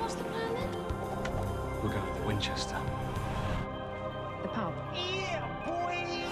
What's the plan then? We're going to Winchester. The pub. Yeah, boy!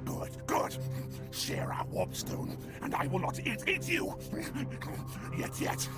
Good, good. Share our warpstone, and I will not eat you. Yet.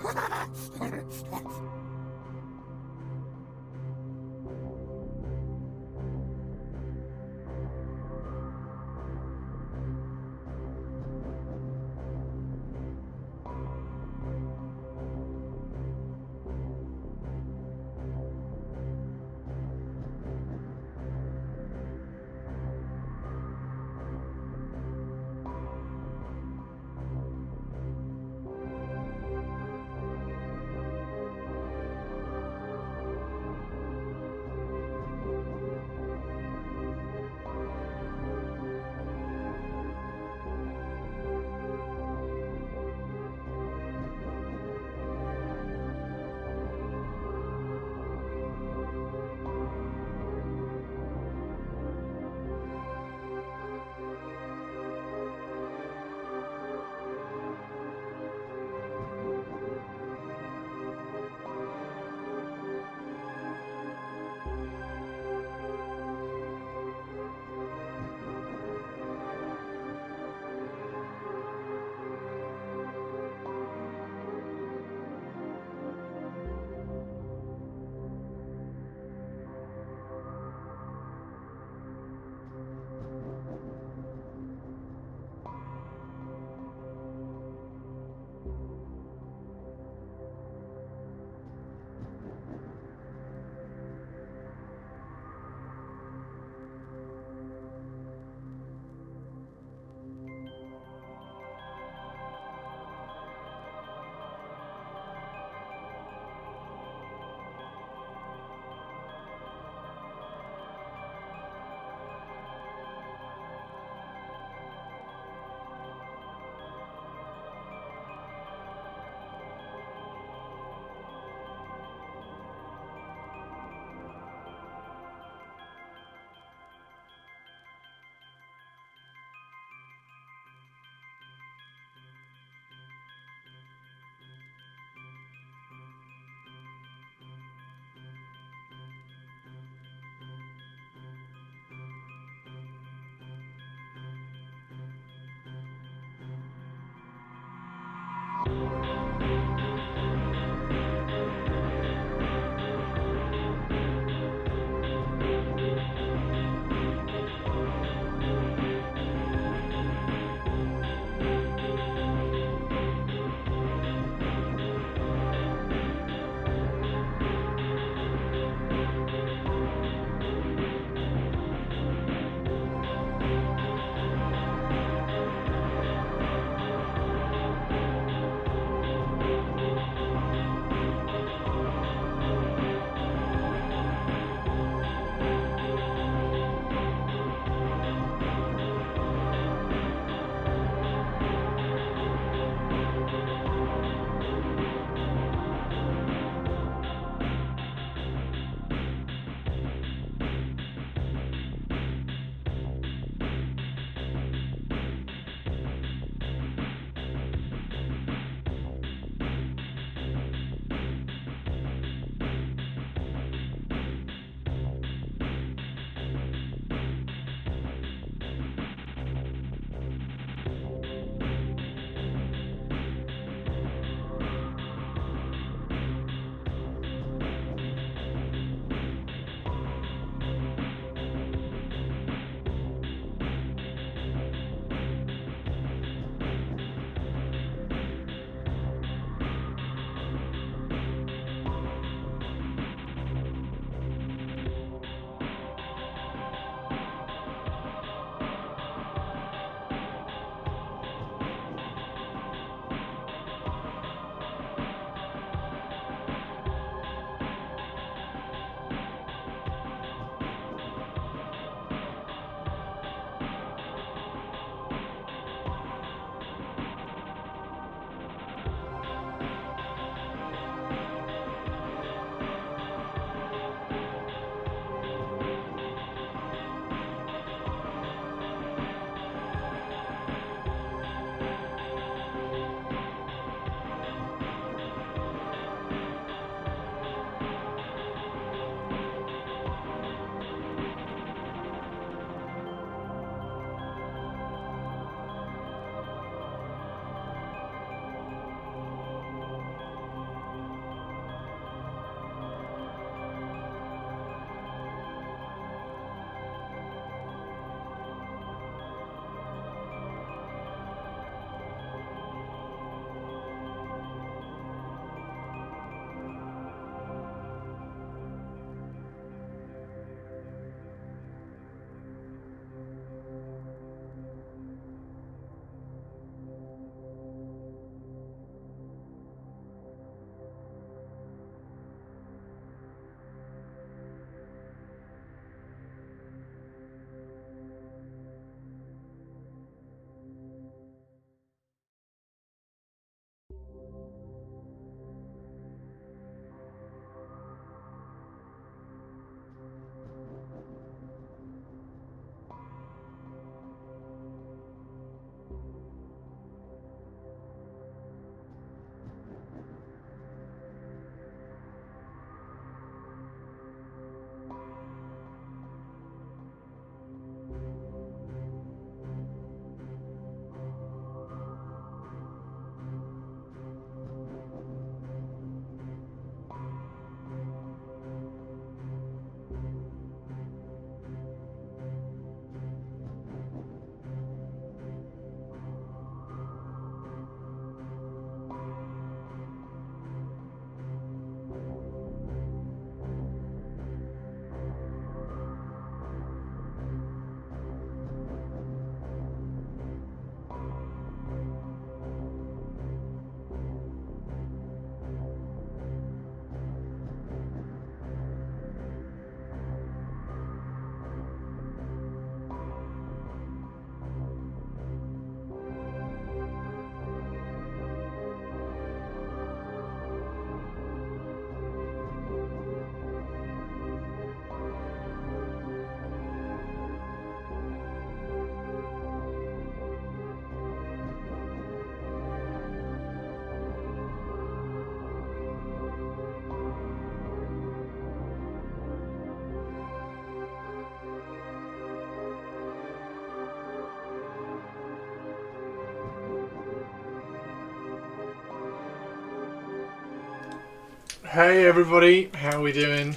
Hey everybody, how are we doing?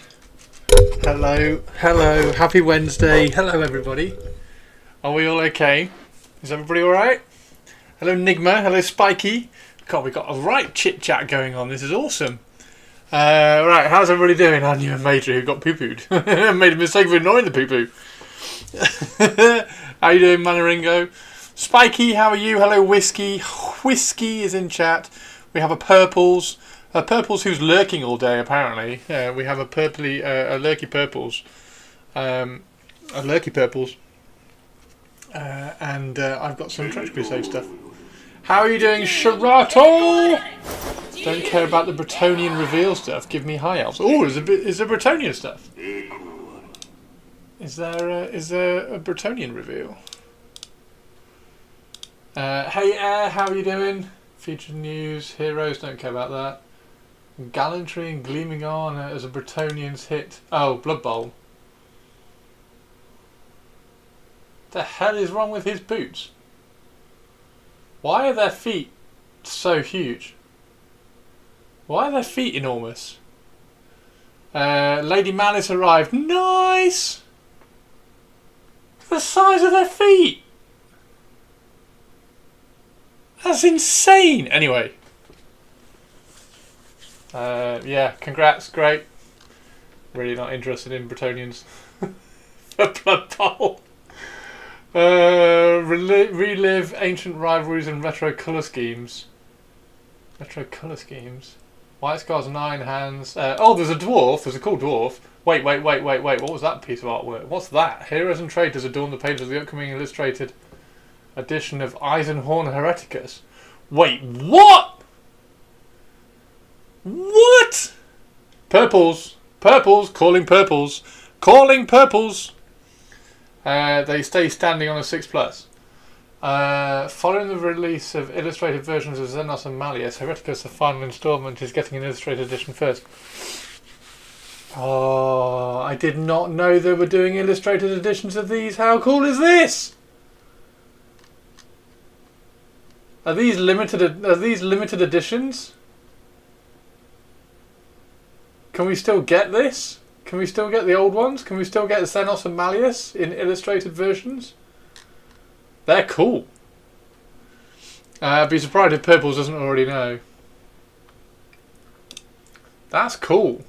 Hello, hello, happy Wednesday. Hello everybody. Are we all okay? Is everybody alright? Hello Nigma, hello Spiky. God, we've got a right chit chat going on. This is awesome. Right, how's everybody doing? I knew a major who got poo-pooed. Made a mistake of ignoring the poo-poo. How you doing, Manaringo? Spiky, how are you? Hello Whiskey. Whiskey is in chat. We have a Purples. Purples who's lurking all day, apparently. We have a purpley, a lurky Purples. A lurky Purples. And I've got some Trench Crusade stuff. How are you doing, Sharato? Don't care about the Bretonian reveal stuff. Give me High Elves. Oh, is there Bretonian stuff? Is there a Bretonian reveal? Hey Air, how are you doing? Featured news, heroes, don't care about that. Gallantry and Gleaming On as a Bretonian's hit. Oh, Blood Bowl. The hell is wrong with his boots? Why are their feet so huge? Why are their feet enormous? Lady Malice arrived. Nice! The size of their feet! That's insane! Anyway. Yeah, congrats, great. Really not interested in Bretonians. For Blood Bowl. Relive ancient rivalries and retro colour schemes. Retro colour schemes? White Scar's 9 hands. Oh, there's a dwarf. There's a cool dwarf. Wait. What was that piece of artwork? What's that? Heroes and traitors adorn the pages of the upcoming illustrated edition of Eisenhorn Hereticus. Wait, what? What? Purples. Purples. Calling purples. Calling purples. They stay standing on a 6+. Following the release of illustrated versions of Xenos and Malleus, Hereticus, the final installment, is getting an illustrated edition first. Oh, I did not know they were doing illustrated editions of these. How cool is this? Are these limited editions? Can we still get this? Can we still get the old ones? Can we still get Xenos and Malleus in illustrated versions? They're cool. I'd be surprised if Purples doesn't already know. That's cool.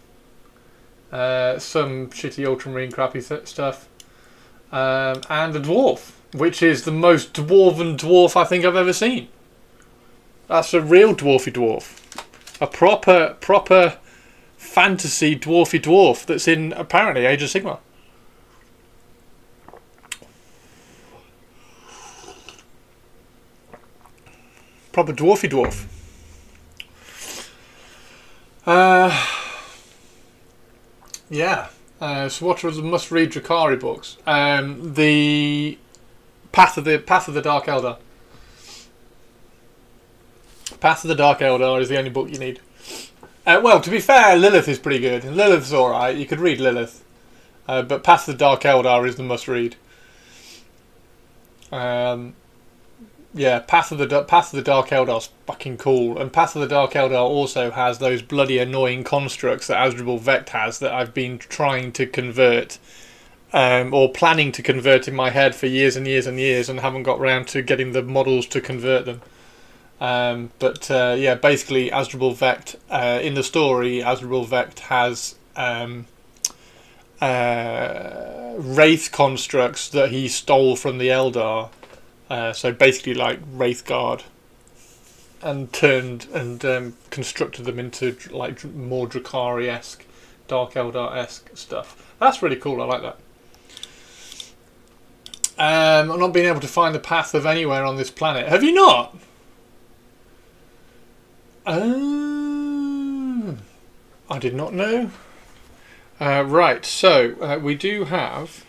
Some shitty ultramarine crappy stuff. And a dwarf, which is the most dwarven dwarf I think I've ever seen. That's a real dwarfy dwarf. A proper fantasy dwarfy dwarf that's in apparently Age of Sigmar. Proper dwarfy dwarf. Yeah. So what are the must-read Drakari books? The Path of the Dark Eldar. Path of the Dark Eldar is the only book you need. Well, to be fair, Lilith is pretty good. Lilith's alright. You could read Lilith. But Path of the Dark Eldar is the must-read. Yeah, Path of the Dark Eldar's fucking cool. And Path of the Dark Eldar also has those bloody annoying constructs that Asdrubal Vecht has that I've been trying to convert. Or planning to convert in my head for years and years and years and haven't got round to getting the models to convert them. Yeah, basically Asdrubal Vecht, in the story, Asdrubal Vecht has Wraith constructs that he stole from the Eldar. So basically like Wraith Guard. And turned and constructed them into like more Drakari-esque, Dark Eldar-esque stuff. That's really cool, I like that. I'm not being able to find the path of anywhere on this planet. Have you not? I did not know. Right, so we do have...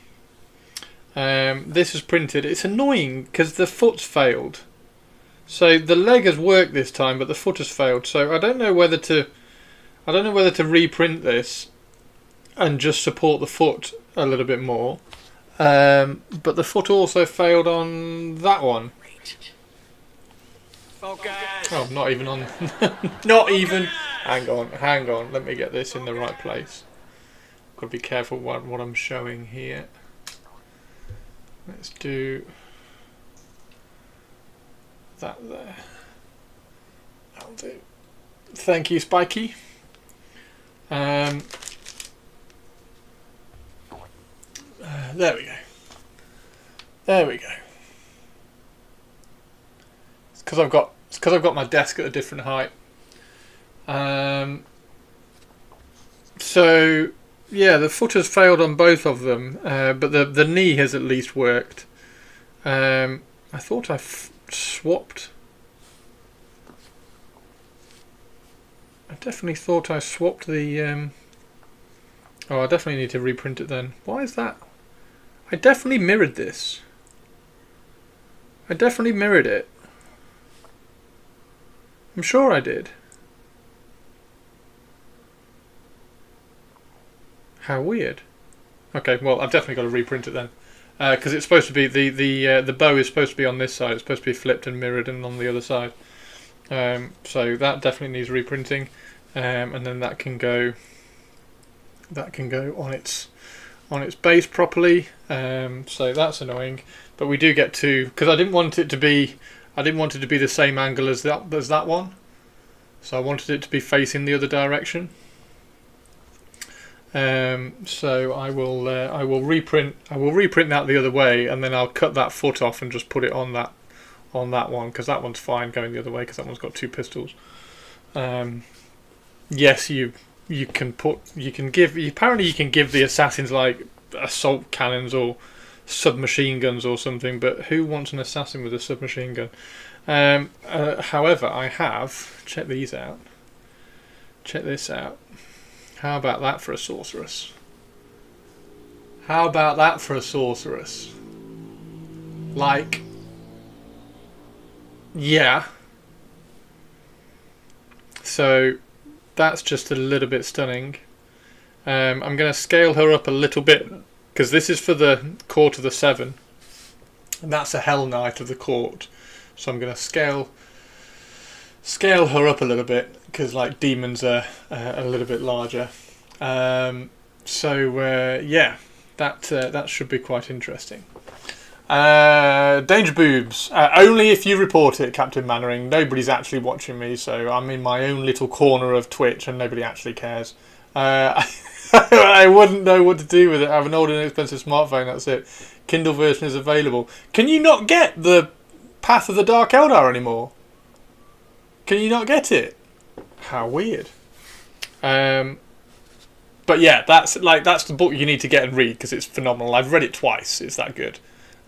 this is printed. It's annoying because the foot's failed. So the leg has worked this time, but the foot has failed. So I don't know whether to reprint this and just support the foot a little bit more. But the foot also failed on that one. Oh, not even on. Not even. Hang on. Let me get this in the right place. Got to be careful what I'm showing here. Let's do that there. That'll do. Thank you, Spiky. There we go. There we go. It's because I've got my desk at a different height. So yeah, the footer's failed on both of them, but the knee has at least worked. I thought I swapped. I definitely thought I swapped the. Oh, I definitely need to reprint it then. Why is that? I definitely mirrored this. I definitely mirrored it. I'm sure I did. How weird. Okay, well, I've definitely got to reprint it then, because it's supposed to be the bow is supposed to be on this side. It's supposed to be flipped and mirrored and on the other side. So that definitely needs reprinting, and then that can go. That can go on its base properly. So that's annoying, but we do get to, because I didn't want it to be the same angle as that one. So I wanted it to be facing the other direction. So I will reprint that the other way, and then I'll cut that foot off and just put it on that one, because that one's fine going the other way because that one's got two pistols. Yes, you can give the assassins like assault cannons or submachine guns or something, but who wants an assassin with a submachine gun? However, I have check these out. Check this out. How about that for a sorceress? How about that for a sorceress? Like, yeah. So that's just a little bit stunning. I'm going to scale her up a little bit because this is for the Court of the Seven, and that's a Hell Knight of the Court. So I'm going to scale her up a little bit because like demons are a little bit larger. Yeah, that should be quite interesting. Danger boobs. Only if you report it, Captain Mannering. Nobody's actually watching me, so I'm in my own little corner of Twitch and nobody actually cares. I wouldn't know what to do with it. I have an old and expensive smartphone, that's it. Kindle version is available. Can you not get the Path of the Dark Eldar anymore? Can you not get it? How weird. But yeah, that's the book you need to get and read because it's phenomenal. I've read it twice. It's that good.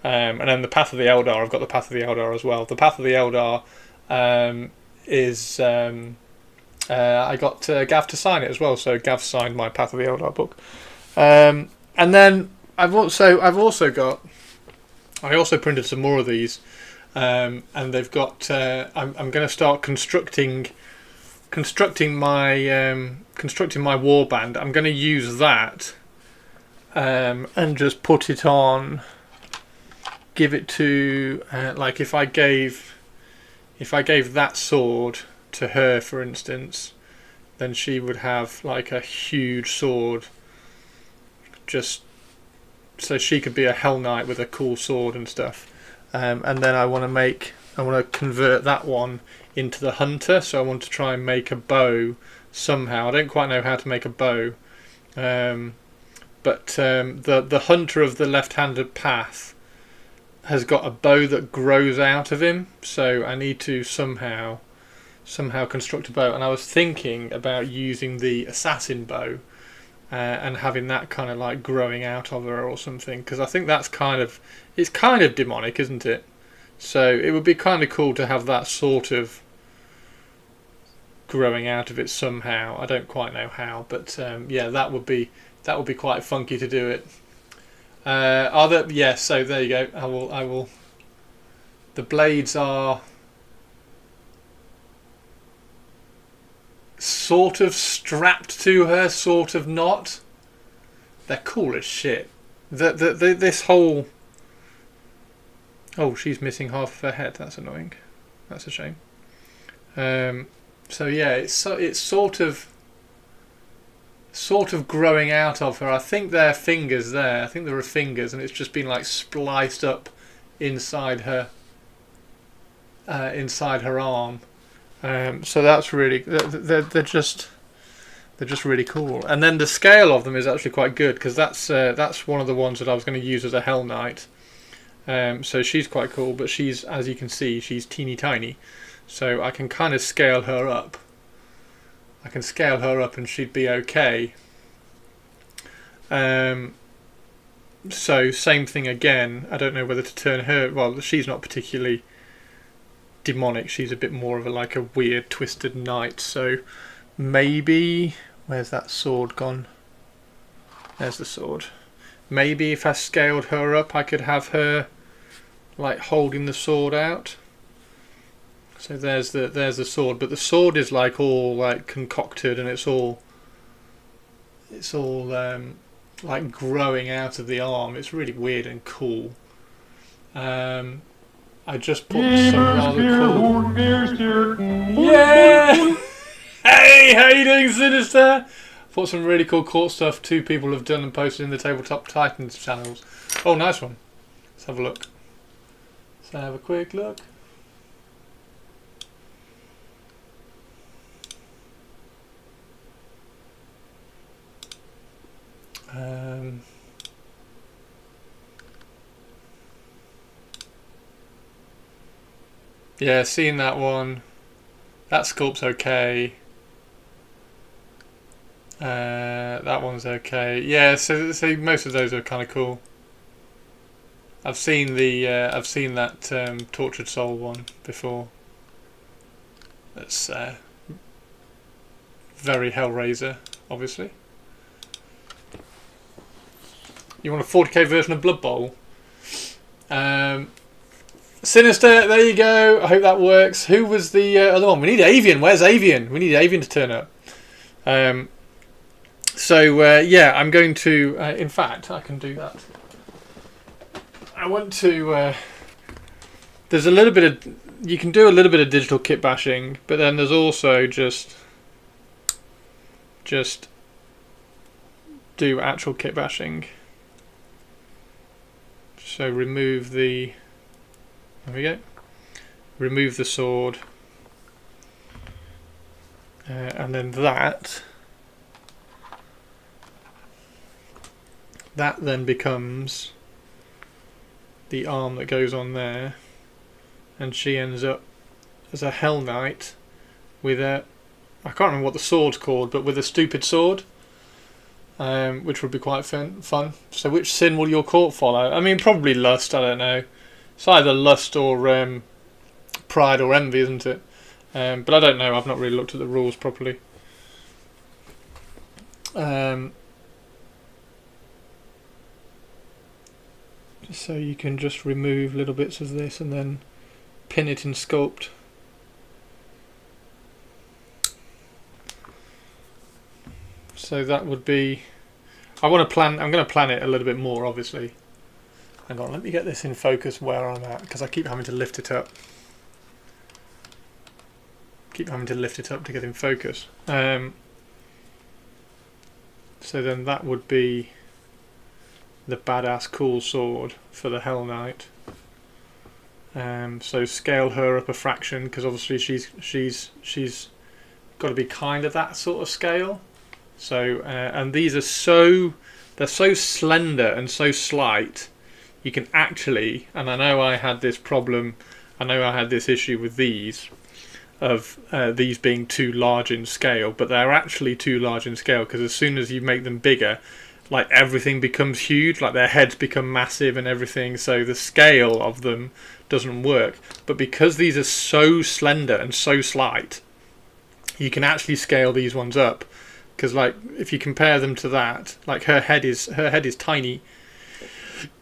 And then the Path of the Eldar. I've got the Path of the Eldar as well. The Path of the Eldar is I got Gav to sign it as well. So Gav signed my Path of the Eldar book. And then I also printed some more of these. And they've got. I'm going to start constructing my warband. I'm going to use that and just put it on. Give it to like if I gave that sword to her, for instance, then she would have like a huge sword. Just so she could be a Hell Knight with a cool sword and stuff. And then I want to convert that one into the hunter. So I want to try and make a bow somehow. I don't quite know how to make a bow, but the hunter of the left-handed path has got a bow that grows out of him. So I need to somehow construct a bow. And I was thinking about using the assassin bow and having that kind of like growing out of her or something, because I think it's kind of demonic, isn't it? So it would be kind of cool to have that sort of growing out of it somehow. I don't quite know how, but yeah, that would be quite funky to do it. So there you go. I will. The blades are sort of strapped to her, sort of not. They're cool as shit. This whole. Oh, she's missing half of her head. That's annoying. That's a shame. So yeah, it's sort of growing out of her. I think there are fingers there. I think there are fingers, and it's just been like spliced up inside her arm. So that's really they're just really cool. And then the scale of them is actually quite good, because that's one of the ones that I was going to use as a Hell Knight. So she's quite cool, but she's, as you can see, she's teeny tiny. So I can kind of scale her up. I can scale her up and she'd be okay. So same thing again. I don't know whether to turn her... Well, she's not particularly demonic. She's a bit more of like a weird, twisted knight. So maybe... Where's that sword gone? There's the sword. Maybe if I scaled her up, I could have her like holding the sword out. So there's the sword, but the sword is like all like concocted, and it's all like growing out of the arm. It's really weird and cool. I just put some rather cool. Yeah. Hey, how you doing, Sinister? Put some really cool court stuff 2 people have done and posted in the Tabletop Titans channels. Oh, nice one. Let's have a look. Let's have a quick look. Yeah, seeing that one. That sculpt's okay. That one's okay. Yeah, so most of those are kind of cool. I've seen that Tortured Soul one before. That's very Hellraiser, obviously. You want a 40k version of Blood Bowl? Sinister, there you go. I hope that works. Who was the other one? We need Avian. Where's Avian? We need Avian to turn up. Yeah, I'm going to... in fact, I can do that. I want to... there's a little bit of... You can do a little bit of digital kit bashing, but then there's also just do actual kit bashing. So remove the... There we go. Remove the sword. And then that then becomes the arm that goes on there, and she ends up as a Hell Knight with a... I can't remember what the sword's called, but with a stupid sword. Which would be quite fun. So which sin will your court follow? I mean, probably lust, I don't know. It's either lust or pride or envy, isn't it? But I don't know, I've not really looked at the rules properly. So you can just remove little bits of this and then pin it in sculpt. So that would be... I'm going to plan it a little bit more, obviously. Hang on, let me get this in focus where I'm at, because I keep having to lift it up. To get in focus. So then that would be the badass cool sword for the Hell Knight. So scale her up a fraction, because obviously she's got to be kind of that sort of scale. So and these are they're so slender and so slight. You can actually, and I know I had this issue with these, of these being too large in scale, but they're actually too large in scale, because as soon as you make them bigger, like everything becomes huge, like their heads become massive and everything, so the scale of them doesn't work. But because these are so slender and so slight, you can actually scale these ones up, because like if you compare them to that, like her head is tiny,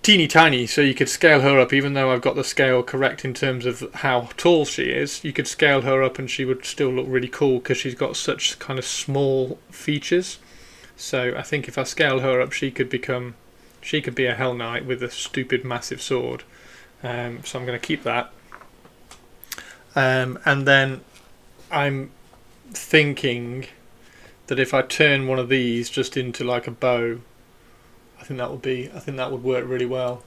teeny tiny, so you could scale her up. Even though I've got the scale correct in terms of how tall she is, you could scale her up and she would still look really cool, because she's got such kind of small features. So I think if I scale her up, she could be a Hell Knight with a stupid massive sword. So I'm going to keep that. And then I'm thinking that if I turn one of these just into like a bow, I think that would work really well.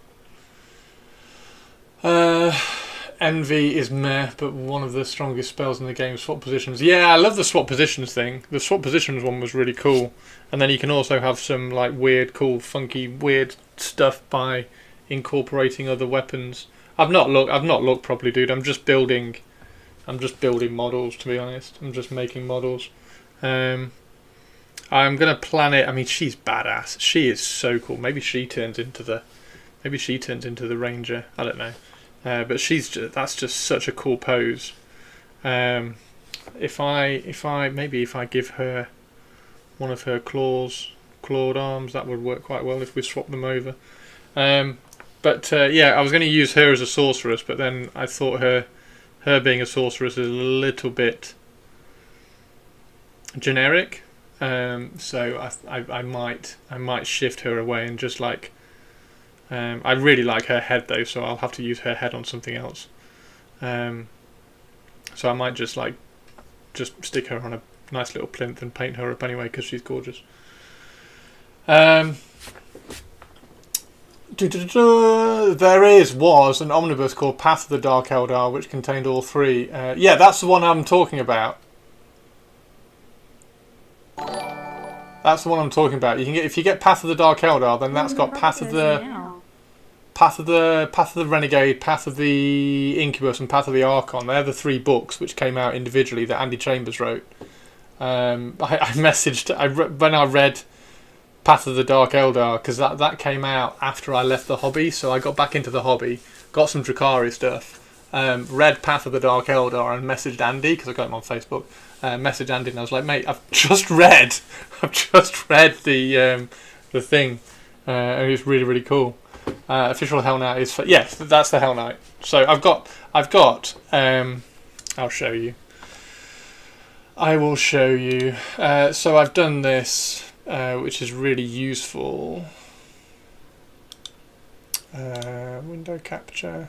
Envy is meh, but one of the strongest spells in the game. Swap positions. Yeah, I love the swap positions thing. The swap positions one was really cool, and then you can also have some like weird, cool, funky, weird stuff by incorporating other weapons. I've not looked properly, dude. I'm just building models, to be honest. I'm just making models. I'm gonna plan it. I mean, she's badass. She is so cool. Maybe she turns into the ranger. I don't know. But that's just such a cool pose. If I give her one of her clawed arms, that would work quite well if we swap them over. Yeah, I was going to use her as a sorceress, but then I thought her being a sorceress is a little bit generic. So I might shift her away and just like. I really like her head though, so I'll have to use her head on something else. So I might just stick her on a nice little plinth and paint her up anyway because she's gorgeous. There was an omnibus called Path of the Dark Eldar which contained all three. Yeah, that's the one I'm talking about. That's the one I'm talking about. You can get, if you get Path of the Dark Eldar, then that's got Path of the Renegade, Path of the Incubus, and Path of the Archon. They're the three books which came out individually that Andy Chambers wrote. When I read Path of the Dark Eldar, because that came out after I left the hobby, so I got back into the hobby, got some Drakari stuff, read Path of the Dark Eldar, and messaged Andy because I got him on Facebook. Messaged Andy and I was like, mate, I've just read the thing, and it's really, really cool. Official Hell Knight is yes, that's the Hell Knight. So I've got I'll show you. I will show you. So I've done this, which is really useful. Window capture.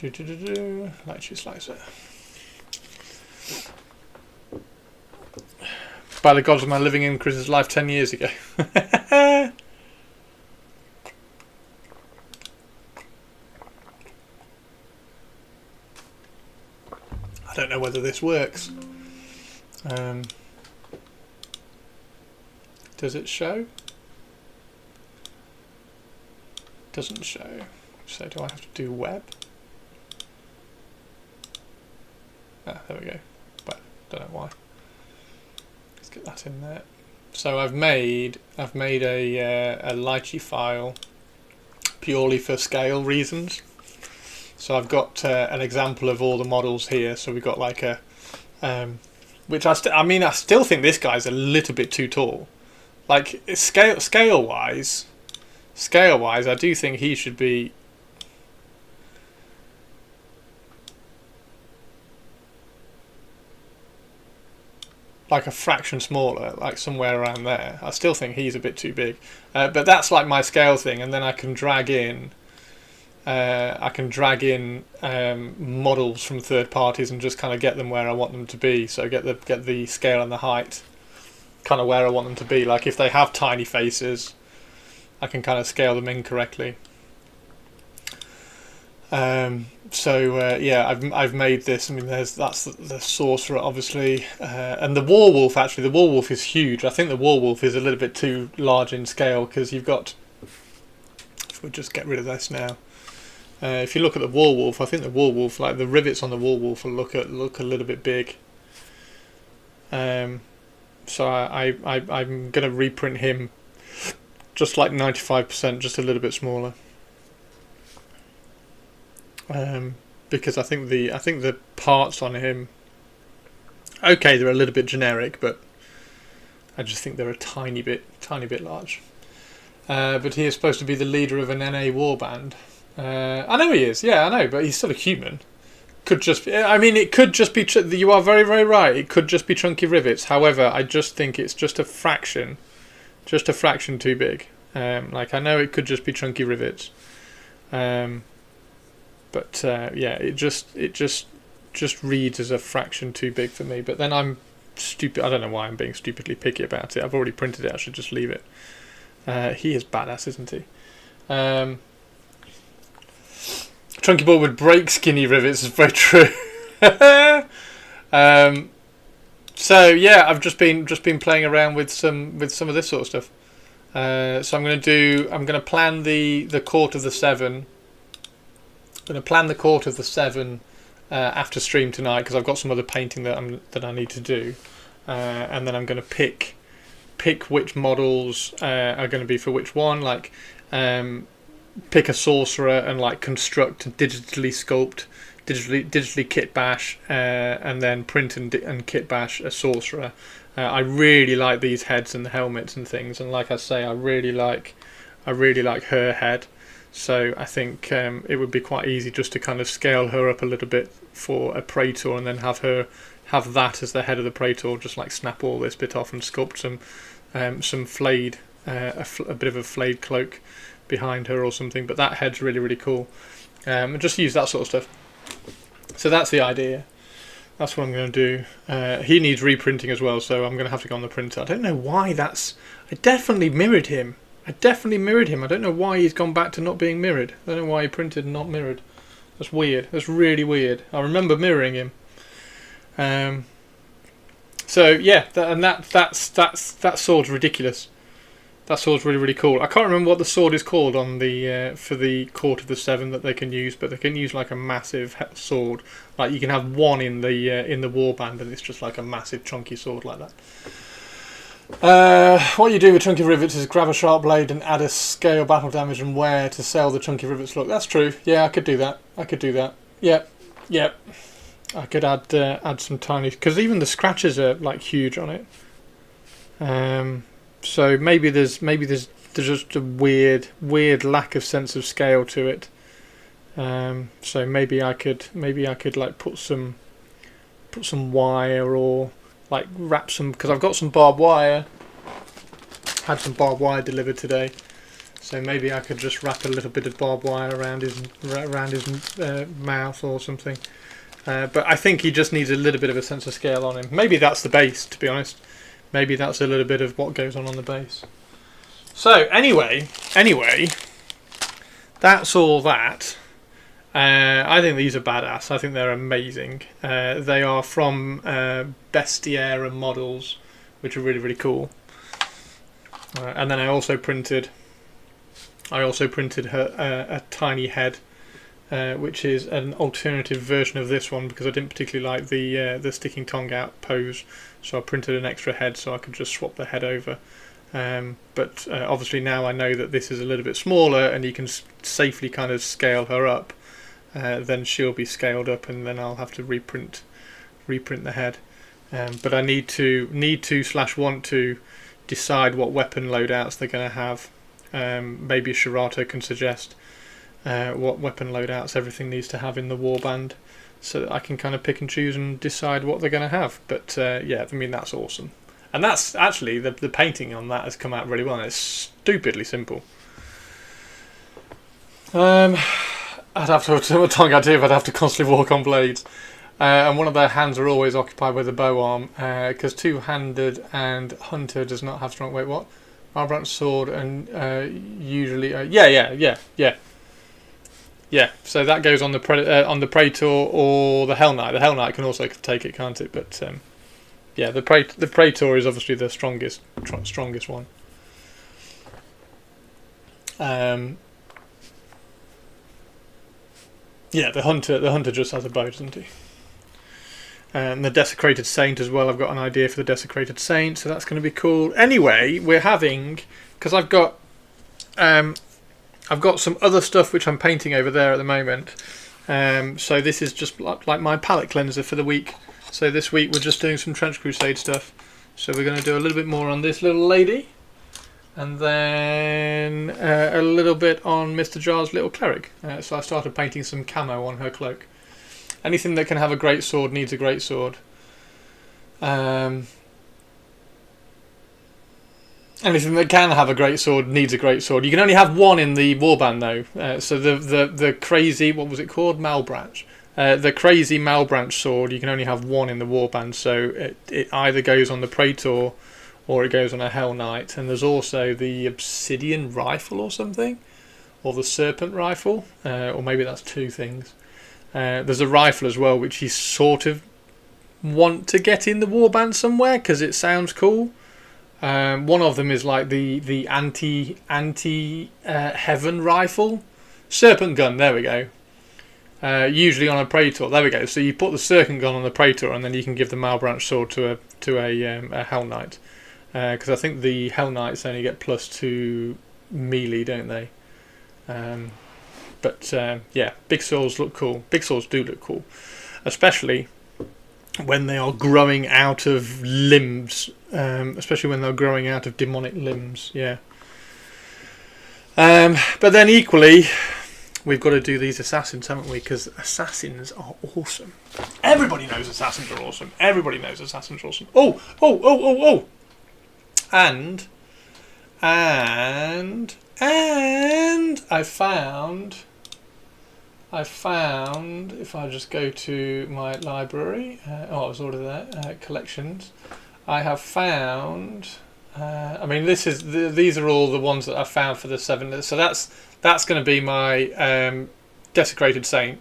Light slicer. By the gods, am I living in Chris's life 10 years ago? I don't know whether this works. Does it show? Doesn't show. So do I have to do web? Ah, there we go. Well, don't know why. Let's get that in there. So I've made a lychee file purely for scale reasons. So I've got an example of all the models here. So we've got like a, which I still think this guy's a little bit too tall. Like scale wise, I do think he should be. Like a fraction smaller, like somewhere around there. I still think he's a bit too big, but that's like my scale thing. And then I can drag in, models from third parties and just kind of get them where I want them to be. So get the scale and the height, kind of where I want them to be. Like if they have tiny faces, I can kind of scale them in correctly. Yeah, I've made this. I mean, that's the sorcerer, obviously, and the warwolf. Actually, the warwolf is huge. I think the warwolf is a little bit too large in scale because you've got. If we just get rid of this now, if you look at the warwolf, I think the warwolf, like the rivets on the warwolf, look a little bit big. So I'm gonna reprint him, just like 95%, just a little bit smaller. Because I think the parts on him, okay, they're a little bit generic, but I just think they're a tiny bit large. But he is supposed to be the leader of an NA warband. I know he is, yeah, I know, but he's still a human. Could just be, I mean, it could just be. You are very, very right. It could just be chunky rivets. However, I just think it's just a fraction too big. Like I know it could just be chunky rivets. But yeah, it just reads as a fraction too big for me. But then I'm stupid. I don't know why I'm being stupidly picky about it. I've already printed it. I should just leave it. He is badass, isn't he? Chunky board would break skinny rivets is very true. So yeah, I've just been playing around with some of this sort of stuff. So I'm going to plan the court of the 7. I'm going to plan the court of the 7 after stream tonight, because I've got some other painting that I need to do, and then I'm going to pick which models are going to be for which one. Like pick a sorcerer and like construct, digitally sculpt, digitally kit bash, and then print and kit bash a sorcerer. I really like these heads and the helmets and things, and like I say, I really like her head. So I think it would be quite easy just to kind of scale her up a little bit for a Praetor, and then have that as the head of the Praetor. Just like snap all this bit off and sculpt some flayed, a bit of a flayed cloak behind her or something. But that head's really, really cool. And just use that sort of stuff. So that's the idea. That's what I'm going to do. He needs reprinting as well, so I'm going to have to go on the printer. I don't know why I definitely mirrored him. I don't know why he's gone back to not being mirrored. I don't know why he printed and not mirrored. That's weird. That's really weird. I remember mirroring him. So yeah, that sword's ridiculous. That sword's really, really cool. I can't remember what the sword is called on the for the Court of the 7 that they can use, but they can use like a massive sword. Like you can have one in the warband, and it's just like a massive chunky sword like that. What you do with chunky rivets is grab a sharp blade and add a scale battle damage and wear to sell the chunky rivets look. That's true. Yeah, I could do that. Yep. I could add some tiny, because even the scratches are like huge on it. So maybe there's just a weird lack of sense of scale to it. So maybe I could like put some wire, or like wrap some, because I've got some barbed wire. Had some barbed wire delivered today, so maybe I could just wrap a little bit of barbed wire around his mouth or something. But I think he just needs a little bit of a sense of scale on him. Maybe that's the base, to be honest. Maybe that's a little bit of what goes on the base. So anyway, that's all that. I think these are badass. I think they're amazing. They are from Bestiaire models, which are really, really cool. And then I also printed her a tiny head, which is an alternative version of this one, because I didn't particularly like the sticking tongue out pose. So I printed an extra head so I could just swap the head over. But obviously now I know that this is a little bit smaller and you can safely kind of scale her up. Then she'll be scaled up, and then I'll have to reprint the head. But I need to / want to decide what weapon loadouts they're going to have. Maybe Shirato can suggest what weapon loadouts everything needs to have in the warband, so that I can kind of pick and choose and decide what they're going to have. But yeah, I mean, that's awesome. And that's actually, the painting on that has come out really well. It's stupidly simple. I'd have to, what tongue I'd do if I'd have to constantly walk on blades. And one of their hands are always occupied with a bow arm, because two-handed and hunter does not have strong... Wait, what? Barbranch sword and usually... Yeah, so that goes on the Praetor or the Hell Knight. The Hell Knight can also take it, can't it? But yeah, the Praetor is obviously the strongest one. Yeah, the hunter just has a bow, doesn't he? And the Desecrated Saint as well. I've got an idea for the Desecrated Saint, so that's going to be cool. Anyway, we're having, because I've got some other stuff which I'm painting over there at the moment. So this is just like my palette cleanser for the week. So this week we're just doing some Trench Crusade stuff. So we're going to do a little bit more on this little lady, and then a little bit on Mr. Jar's little cleric. So I started painting some camo on her cloak. Anything that can have a great sword needs a great sword. anything that can have a great sword needs a great sword. You can only have one in the warband though. So the crazy, what was it called? Malbranch. The crazy Malbranch sword, you can only have one in the warband. So it either goes on the Praetor or it goes on a Hell Knight. And there's also the Obsidian Rifle or something, or the Serpent Rifle, or maybe that's two things. There's a rifle as well, which you sort of want to get in the warband somewhere because it sounds cool. One of them is like the anti heaven rifle, serpent gun. There we go. Usually on a Praetor. There we go. So you put the serpent gun on the Praetor, and then you can give the Malbranch sword to a Hell Knight. Because I think the Hell Knights only get +2 melee, don't they? But yeah, big swords look cool. Big swords do look cool, especially when they are growing out of limbs. Especially when they're growing out of demonic limbs. Yeah. But then equally, we've got to do these assassins, haven't we? Because assassins are awesome. Everybody knows assassins are awesome. Everybody knows assassins are awesome. Oh! And I found, if I just go to my library, I was already there, collections, I have found, I mean these are all the ones that I found for the 7, so that's going to be my Desecrated Saint.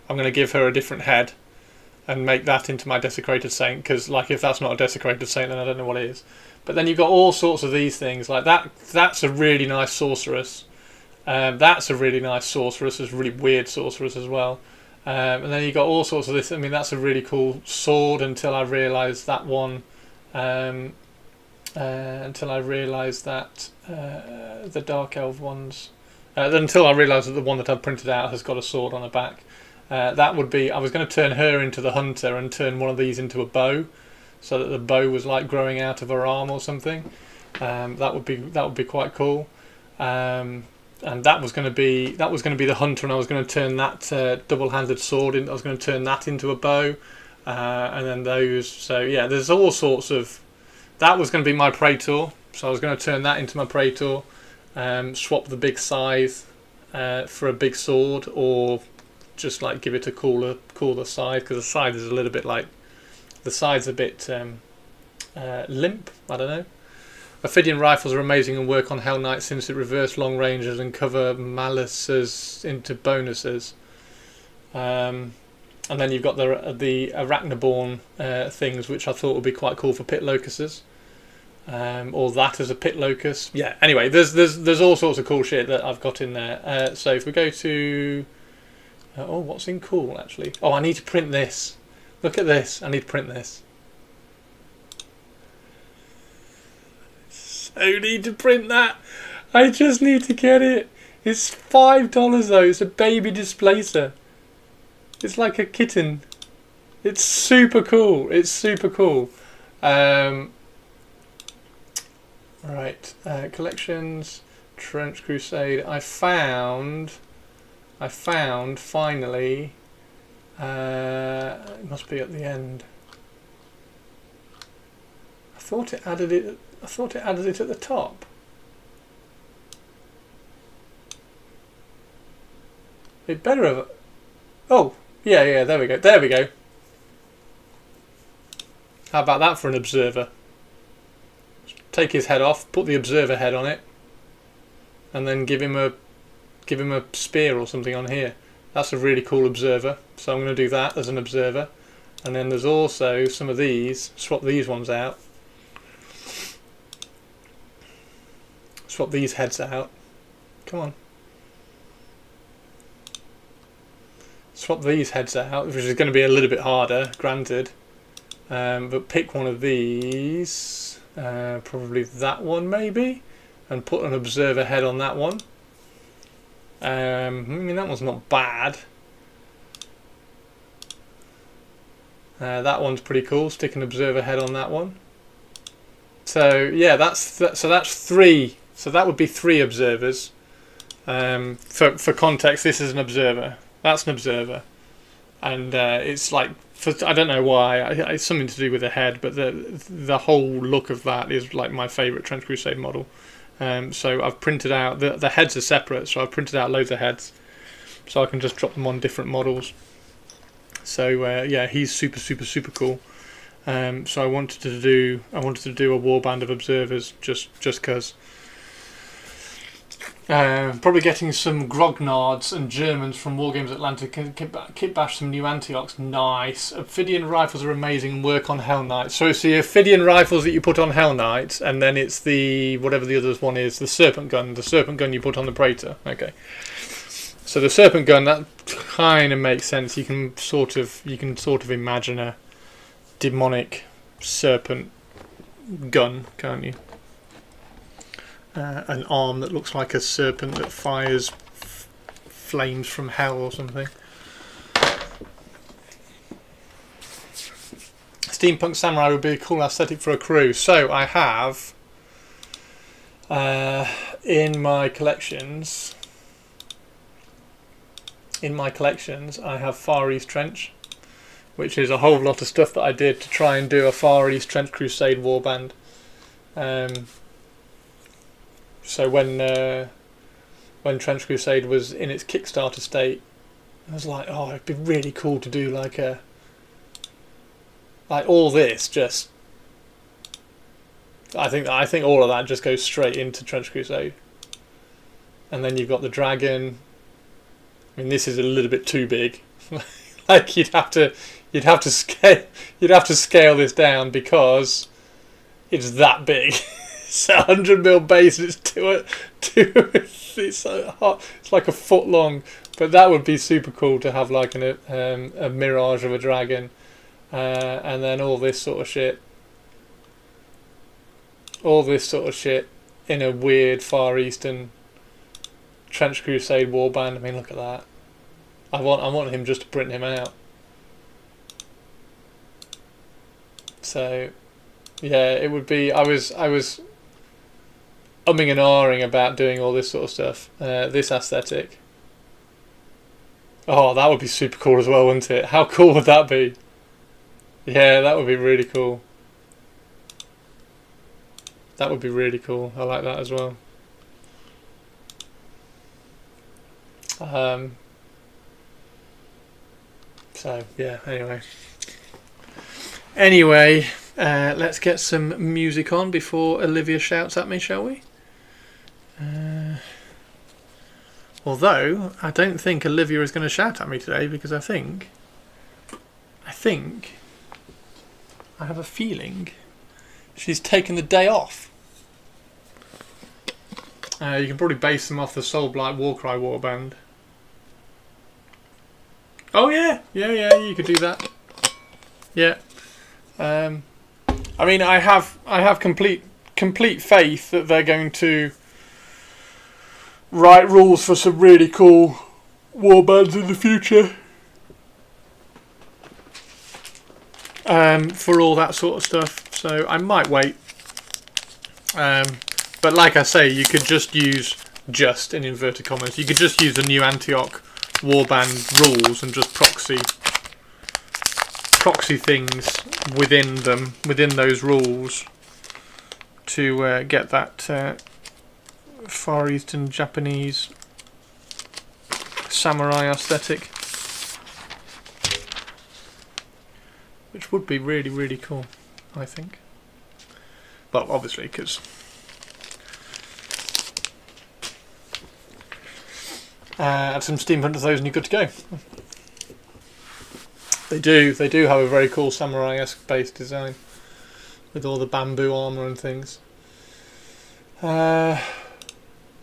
I'm going to give her a different head and make that into my Desecrated Saint, because like if that's not a Desecrated Saint, then I don't know what it is. But then you've got all sorts of these things like that. That's a really nice sorceress. That's a really nice sorceress. It's a really weird sorceress as well. And then you've got all sorts of this. I mean, that's a really cool sword until I realised that one. Until I realised that the Dark Elf ones. Until I realised that the one that I've printed out has got a sword on the back. That would be. I was going to turn her into the hunter and turn one of these into a bow, so that the bow was like growing out of her arm or something. That would be quite cool. And that was going to be the hunter, and I was going to turn that double-handed sword in. I was going to turn that into a bow, and then those. So yeah, there's all sorts of. That was going to be my Praetor, so I was going to turn that into my Praetor. Swap the big scythe for a big sword, or just like give it a cooler scythe, because the scythe is a little bit like. The side's a bit limp, I don't know. Ophidian rifles are amazing and work on Hell Knight since it reverse long ranges and cover malices into bonuses. And then you've got the Arachnoborn things, which I thought would be quite cool for pit locusts. Or that as a pit locust. Yeah, anyway, there's all sorts of cool shit that I've got in there. So if we go to... what's in cool, actually? Oh, I need to print this. Look at this. I need to print this. So need to print that. I just need to get it. It's $5 though. It's a baby displacer. It's like a kitten. It's super cool. It's super cool. Right. Collections. Trench Crusade. I found finally. It must be at the end. I thought it added it at the top. It better have. Oh, yeah. There we go. How about that for an observer? Take his head off, put the observer head on it, and then give him a spear or something on here. That's a really cool observer, so I'm going to do that as an observer. And then there's also some of these, swap these ones out. Swap these heads out. Come on. Swap these heads out, which is going to be a little bit harder, granted. But pick one of these, probably that one maybe, and put an observer head on that one. I mean, that one's not bad. That one's pretty cool. Stick an observer head on that one. So yeah, that's 3. So that would be 3 observers. For context, this is an observer. That's an observer, and it's like I don't know why. It's something to do with the head, but the whole look of that is like my favourite Trench Crusade model. So I've printed out the heads are separate, so I've printed out loads of heads, so I can just drop them on different models. So yeah, he's super cool. So I wanted to do a warband of observers just because. Probably getting some grognards and Germans from Wargames Atlantic can kit bash some new Antiochs. Nice. Ophidian rifles are amazing and work on Hell Knights. So it's the Ophidian rifles that you put on Hell Knights, and then it's the whatever the other one is, the Serpent Gun. The Serpent Gun you put on the Praetor. Okay. So the Serpent Gun, that kind of makes sense. You can sort of imagine a demonic serpent gun, can't you? An arm that looks like a serpent that fires flames from hell or something. Steampunk Samurai would be a cool aesthetic for a crew. So I have in my collections I have Far East Trench, which is a whole lot of stuff that I did to try and do a Far East Trench Crusade warband. So when Trench Crusade was in its Kickstarter state, I was like, oh, it'd be really cool to do like all this. Just, I think all of that just goes straight into Trench Crusade, and then you've got the dragon. I mean, this is a little bit too big. Like you'd have to scale this down because it's that big. It's 100mm base and it's so hot. It's like a foot long, but that would be super cool to have like a mirage of a dragon, and then all this sort of shit in a weird Far Eastern Trench Crusade warband. I mean, look at that. I want him just to print him out. So yeah, it would be. I was umming and ahhing about doing all this sort of stuff. This aesthetic. Oh, that would be super cool as well, wouldn't it? How cool would that be? Yeah, that would be really cool. That would be really cool. I like that as well. So yeah. Anyway, let's get some music on before Olivia shouts at me, shall we? Although I don't think Olivia is going to shout at me today, because I think I have a feeling she's taken the day off. You can probably base them off the Soulblight Warcry warband. Oh yeah, you could do that. Yeah. I mean, I have complete faith that they're going to write rules for some really cool warbands in the future. For all that sort of stuff. So I might wait. But like I say, you could just use, in inverted commas, you could just use the new Antioch warband rules and just proxy things within those rules to get that Far Eastern Japanese samurai aesthetic, which would be really, really cool, I think. Well, obviously, because add some steampunk to those and you're good to go. They do have a very cool samurai-esque base design with all the bamboo armour and things.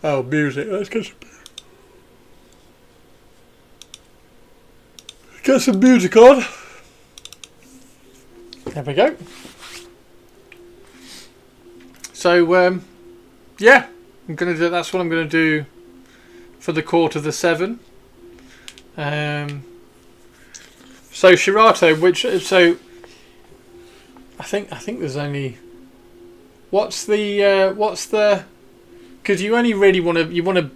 Oh, music. Let's get some music on. There we go. So, yeah, that's what I'm gonna do for the Court of the Seven. So Shirato, I think there's only what's the because you only really want to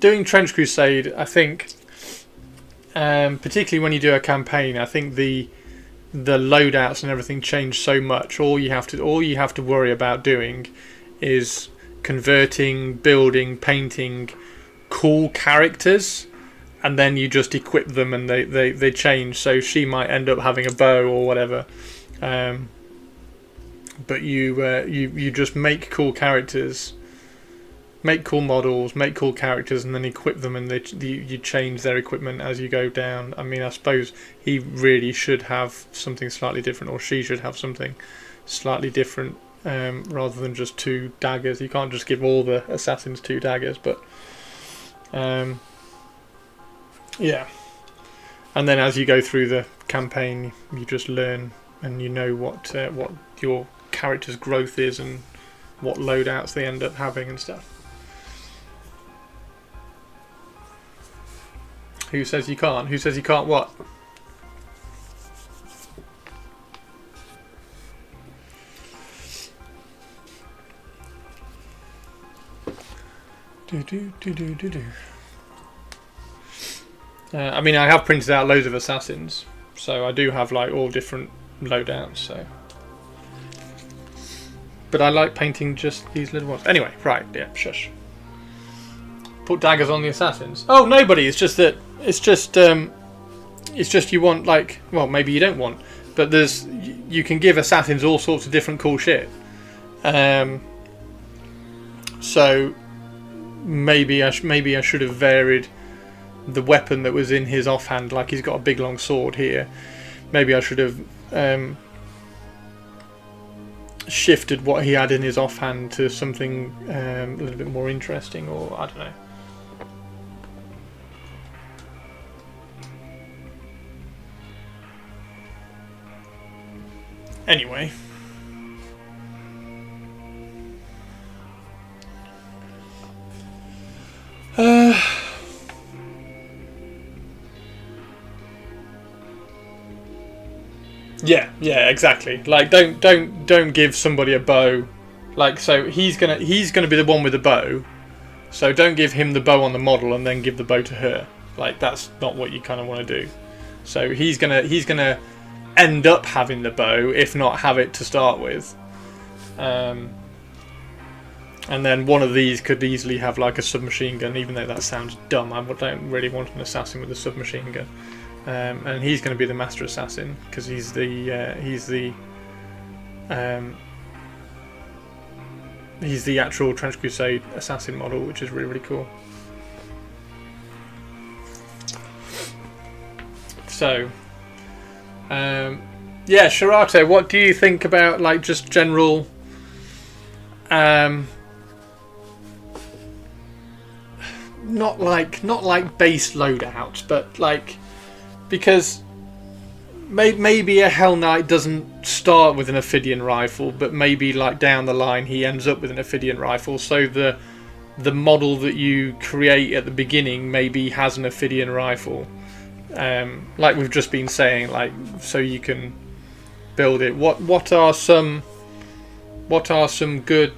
doing Trench Crusade, I think, particularly when you do a campaign, I think the the loadouts and everything change so much. All you have to worry about doing is converting, building, painting cool characters, and then you just equip them and they change. So she might end up having a bow or whatever, but you just make cool characters, make cool models, make cool characters, and then equip them, and you change their equipment as you go down. I mean, I suppose he really should have something slightly different, or she should have something slightly different, rather than just 2 daggers. You can't just give all the assassins 2 daggers, but yeah. And then as you go through the campaign, you just learn, and you know what your character's growth is and what loadouts they end up having and stuff. Who says you can't? Who says you can't what? I mean, I have printed out loads of assassins, so I do have like all different loadouts. So, but I like painting just these little ones. Anyway, right? Yeah, shush. Put daggers on the assassins. Oh, nobody. It's just that. It's just you want, like, well, maybe you don't want, but you can give assassins all sorts of different cool shit. So maybe I should have varied the weapon that was in his offhand. Like, he's got a big long sword here. Maybe I should have shifted what he had in his offhand to something a little bit more interesting, or I don't know. Anyway. Yeah, exactly. Like, don't give somebody a bow. Like, so he's gonna be the one with the bow. So don't give him the bow on the model and then give the bow to her. Like, that's not what you kind of want to do. So he's gonna end up having the bow, if not have it to start with. And then one of these could easily have like a submachine gun, even though that sounds dumb. I don't really want an assassin with a submachine gun. And he's going to be the master assassin because he's the actual Trench Crusade assassin model, which is really, really cool. So, yeah, Shirato, what do you think about, like, just general not like base loadouts, but like, because maybe a Hell Knight doesn't start with an Ophidian rifle, but maybe like down the line he ends up with an Ophidian rifle, so the model that you create at the beginning maybe has an Ophidian rifle, like we've just been saying, like, so you can build it. What are some good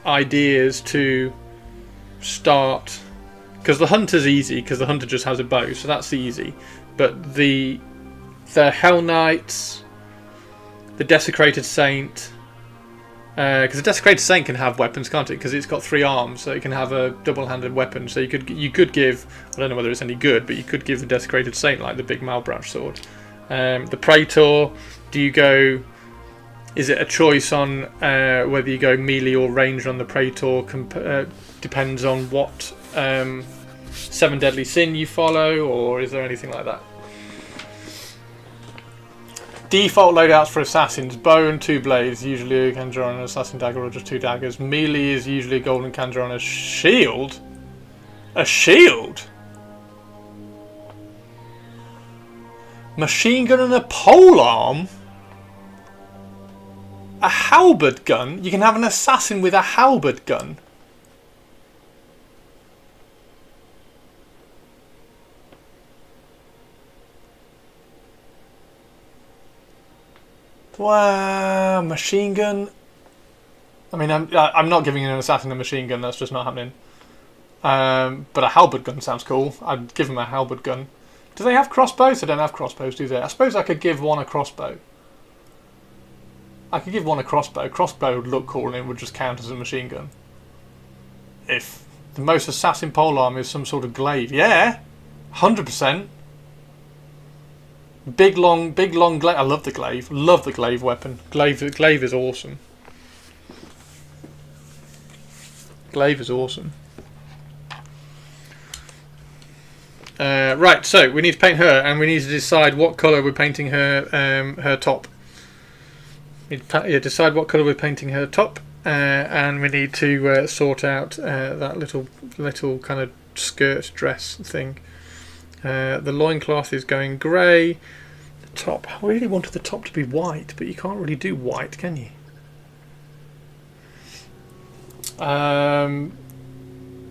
ideas to start? Because the hunter's easy, because the hunter just has a bow, so that's easy. But the Hell Knights, the Desecrated Saint, because the Desecrated Saint can have weapons, can't it? Because it's got 3 arms, so it can have a double-handed weapon. So you could give, I don't know whether it's any good, but you could give the Desecrated Saint like the big Malbranch sword. The Praetor, do you go? Is it a choice on whether you go melee or ranged on the Praetor? Depends on what 7 Deadly Sin you follow, or is there anything like that? Default loadouts for assassins: bow and 2 blades, usually a Kandra and an assassin dagger, or just 2 daggers. Melee is usually a golden Kandra and a shield. A shield? Machine gun and a polearm? A halberd gun? You can have an assassin with a halberd gun. Wow, machine gun. I mean, I'm not giving an assassin a machine gun. That's just not happening. But a halberd gun sounds cool. I'd give him a halberd gun. Do they have crossbows? They don't have crossbows, do they? I suppose I could give one a crossbow. I could give one a crossbow. Crossbow would look cool and it would just count as a machine gun. If the most assassin polearm is some sort of glaive, yeah, 100%. Big long glaive. I love the glaive. Love the glaive weapon. Glaive is awesome. Glaive is awesome. Right, so we need to paint her, and we need to decide what colour we're painting her her top. We need to decide what colour we're painting her top, and we need to sort out that little kind of skirt dress thing. The loincloth is going grey. The top, I really wanted the top to be white, but you can't really do white, can you?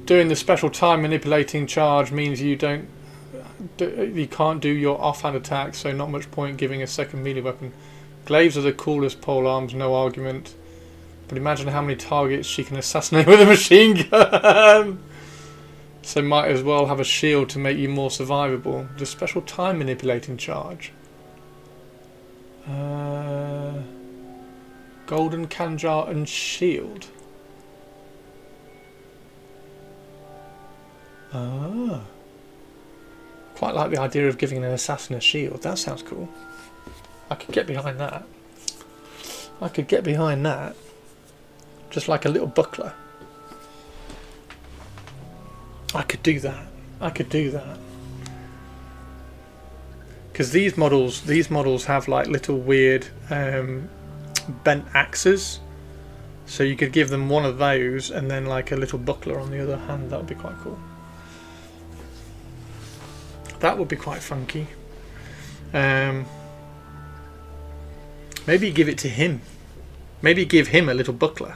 Doing the special time manipulating charge means you can't do your offhand attacks, so not much point giving a second melee weapon. Glaives are the coolest polearms, no argument. But imagine how many targets she can assassinate with a machine gun. So might as well have a shield to make you more survivable. The special time manipulating charge. Golden Kanjar and shield. Ah. Quite like the idea of giving an assassin a shield. That sounds cool. I could get behind that. I could get behind that. Just like a little buckler. I could do that. I could do that. Because these models have like little weird bent axes. So you could give them one of those and then like a little buckler on the other hand. That would be quite cool. That would be quite funky. Maybe give it to him. Maybe give him a little buckler.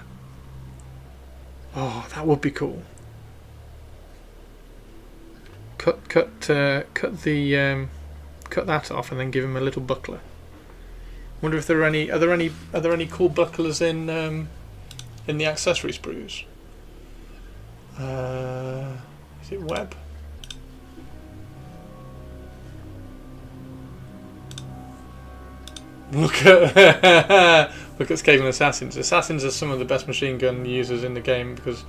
Oh, that would be cool. Cut that off and then give him a little buckler. Wonder if there are any. Are there any cool bucklers in the accessory sprues? Is it web? Look at Skaven Assassins. Assassins are some of the best machine gun users in the game because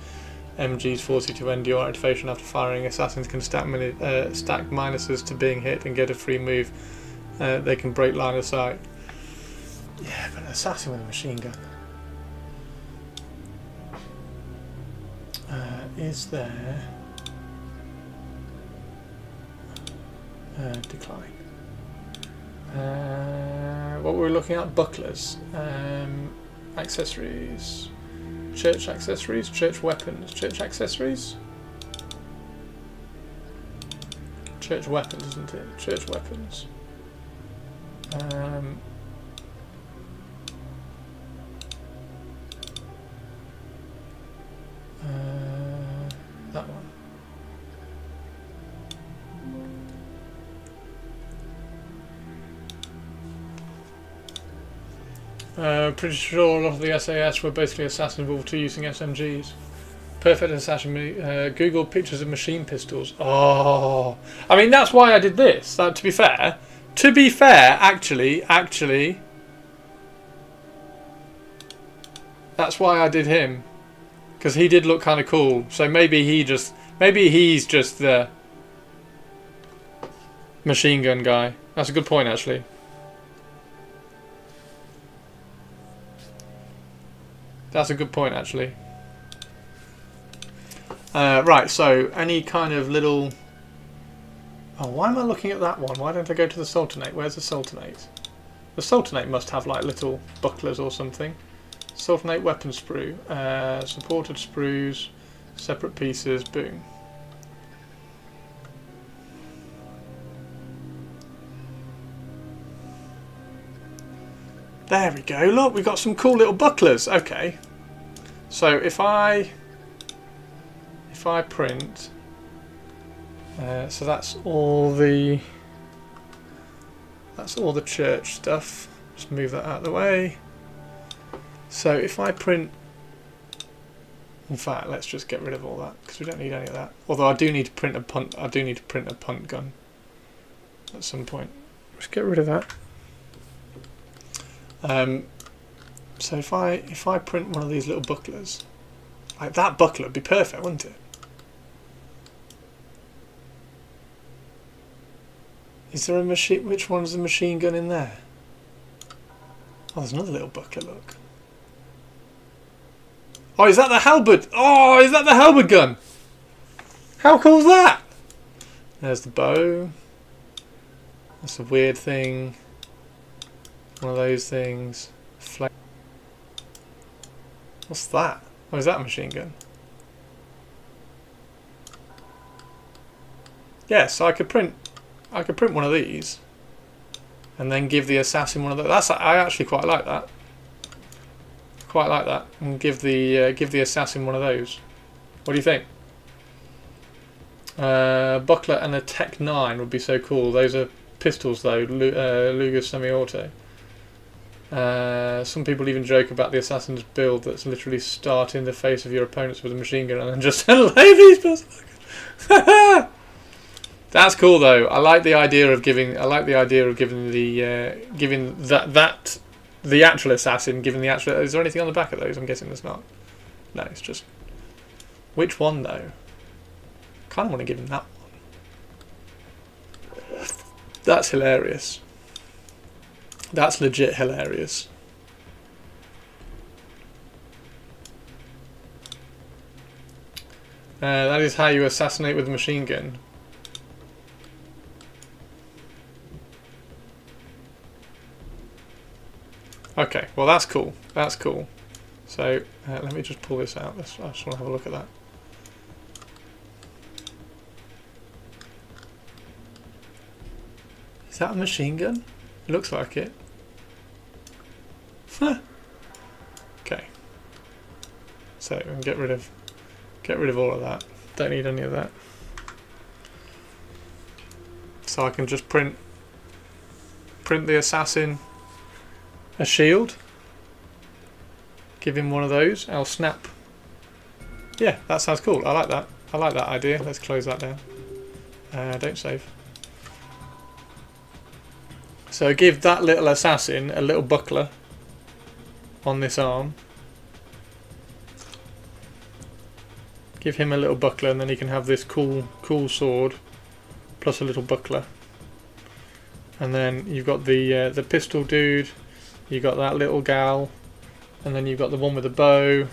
MGs force you to endure activation after firing. Assassins can stack minuses to being hit and get a free move. They can break line of sight. Yeah, but an assassin with a machine gun. Is there... decline. What were we looking at? Bucklers. Accessories. Church accessories. Church weapons. Church accessories? Church weapons, isn't it? Church weapons. That one. Pretty sure a lot of the SAS were basically Assassin Evolved 2 using SMGs. Perfect assassin. Google pictures of machine pistols. Oh, I mean that's why I did this. To be fair, actually, that's why I did him, because he did look kind of cool. So maybe he's just the machine gun guy. That's a good point, actually. That's a good point, actually. Right, so any kind of little... Oh, why am I looking at that one? Why don't I go to the Sultanate? Where's the Sultanate? The Sultanate must have like little bucklers or something. Sultanate weapon sprue. Supported sprues. Separate pieces. Boom. There we go. Look, we've got some cool little bucklers. Okay. So if I print, so that's all the church stuff. Just move that out of the way. So if I print, in fact, let's just get rid of all that because we don't need any of that. Although I do need to print a punt. I do need to print a punt gun at some point. Let's get rid of that. So if I print one of these little bucklers, like that buckler would be perfect, wouldn't it? Is there a machine? Which one's the machine gun in there? Oh, there's another little buckler. Look. Oh, is that the halberd? Oh, is that the halberd gun? How cool is that? There's the bow. That's a weird thing. One of those things. Flame. What's that? Oh, is that a machine gun? Yes, so I could print one of these, and then give the assassin one of those. I actually quite like that. Quite like that, and give the assassin one of those. What do you think? Buckler and a Tech 9 would be so cool. Those are pistols though, Luger semi-auto. Some people even joke about the assassin's build that's literally start in the face of your opponents with a machine gun and then just lay these pistols. That's cool though. I like the idea of giving the actual assassin giving the actual. Is there anything on the back of those? I'm guessing there's not. No, it's just. Which one though? Kind of want to give him that one. That's hilarious. That's legit hilarious. That is how you assassinate with a machine gun. Okay, well that's cool. That's cool. So let me just pull this out. I just want to have a look at that. Is that a machine gun? It looks like it. Huh. Okay. So we can get rid of all of that. Don't need any of that. So I can just print the assassin a shield. Give him one of those. I'll snap. Yeah, that sounds cool. I like that. I like that idea. Let's close that down. Don't save. So give that little assassin a little buckler on this arm. Give him a little buckler, and then he can have this cool sword plus a little buckler. And then you've got the pistol dude. You got that little gal, and then you've got the one with the bow.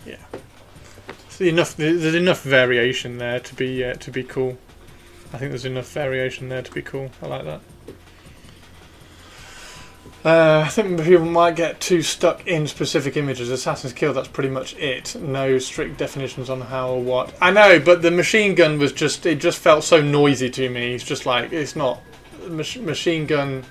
Yeah, so there's enough variation there to be cool. I think there's enough variation there to be cool. I like that. I think people might get too stuck in specific images. Assassin's Kill, that's pretty much it. No strict definitions on how or what. I know, but the machine gun was just, it just felt so noisy to me. It's just like, it's not, machine gun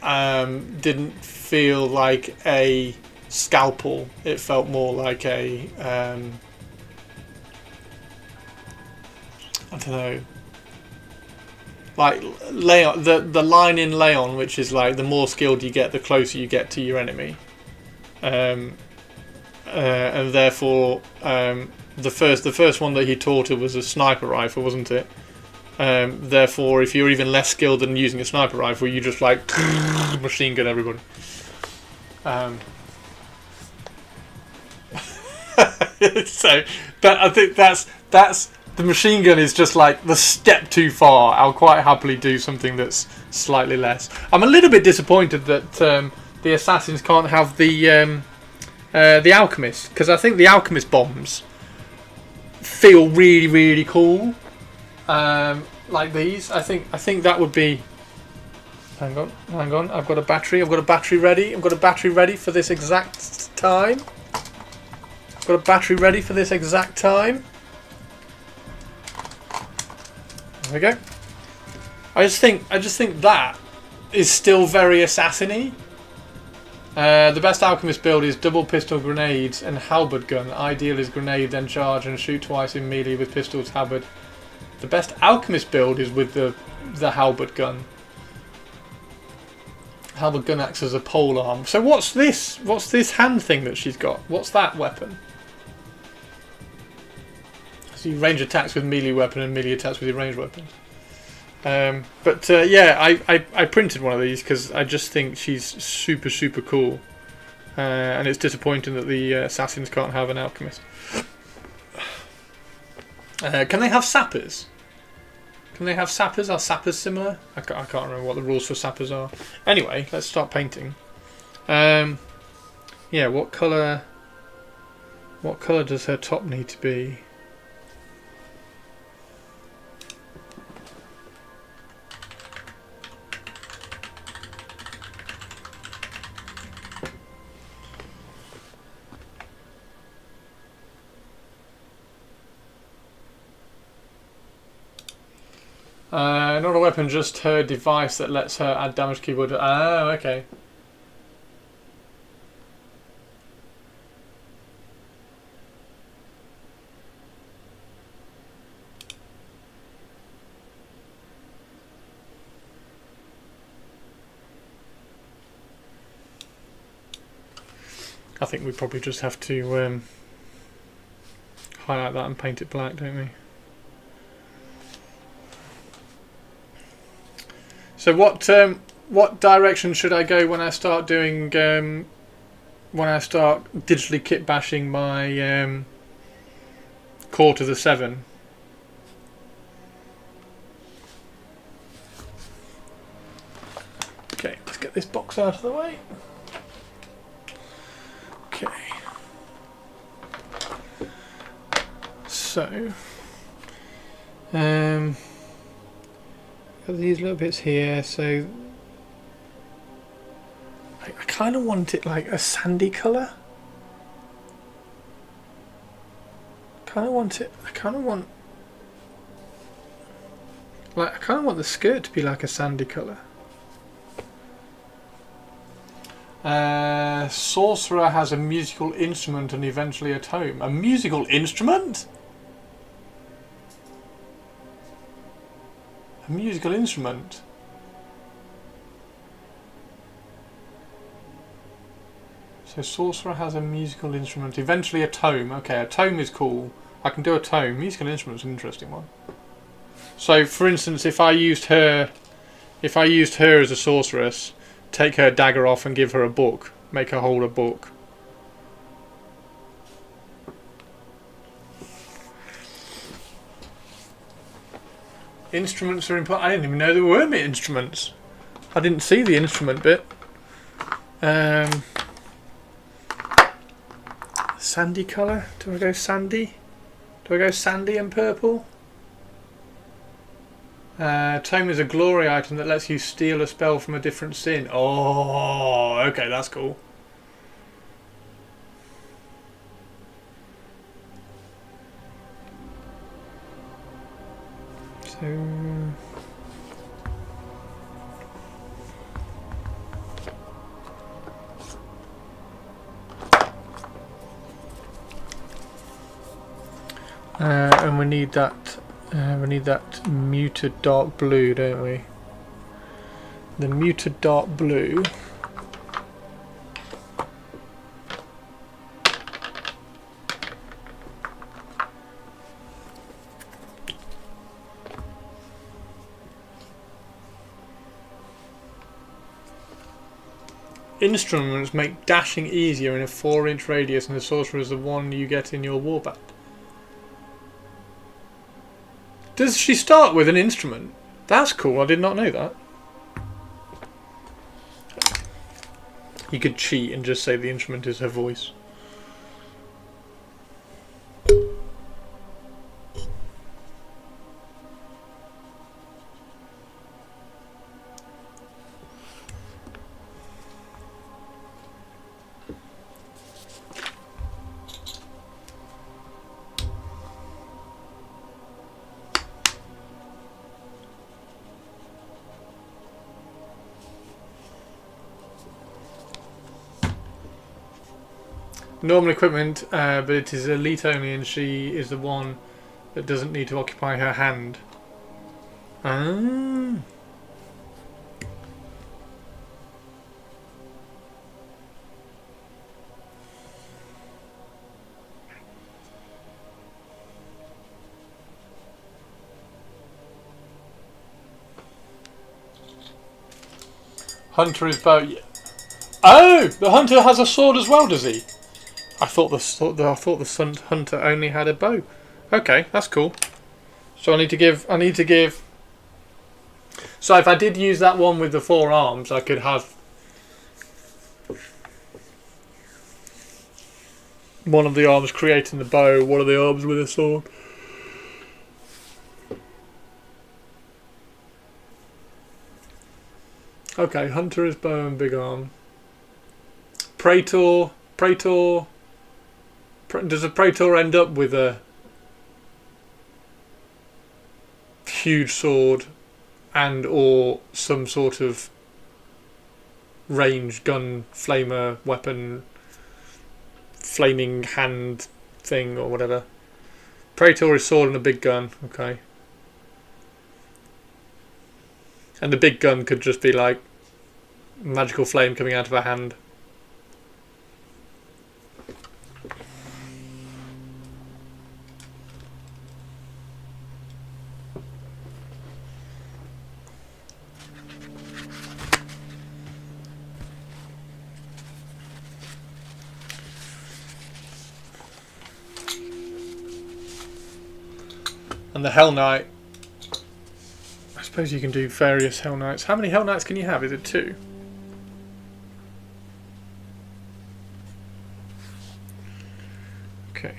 didn't feel like a scalpel. It felt more like a, I don't know, like Leon, the line in Leon, which is like the more skilled you get, the closer you get to your enemy, and therefore the first one that he taught her was a sniper rifle, wasn't it? Therefore, if you're even less skilled than using a sniper rifle, you just like machine gun everybody. So, but I think that's the machine gun is just like the step too far. I'll quite happily do something that's slightly less. I'm a little bit disappointed that the assassins can't have the alchemist, because I think the alchemist bombs feel really, really cool. Like these, I think that would be. Hang on. I've got a battery ready. I've got a battery ready for this exact time. I've got a battery ready for this exact time. There we go. I just think that is still very assassin-y. The best alchemist build is double pistol grenades and halberd gun. Ideal is grenade then charge and shoot twice in melee with pistols halberd. The best alchemist build is with the halberd gun. Halberd gun acts as a pole arm. So what's this? What's this hand thing that she's got? What's that weapon? So you range attacks with melee weapon and melee attacks with your ranged weapons. Yeah, I printed one of these because I just think she's super, super cool. And it's disappointing that the assassins can't have an alchemist. Can they have sappers? Can they have sappers? Are sappers similar? I can't remember what the rules for sappers are. Anyway, let's start painting. Yeah, what colour? What colour does her top need to be? Not a weapon, just her device that lets her add damage to keyboard. Oh, okay. I think we probably just have to highlight that and paint it black, don't we? So what direction should I go when I start doing when I start digitally kit bashing my core to the 7? Okay, let's get this box out of the way. Okay. So got these little bits here, so I kind of want it like a sandy colour. I kind of want the skirt to be like a sandy colour. Sorcerer has a musical instrument and eventually a tome. A musical instrument? A musical instrument? So Sorcerer has a musical instrument. Eventually a tome. Okay, a tome is cool. I can do a tome. Musical instrument's an interesting one. So for instance, if I used her as a sorceress, take her dagger off and give her a book. Make her hold a book. Instruments are important. I didn't even know there were instruments. I didn't see the instrument bit. Sandy colour? Do I go sandy? Do I go sandy and purple? Tome is a glory item that lets you steal a spell from a different sin. Oh, okay, that's cool. So and we need that muted dark blue, don't we? The muted dark blue. Instruments make dashing easier in a 4-inch radius, and the sorcerer is the one you get in your warband. Does she start with an instrument? That's cool, I did not know that. You could cheat and just say the instrument is her voice. Normal equipment, but it is elite only, and she is the one that doesn't need to occupy her hand. Ah. Hunter is bow. Oh, the hunter has a sword as well, does he? I thought the hunter only had a bow. Okay, that's cool. So I need to give. So if I did use that one with the 4 arms, I could have one of the arms creating the bow, one of the arms with a sword. Okay, hunter is bow and big arm. Praetor. Does a praetor end up with a huge sword and or some sort of range gun, flamer, weapon, flaming hand thing or whatever? Praetor is sword and a big gun, okay. And the big gun could just be like magical flame coming out of a hand. And the Hell Knight, I suppose you can do various Hell Knights. How many Hell Knights can you have? Is it 2? Okay.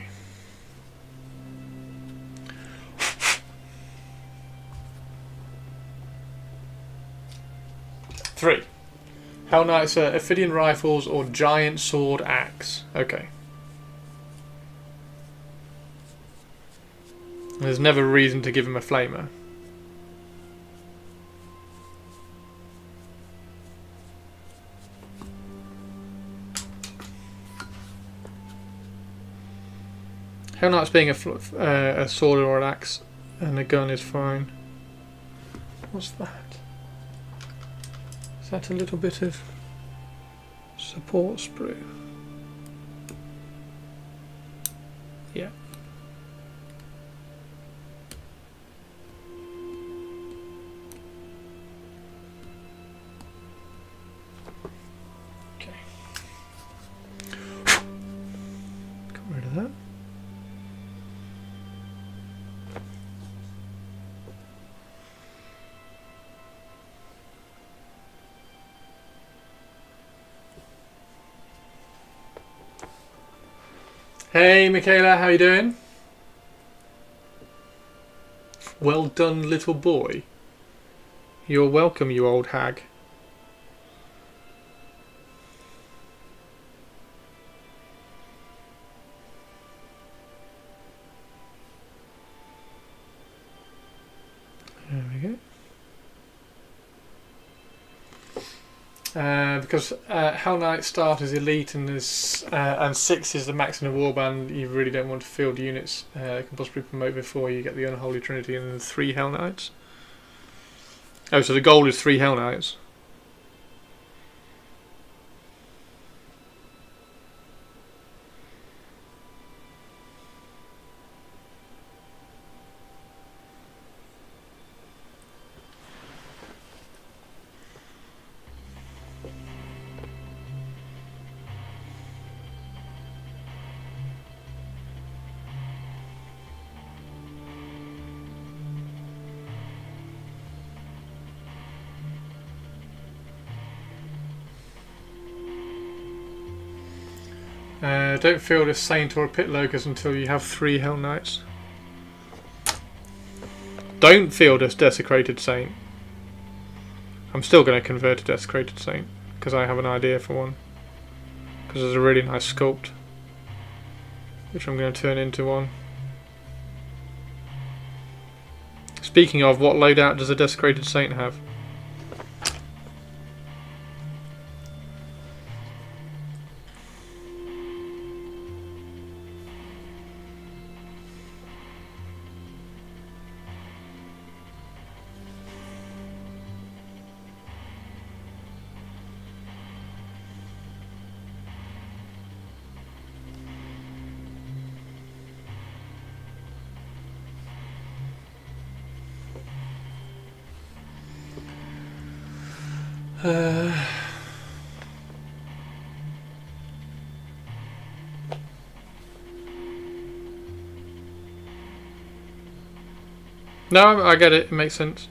Three. Hell Knights are Ophidian rifles or giant sword axe. Okay. There's never a reason to give him a flamer. Hell Knight's being a sword or an axe and a gun is fine. What's that? Is that a little bit of support sprue? Yeah. Hey Michaela, how you doing? Well done, little boy. You're welcome, you old hag. There we go. Because Hell Knight start as elite and 6 is the maximum warband, you really don't want to field units. They can possibly promote before you get the Unholy Trinity and 3 Hell Knights. Oh, so the goal is 3 Hell Knights. Don't field a Saint or a Pit Locust until you have 3 Hell Knights. Don't field a Desecrated Saint. I'm still going to convert to Desecrated Saint because I have an idea for one. Because there's a really nice sculpt which I'm going to turn into one. Speaking of, what loadout does a Desecrated Saint have? No, I get it. It makes sense.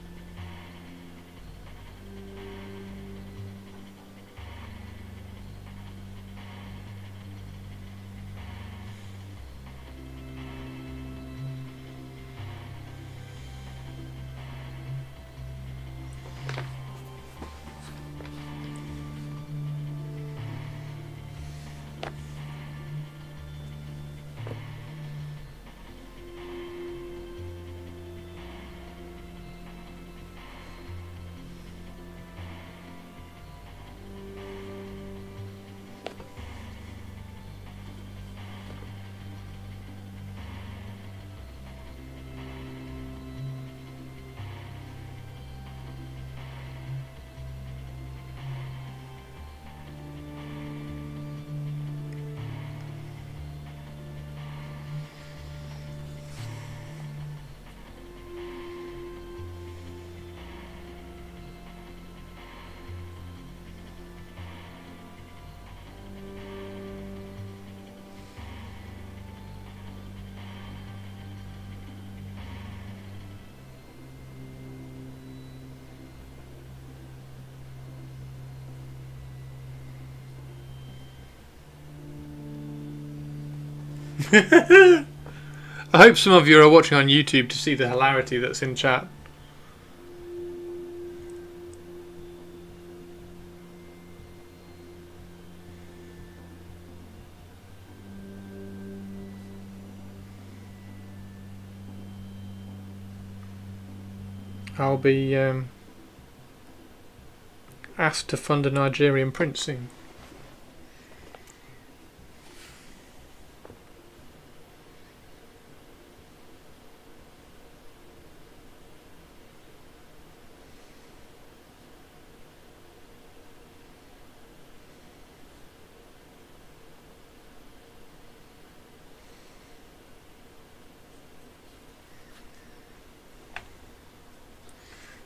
I hope some of you are watching on YouTube to see the hilarity that's in chat. I'll be asked to fund a Nigerian prince soon.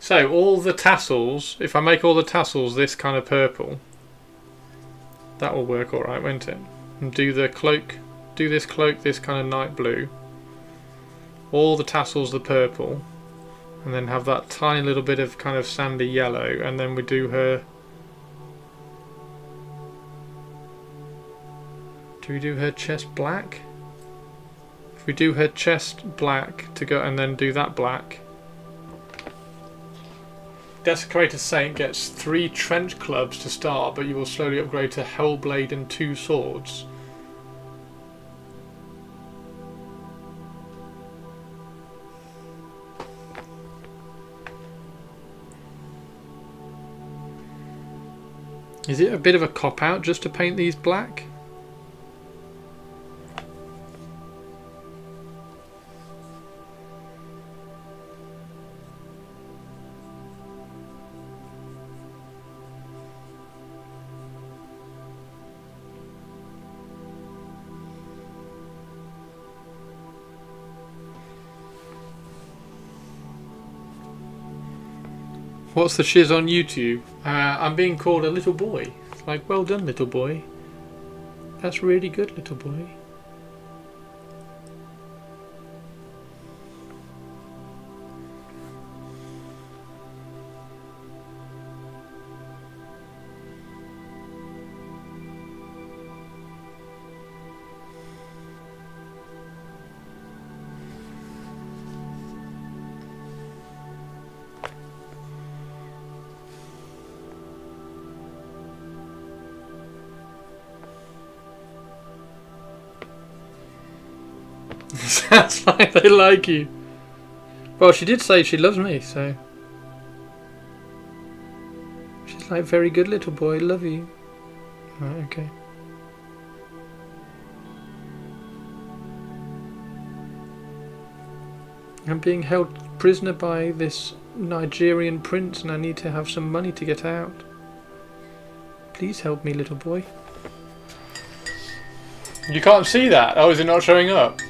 So all the tassels, if I make all the tassels this kind of purple, that will work alright, won't it? And do the cloak, do this cloak this kind of night blue, all the tassels the purple, and then have that tiny little bit of kind of sandy yellow, and then we do her... Do we do her chest black? If we do her chest black to go, and then do that black... Desecrated Saint gets 3 trench clubs to start, but you will slowly upgrade to Hellblade and 2 swords. Is it a bit of a cop-out just to paint these black? What's the shiz on YouTube? I'm being called a little boy. It's like, well done, little boy. That's really good, little boy. Sounds like they like you. Well, she did say she loves me, so... She's like, very good little boy, love you. Right, okay. I'm being held prisoner by this Nigerian prince and I need to have some money to get out. Please help me, little boy. You can't see that? Oh, is it not showing up?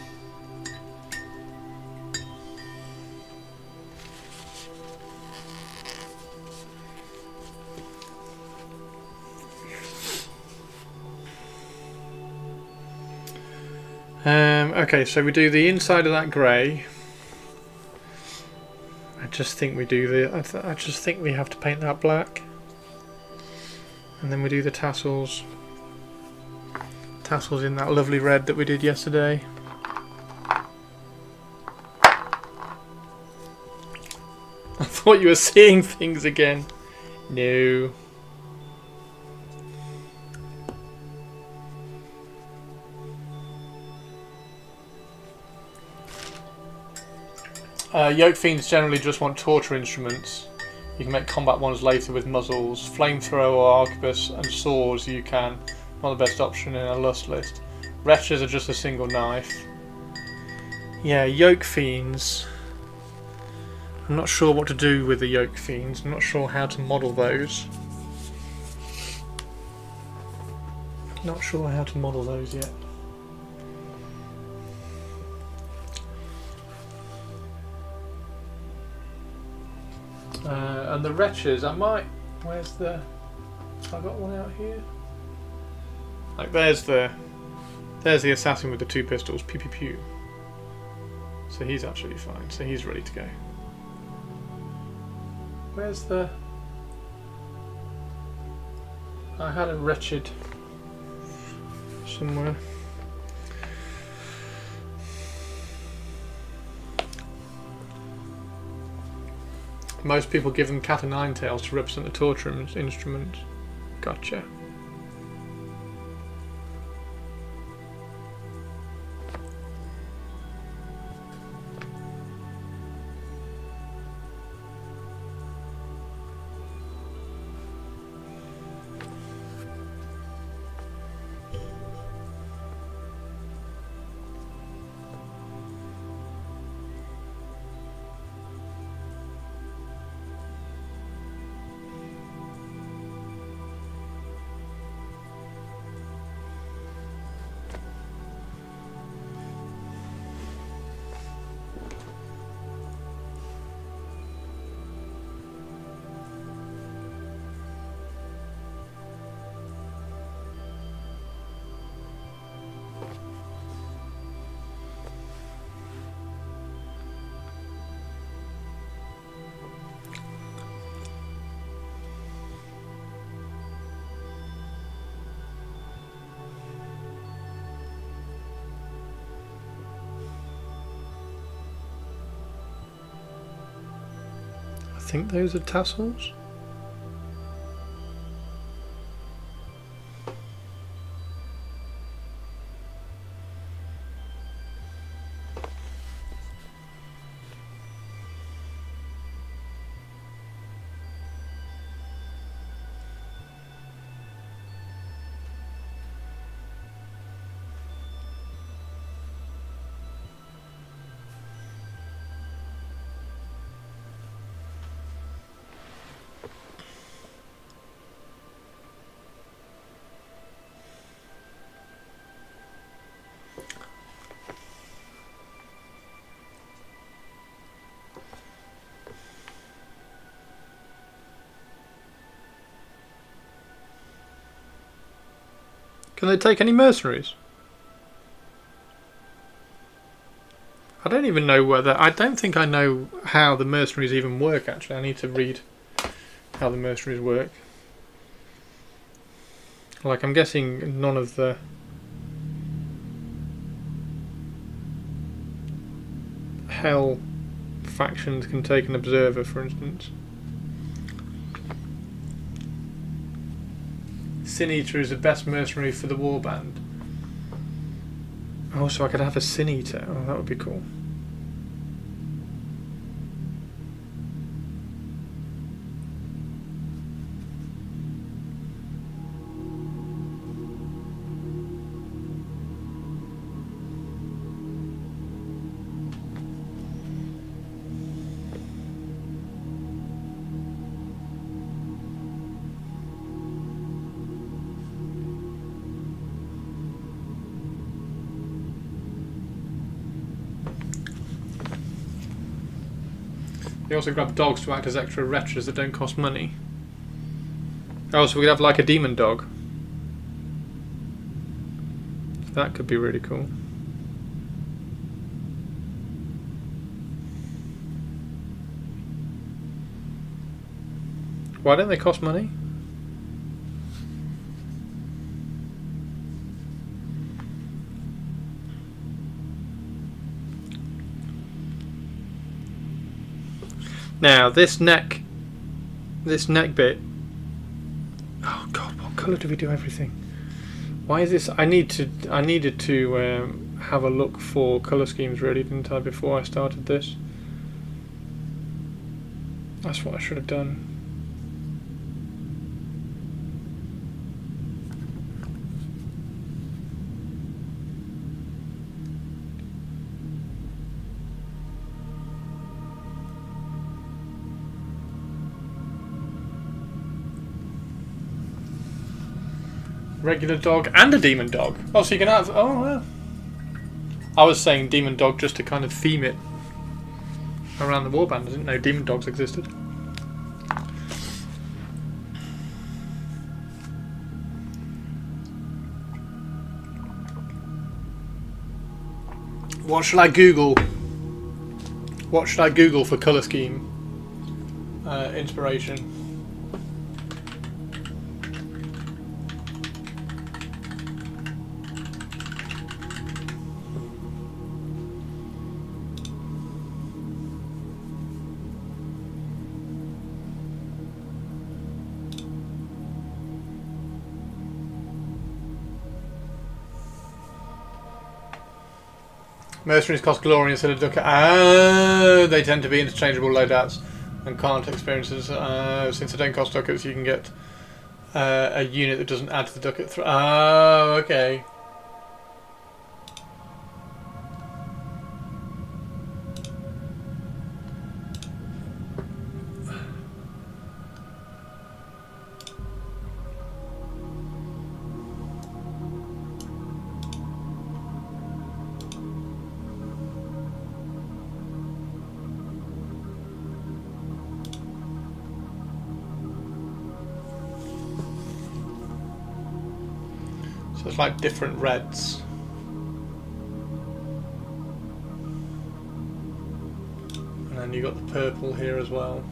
Okay, so we do the inside of that grey. I just think we do the. I just think we have to paint that black, and then we do the tassels. Tassels in that lovely red that we did yesterday. I thought you were seeing things again. No. Yoke Fiends generally just want torture instruments. You can make combat ones later with muzzles. Flamethrower, arquebus and swords you can. Not the best option in a lust list. Wretches are just a single knife. Yeah, Yoke Fiends. I'm not sure what to do with the Yoke Fiends. I'm not sure how to model those. Not sure how to model those yet. And the wretches, I might. Where's the? Have I got one out here? Like there's the assassin with the 2 pistols. Pew pew pew. So he's absolutely fine. So he's ready to go. Where's the? I had a wretched somewhere. Most people give them cat o' nine tails to represent the torture instrument. Gotcha. I think those are tassels. Can they take any mercenaries? I don't even know whether... I don't think I know how the mercenaries even work, actually. I need to read how the mercenaries work. Like, I'm guessing none of the... Hell factions can take an observer, for instance. Sin Eater is the best mercenary for the warband. Oh, so I could have a Sin Eater. Oh, that would be cool. They also grab dogs to act as extra wretches that don't cost money. Oh, so we could have like a demon dog. That could be really cool. Why don't they cost money? Now this neck bit. Oh God, what colour do we do everything? Why is this? I needed to have a look for colour schemes, really, didn't I, before I started this? That's what I should have done. Regular dog and a demon dog. Oh, so you can have... Oh, well. I was saying demon dog just to kind of theme it around the warband. I didn't know demon dogs existed. What should I Google? What should I Google for colour scheme inspiration? Mercenaries cost glory instead of ducat. Oh, they tend to be interchangeable loadouts and can't experiences. Since they don't cost ducats, you can get a unit that doesn't add to the ducat. Oh, okay. So it's like different reds. And then you got the purple here as well.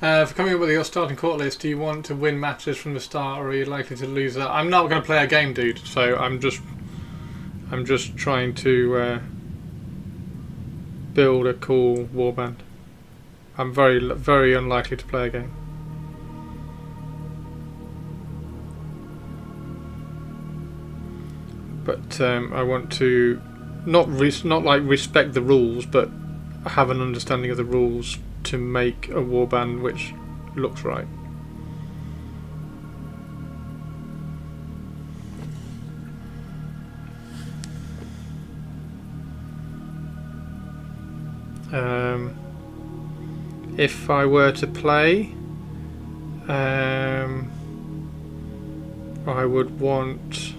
For coming up with your starting court list, do you want to win matches from the start, or are you likely to lose that? I'm not going to play a game, dude. So I'm just trying to build a cool warband. I'm very unlikely to play a game. But I want to not like respect the rules, but have an understanding of the rules to make a warband which looks right. If I were to play, I would want.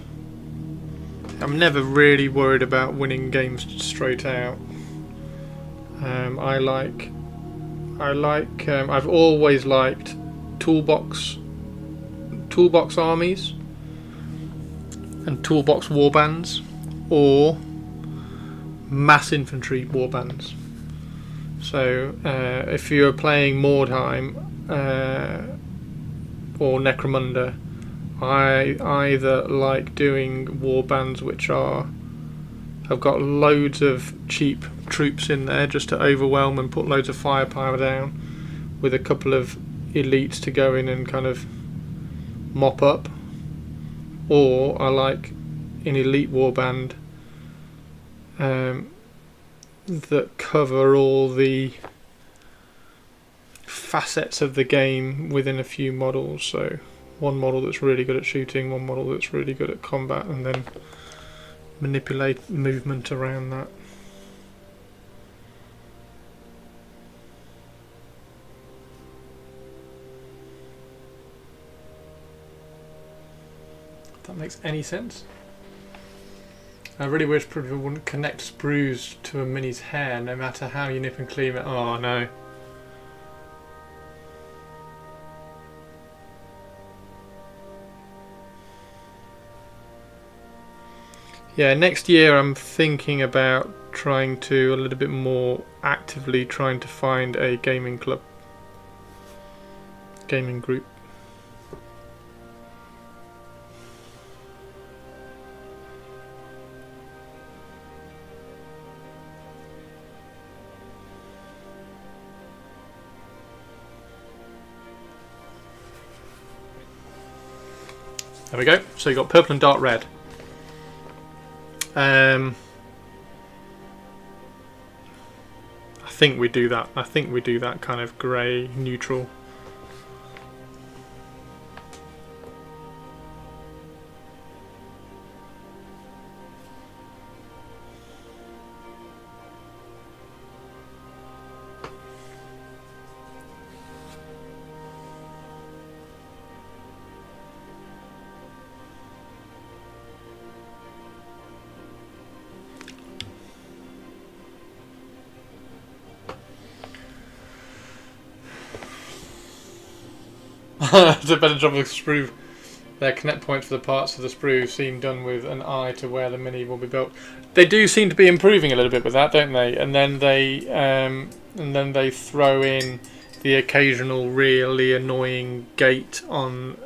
I'm never really worried about winning games straight out. I've always liked toolbox armies and toolbox warbands, or mass infantry warbands. So if you're playing Mordheim or Necromunda, I either like doing warbands which have got loads of cheap troops in there just to overwhelm and put loads of firepower down, with a couple of elites to go in and kind of mop up, or I like an elite warband that cover all the facets of the game within a few models. So one model that's really good at shooting, one model that's really good at combat, and then manipulate movement around that. If that makes any sense. I really wish people wouldn't connect sprues to a mini's hair, no matter how you nip and clean it. Oh no. Yeah, next year I'm thinking about trying to, a little bit more actively trying to find a gaming club, gaming group. There we go. So you got purple and dark red. I think we do that. I think we do that kind of grey neutral. It's a better job of sprue. Their connect points for the parts of the sprue seem done with an eye to where the mini will be built. They do seem to be improving a little bit with that, don't they? And then they throw in the occasional really annoying gate on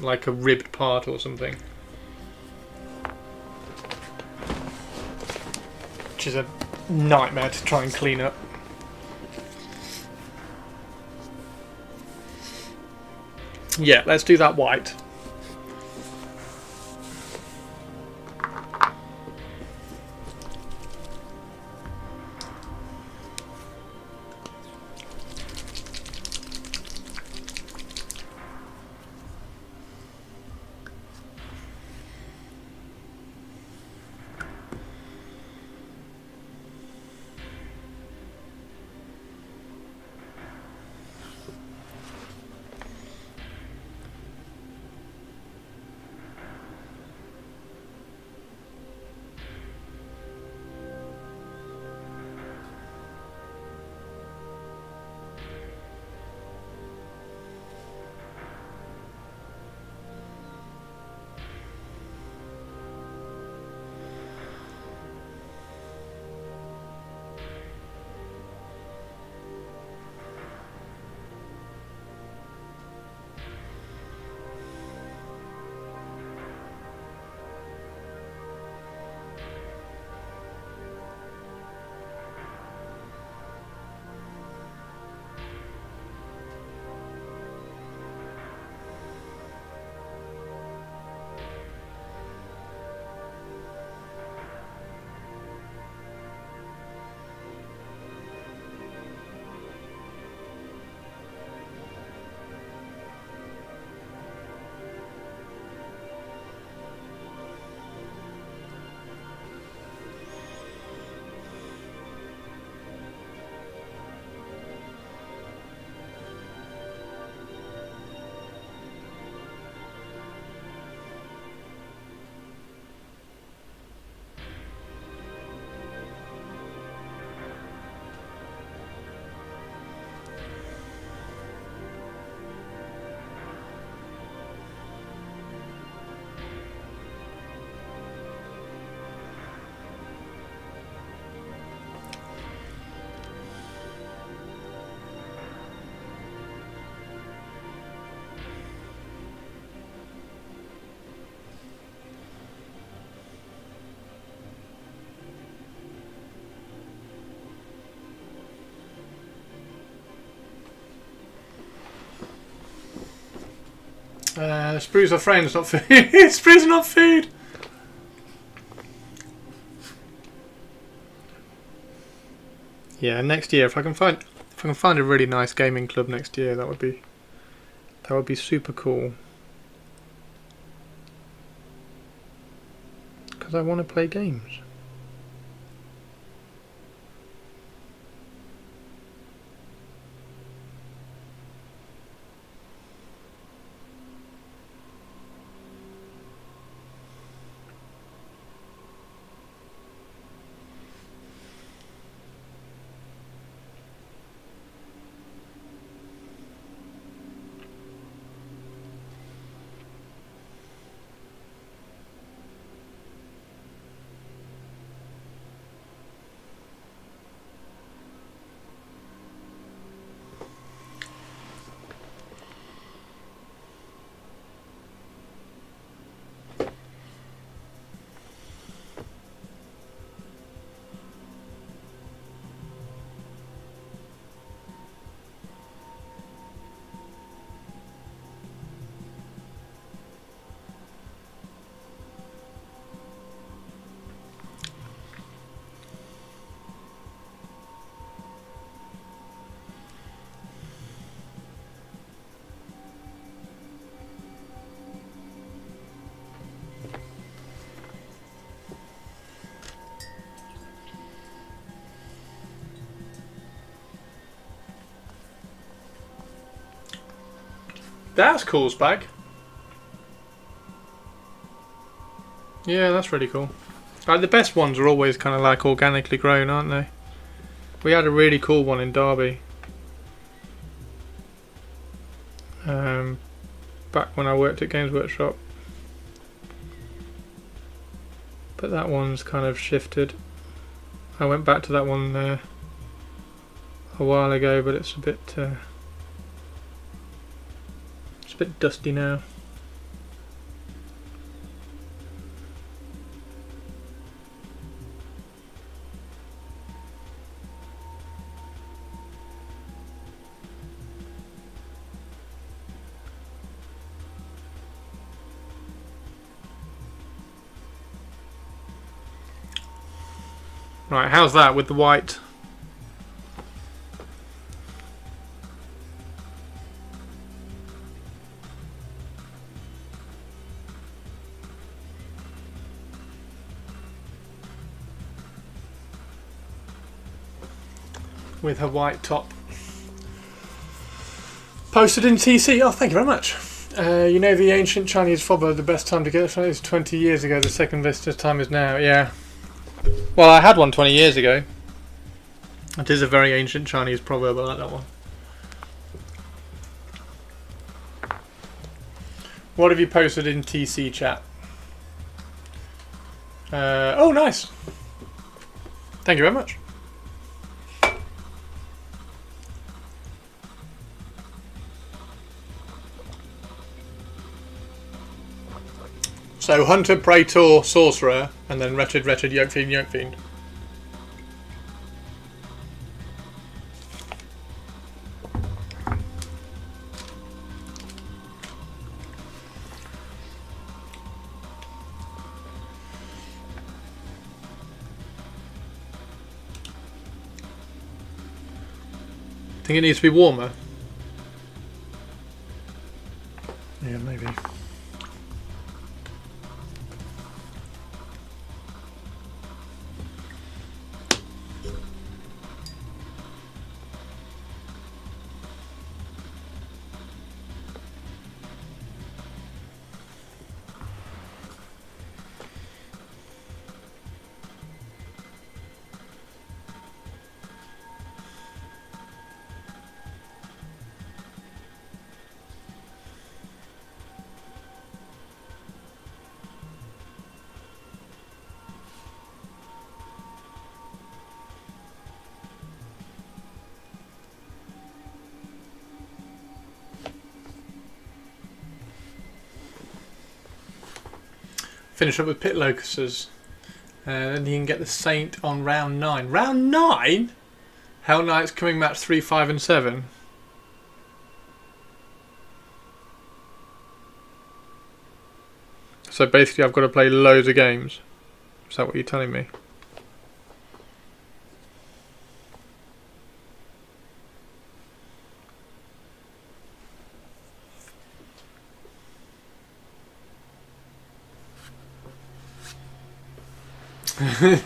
like a ribbed part or something, which is a nightmare to try and clean up. Yeah, let's do that white. Sprues are friends, not food. Sprues are not food. Yeah, next year if I can find a really nice gaming club next year, that would be super cool. Because I want to play games. That's cool, Spag. Yeah, that's really cool. Like, the best ones are always kind of like organically grown, aren't they? We had a really cool one in Derby. Back when I worked at Games Workshop. But that one's kind of shifted. I went back to that one a while ago, but it's a bit dusty now. Right, how's that with the white? With her white top. Posted in TC. Oh, thank you very much. You know the ancient Chinese proverb, the best time to get it is 20 years ago, the second best time is now. Yeah. Well, I had one 20 years ago. It is a very ancient Chinese proverb, I like that one. What have you posted in TC chat? Oh, nice. Thank you very much. So, Hunter, Praetor, Sorcerer, and then Wretched, Yoke Fiend, Yoke Fiend. Think it needs to be warmer? Yeah, maybe. Finish up with Pit Locusts. Then you can get the Saint on round 9. Round 9? Hell Knight's coming match 3, 5 and 7. So basically I've got to play loads of games. Is that what you're telling me?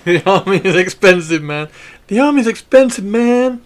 The army is expensive, man. The army is expensive, man.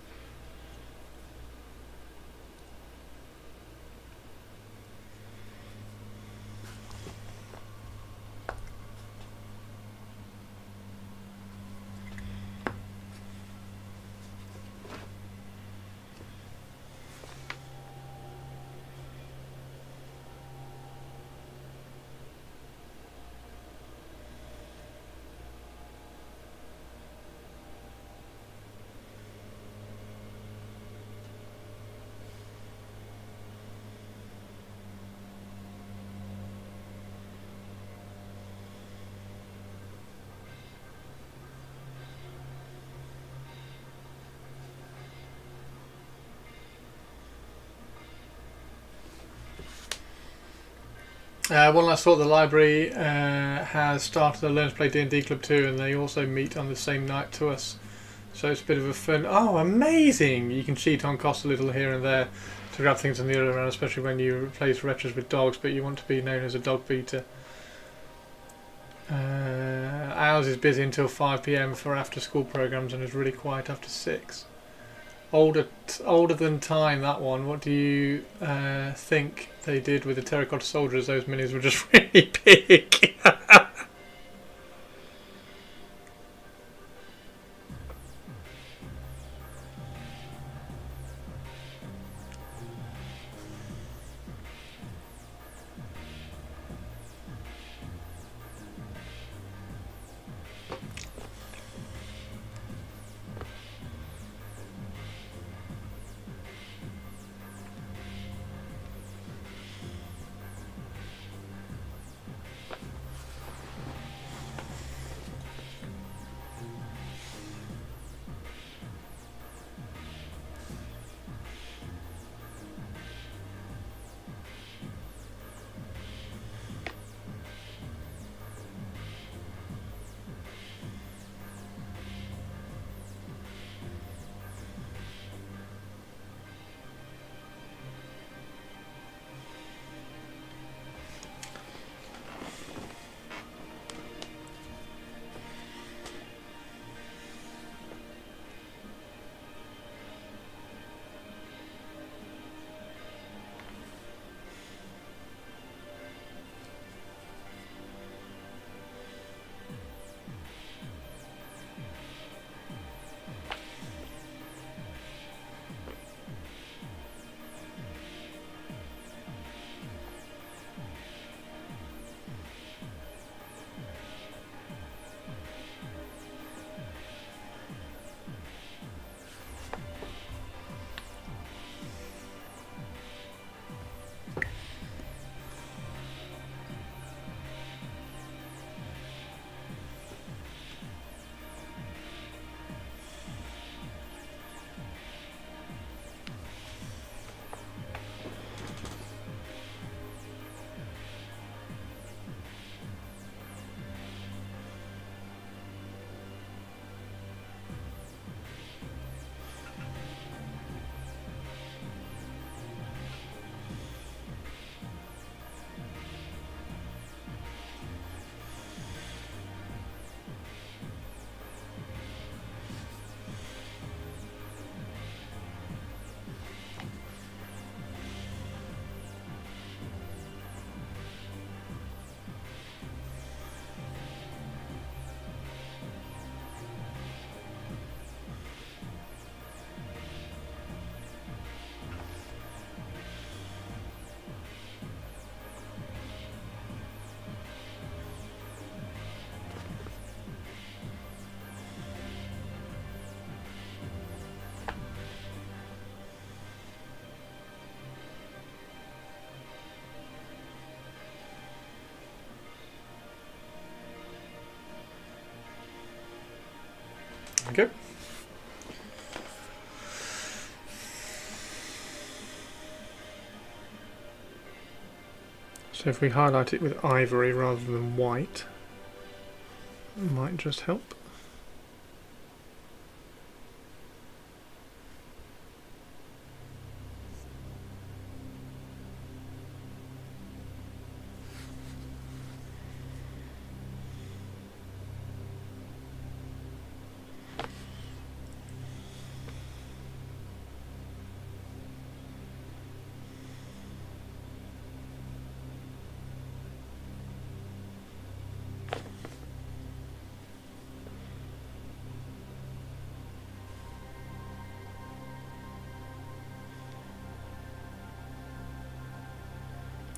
One last thought, the library has started a Learn to Play D&D Club too, and they also meet on the same night to us. So it's a bit of a fun... Oh, amazing! You can cheat on cost a little here and there to grab things on the other round, especially when you replace retros with dogs, but you want to be known as a dog beater. Ours is busy until 5 PM for after school programs and is really quiet after 6. Older than time, that one. What do you think they did with the terracotta soldiers? Those minis were just really big. Okay. So if we highlight it with ivory rather than white, it might just help.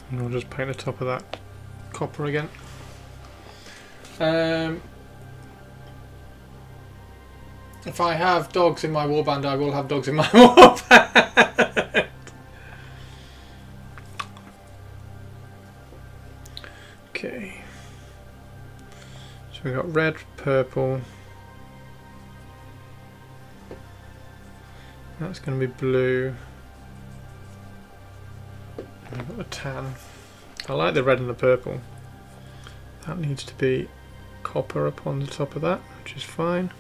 And we'll just paint the top of that copper again. If I have dogs in my warband, I will have dogs in my warband. Okay. So we've got red, purple. That's going to be blue. And we've got the tan. I like the red and the purple. That needs to be copper upon the top of that, which is fine.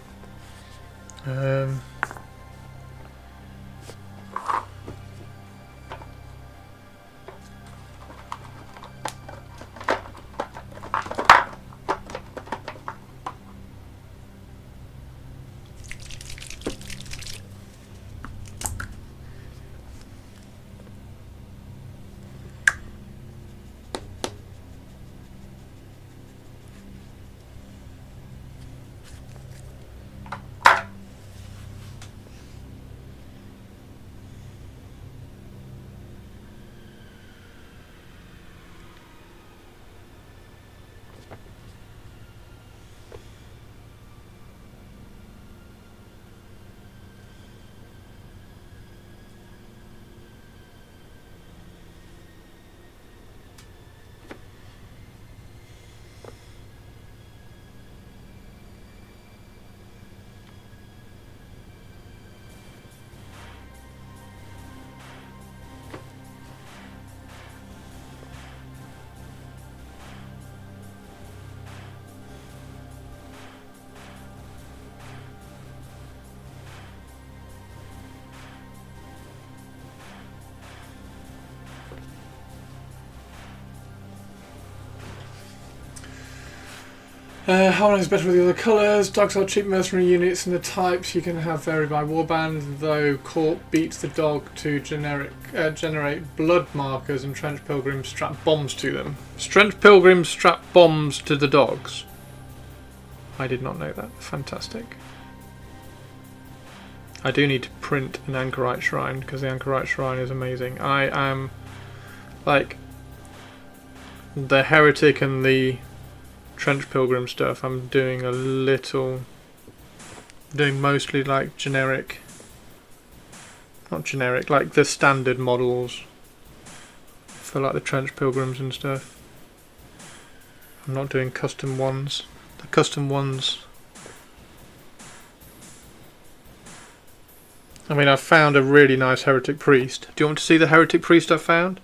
How long is better with the other colours? Dogs are cheap mercenary units, and the types you can have vary by warband, though Corp beats the dog to generate blood markers, and Trench Pilgrims strap bombs to them. Trench Pilgrims strap bombs to the dogs? I did not know that. Fantastic. I do need to print an Anchorite Shrine, because the Anchorite Shrine is amazing. I am, like, the Heretic and the Trench Pilgrim stuff, I'm doing mostly like generic, not generic, like the standard models for like the Trench Pilgrims and stuff. I'm not doing custom ones. The custom ones, I mean, I've found a really nice Heretic Priest. Do you want to see the Heretic Priest I found?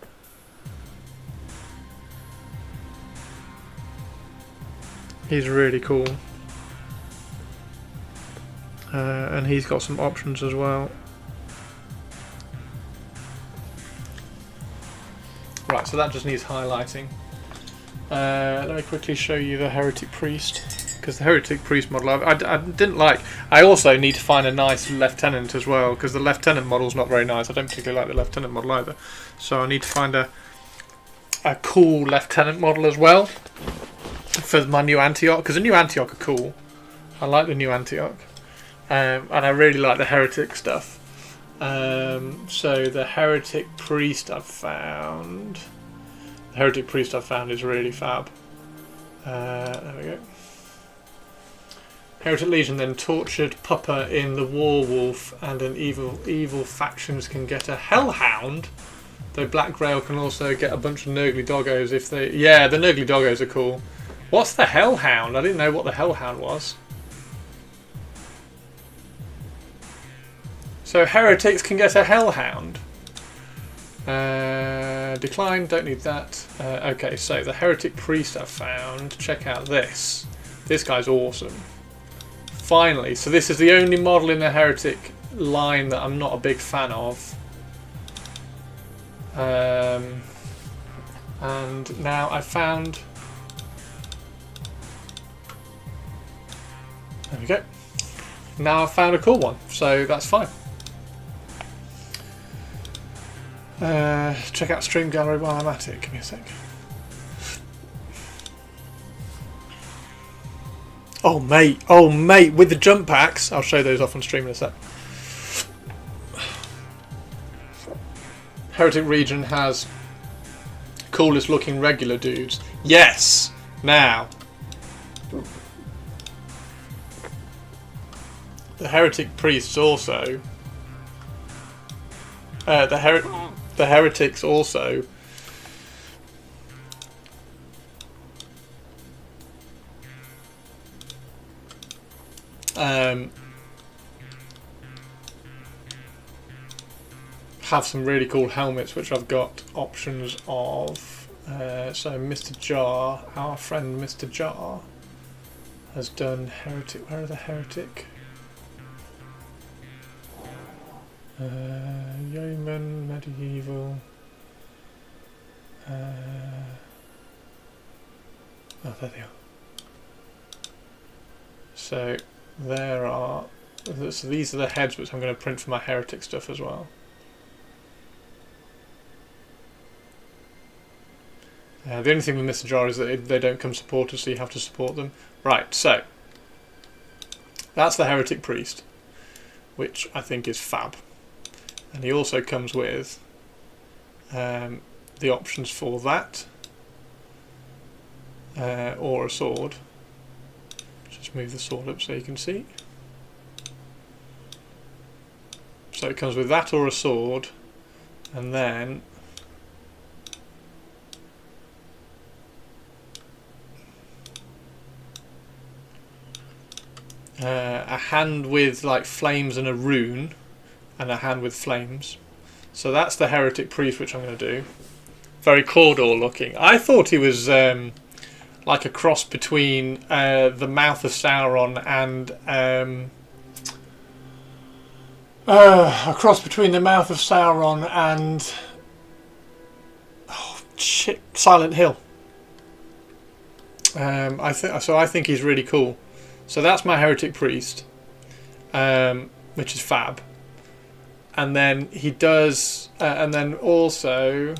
He's really cool, and he's got some options as well. Right, so that just needs highlighting. Let me quickly show you the Heretic Priest, because the Heretic Priest model I didn't like. I also need to find a nice Lieutenant as well, because the Lieutenant model's not very nice. I don't particularly like the Lieutenant model either, so I need to find a cool Lieutenant model as well for my new Antioch, because the new Antioch are cool. I like the new Antioch, and I really like the Heretic stuff. So the Heretic Priest I've found, is really fab. There we go. Heretic Legion, then Tortured Pupper in the Warwolf, and an evil factions can get a Hellhound. Though Black Grail can also get a bunch of Nurgly Doggos if they... Yeah, the Nurgly Doggos are cool. What's the Hellhound? I didn't know what the Hellhound was. So Heretics can get a Hellhound. Decline, don't need that. Okay, so the heretic priest I've found. Check out this. This guy's awesome. Finally, so this is the only model in the heretic line that I'm not a big fan of. And now I've found... There we go. Now I've found a cool one, so that's fine. Check out stream gallery while I'm at it. Give me a sec. Oh mate, with the jump packs, I'll show those off on stream in a sec. Heretic region has coolest looking regular dudes. Yes! Now, the heretic priests also. The heretics also. Have some really cool helmets which I've got options of. So Mr. Jar, our friend Mr. Jar, has done heretic. Where are the heretic? Yeoman, medieval. Oh, there they are. So there are. So these are the heads which I'm going to print for my heretic stuff as well. The only thing with Mr. Jar is that they don't come supporters, so you have to support them. Right, so that's the heretic priest, which I think is fab. And he also comes with the options for that, or a sword. Just move the sword up so you can see. So it comes with that or a sword, and then a hand with like flames and a rune, and a hand with flames. So that's the heretic priest, which I'm going to do. Very Cawdor looking. I thought he was like a cross between the mouth of Sauron and a cross between the mouth of Sauron and Silent Hill. I think he's really cool. So that's my heretic priest, which is fab. And then he does, and then also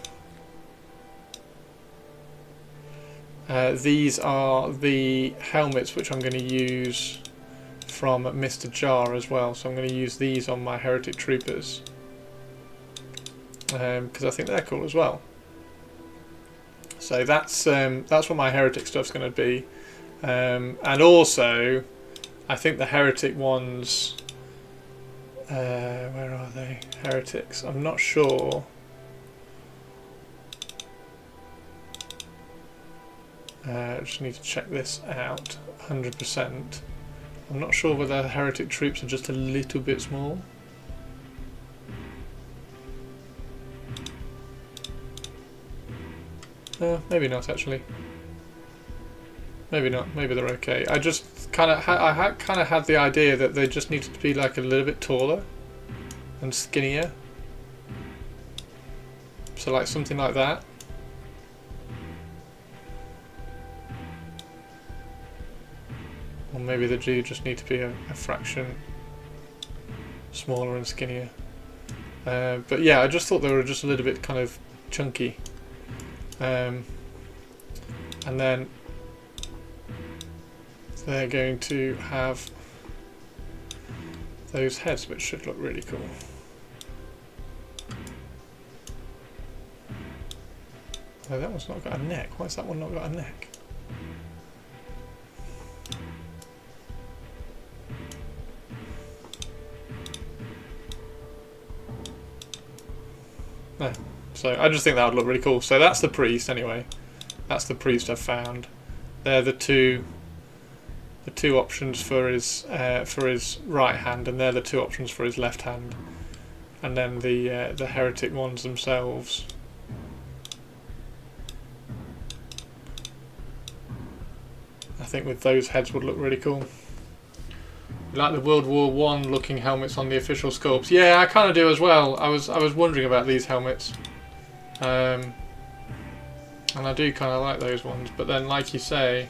these are the helmets which I'm going to use from Mr. Jar as well. So I'm going to use these on my heretic troopers because I think they're cool as well. So that's what my heretic stuff's going to be. And also, I think the heretic ones, where are they? Heretics. I'm not sure. I just need to check this out 100%. I'm not sure whether heretic troops are just a little bit small. Maybe not actually. Maybe not. Maybe they're okay. I just kind of had the idea that they just needed to be like a little bit taller and skinnier. So like something like that. Or maybe they do just need to be a fraction smaller and skinnier. But yeah, I just thought they were just a little bit kind of chunky. And then they're going to have those heads, which should look really cool. Oh, that one's not got a neck. Why has that one not got a neck? No. So I just think that would look really cool. So that's the priest anyway. That's the priest I've found. They're the two options for his right hand, and they're the two options for his left hand. and then the heretic ones themselves. I think with those heads would look really cool. Like the World War One looking helmets on the official sculpts. Yeah, I kind of do as well. I was wondering about these helmets, and I do kind of like those ones. But then, like you say,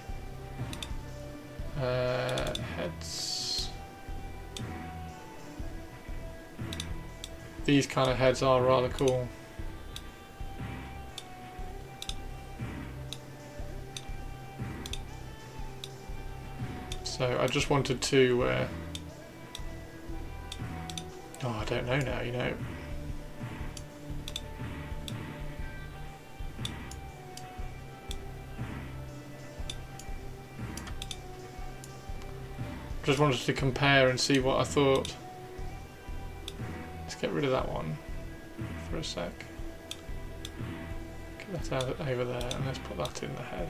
heads. These kind of heads are rather cool. So I just wanted to. Oh, I don't know now. You know. Just wanted to compare and see what I thought. Let's get rid of that one for a sec. Get that out over there, and let's put that in the head.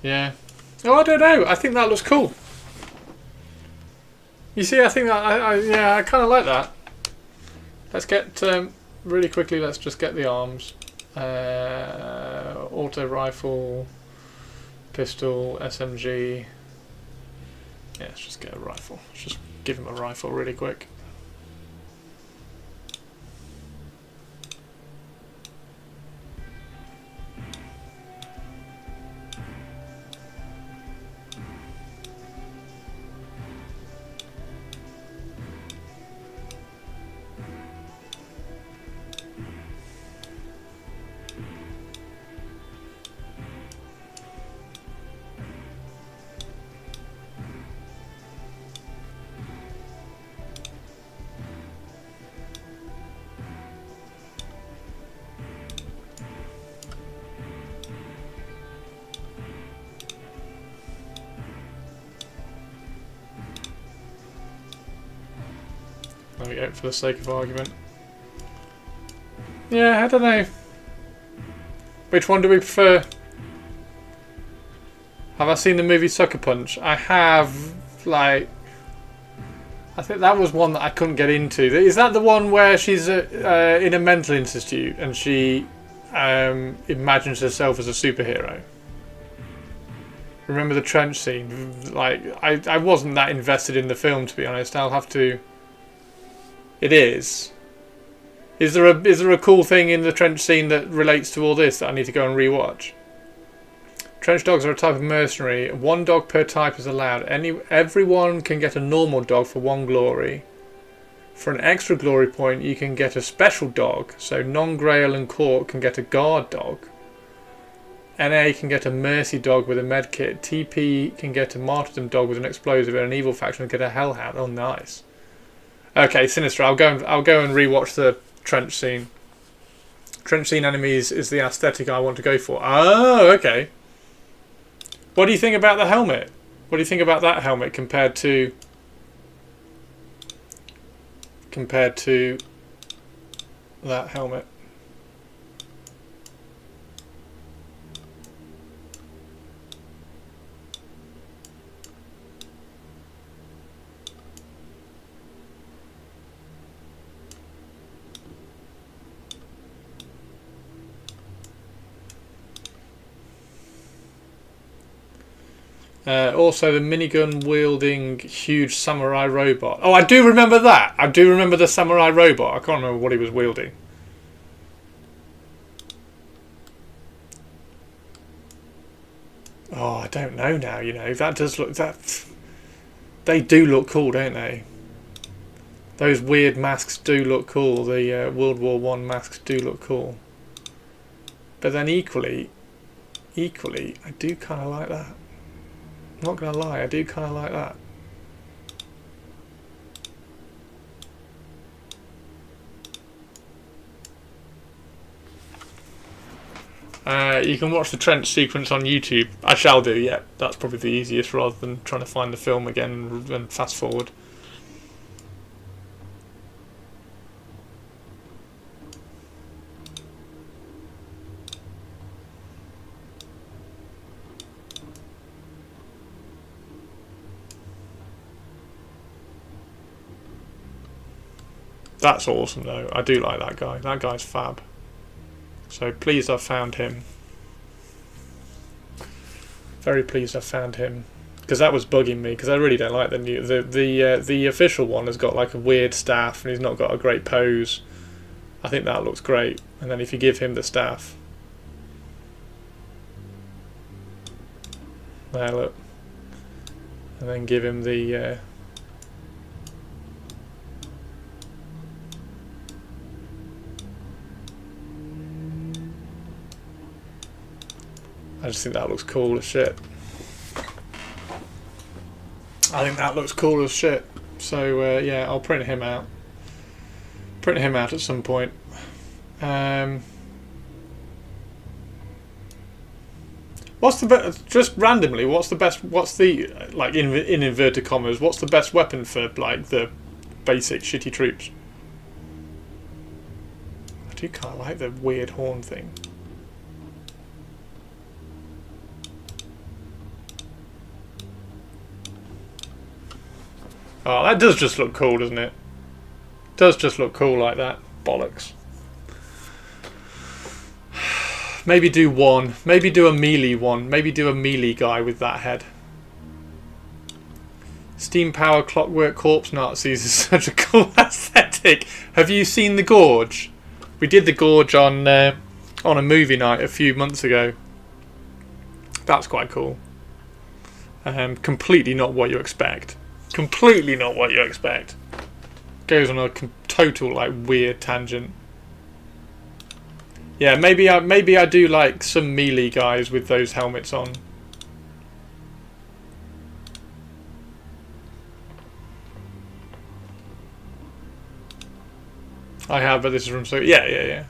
Yeah. Oh, I don't know. I think that looks cool. You see, I think that yeah, I kind of like that. Let's get really quickly. Let's just get the arms. Auto rifle, pistol, SMG. Yeah, let's just get a rifle. Let's just give him a rifle really quick. There we go, for the sake of argument. Yeah, I don't know. Which one do we prefer? Have I seen the movie Sucker Punch? I have, like... I think that was one that I couldn't get into. Is that the one where she's in a mental institute and she imagines herself as a superhero? Remember the trench scene? Like, I wasn't that invested in the film, to be honest. I'll have to... It is. Is there a cool thing in the trench scene that relates to all this that I need to go and rewatch? Trench dogs are a type of mercenary. 1 dog per type is allowed. Everyone can get a normal dog for 1 glory. For an extra glory point, you can get a special dog. So non-Grail and Court can get a guard dog. NA can get a mercy dog with a medkit. TP can get a martyrdom dog with an explosive, and an evil faction can get a hellhound. Oh, nice. Okay, Sinister. I'll go and rewatch the trench scene. Trench scene enemies is the aesthetic I want to go for. Oh, okay. What do you think about the helmet? What do you think about that helmet compared to that helmet? Also, the minigun wielding huge samurai robot. Oh, I do remember that. I do remember the samurai robot. I can't remember what he was wielding. Oh, I don't know now. You know, that does look that. They do look cool, don't they? Those weird masks do look cool. The World War One masks do look cool. But then equally, I do kind of like that. I'm not gonna lie, I do kind of like that. You can watch the trench sequence on YouTube. I shall do, yeah. That's probably the easiest rather than trying to find the film again and fast forward. That's awesome though. I do like that guy. That guy's fab. So pleased I've found him. Very pleased I've found him. Because that was bugging me, because I really don't like the new... The official one has got like a weird staff and he's not got a great pose. I think that looks great. And then if you give him the staff... There, look. And then give him the... I just think that looks cool as shit. I think that looks cool as shit. So yeah, I'll print him out. Print him out at some point. What's the best? Just randomly, what's the best? What's the like in inverted commas? What's the best weapon for like the basic shitty troops? I do kind of like the weird horn thing. Oh, that does just look cool, doesn't it? Does just look cool like that. Bollocks. Maybe do one. Maybe do a melee one. Maybe do a melee guy with that head. Steam power clockwork corpse Nazis is such a cool aesthetic. Have you seen the Gorge? We did the Gorge on a movie night a few months ago. That's quite cool. Completely not what you expect. Completely not what you expect. Goes on a total like weird tangent. Yeah, maybe I do like some melee guys with those helmets on. I have, but this is from so yeah.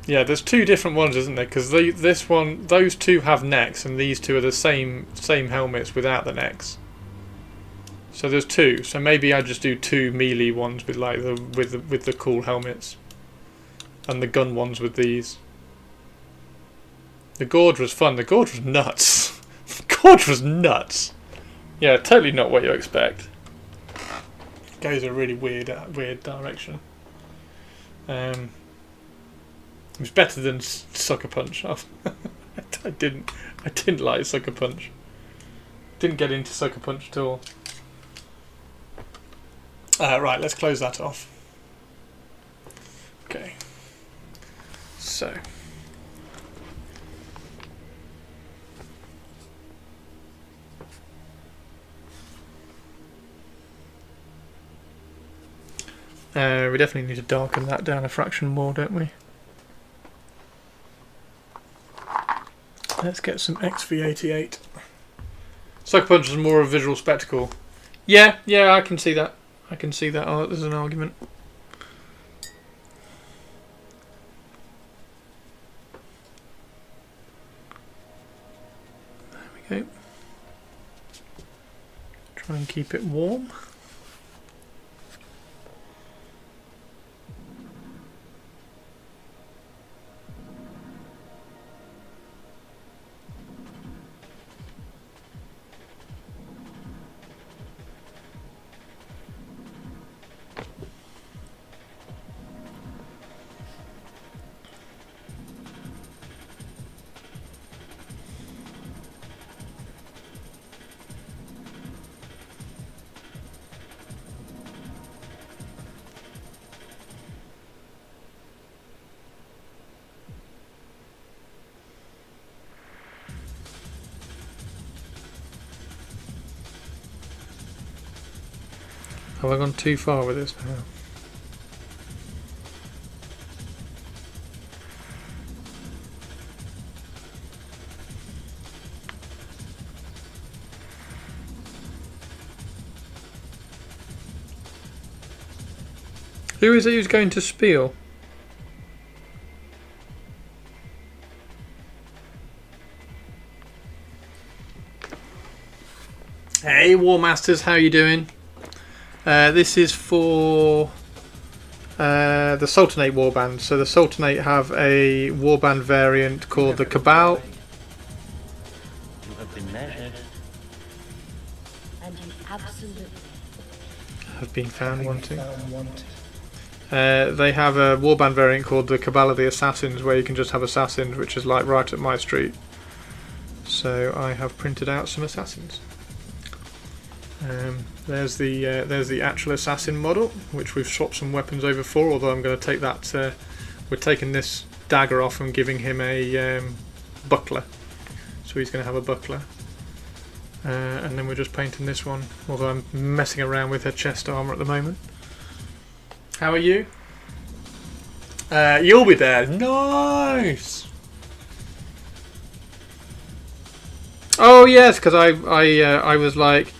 Yeah, there's two different ones, isn't there? Because those two have necks, and these two are the same helmets without the necks. So there's two. So maybe I just do two melee ones with like with the cool helmets, and the gun ones with these. The Gorge was fun. The Gorge was nuts. The Gorge was nuts. Yeah, totally not what you expect. Goes a really weird direction. It was better than Sucker Punch. I didn't like Sucker Punch. Didn't get into Sucker Punch at all. Right, let's close that off. Okay. So. We definitely need to darken that down a fraction more, don't we? Let's get some XV88. Sucker Punch is more of a visual spectacle. Yeah, I can see that. I can see that. Oh, there's an argument. There we go. Try and keep it warm. Have I gone too far with this now? Who is it who's going to Spiel? Hey War Masters, how you doing? This is for the Sultanate warband. So the Sultanate have a warband variant called the Cabal. You have been measured. And you absolutely Have been found wanting. They have a warband variant called the Cabal of the Assassins, where you can just have assassins, which is like right up my street. So I have printed out some assassins. There's the actual assassin model, which we've swapped some weapons over for. Although I'm going to take that, we're taking this dagger off and giving him a buckler. So he's going to have a buckler, and then we're just painting this one. Although I'm messing around with her chest armor at the moment. How are you? You'll be there. Nice. Oh yes, because I was like,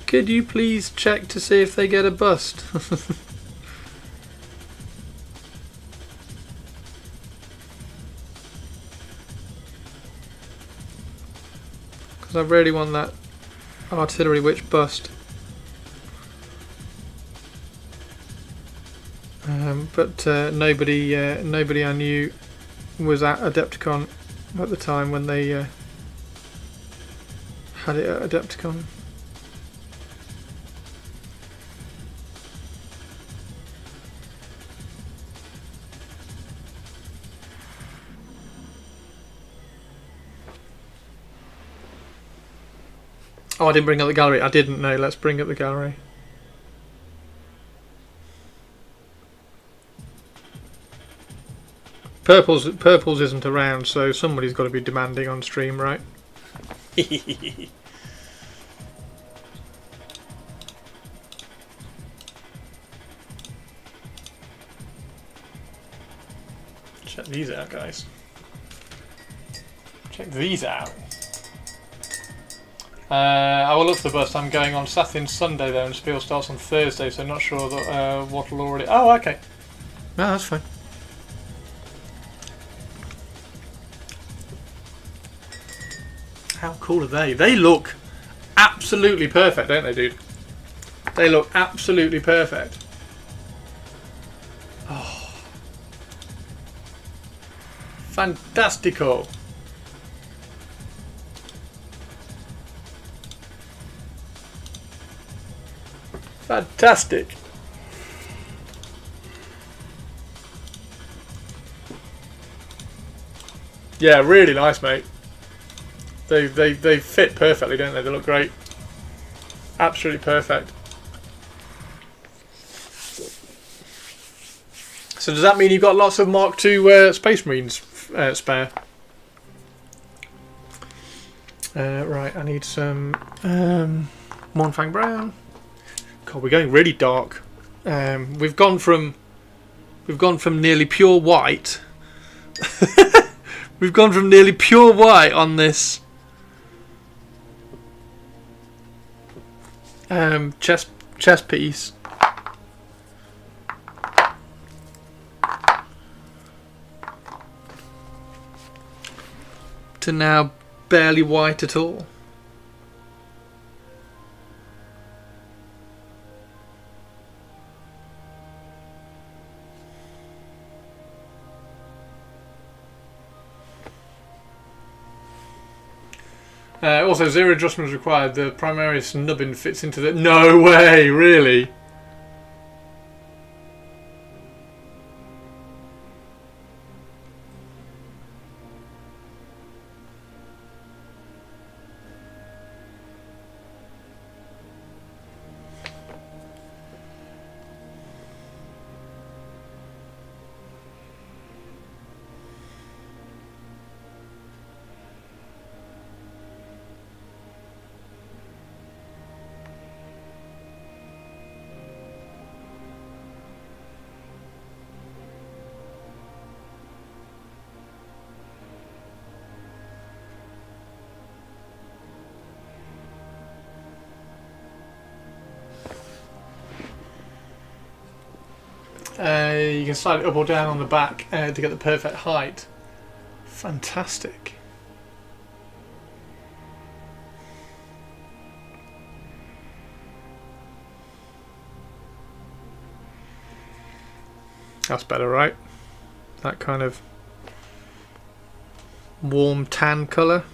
could you please check to see if they get a bust? Because I really want that artillery witch bust. But nobody I knew was at Adepticon at the time when they had it at Adepticon. Oh, I didn't bring up the gallery. I didn't know. Let's bring up the gallery. Purples isn't around, so somebody's got to be demanding on stream, right? Check these out, guys. Check these out. I will look for the bust. I'm going on Saturday and Sunday though, and Spiel starts on Thursday, so not sure that what will already. Oh, okay. No, that's fine. How cool are they? They look absolutely perfect, don't they, dude? They look absolutely perfect. Oh, fantastico. Fantastic. Yeah, really nice, mate. They fit perfectly, don't they? They look great. Absolutely perfect. So does that mean you've got lots of Mark II Space Marines spare? Right, I need some Mornfang Brown. God, we're going really dark. We've gone from nearly pure white. We've gone from nearly pure white on this chess piece to now barely white at all. Also, zero adjustment is required. The Primaris nubbin fits into the... No way, really? You can slide it up or down on the back to get the perfect height. Fantastic. That's better, right? That kind of warm tan colour.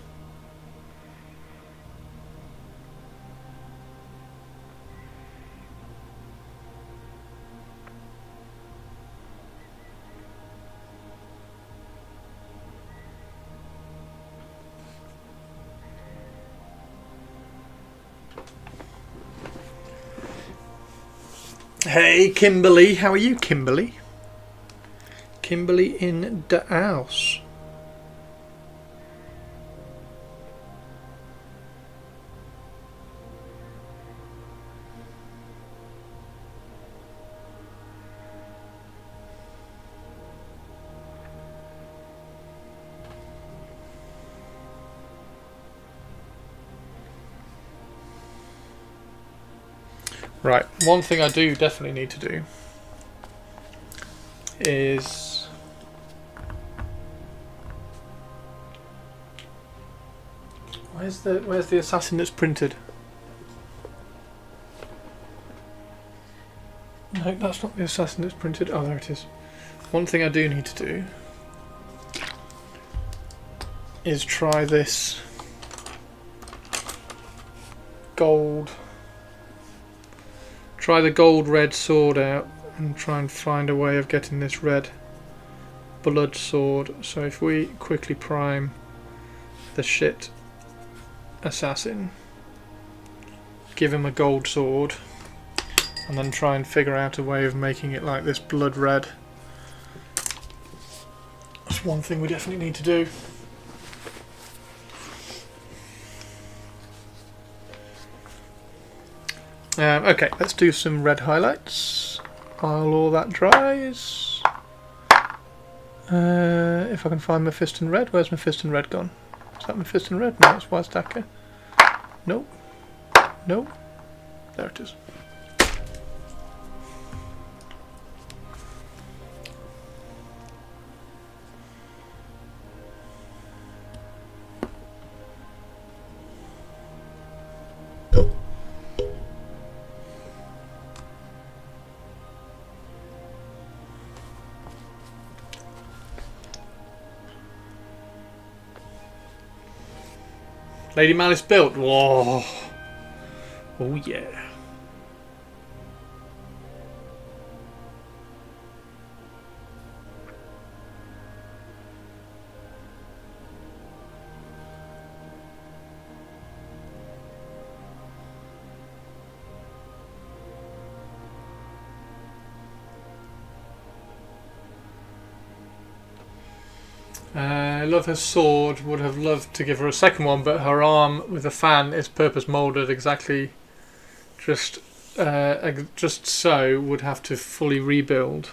Hey Kimberly, how are you, Kimberly? Kimberly in the house. Right, one thing I do definitely need to do is where's the assassin that's printed? No, that's not the assassin that's printed. Oh, there it is. One thing I do need to do is try this gold. Try the gold red sword out and try and find a way of getting this red blood sword. So if we quickly prime the shit assassin, give him a gold sword, and then try and figure out a way of making it like this blood red. That's one thing we definitely need to do. Okay, let's do some red highlights while all that dries. If I can find Mephiston Red. Where's Mephiston Red gone? Is that Mephiston Red? No, it's Wystacker. Nope. Nope. There it is. Lady Malice built. Whoa. Oh yeah. I love her sword. Would have loved to give her a second one, but her arm with the fan is purpose molded exactly, just so. Would have to fully rebuild.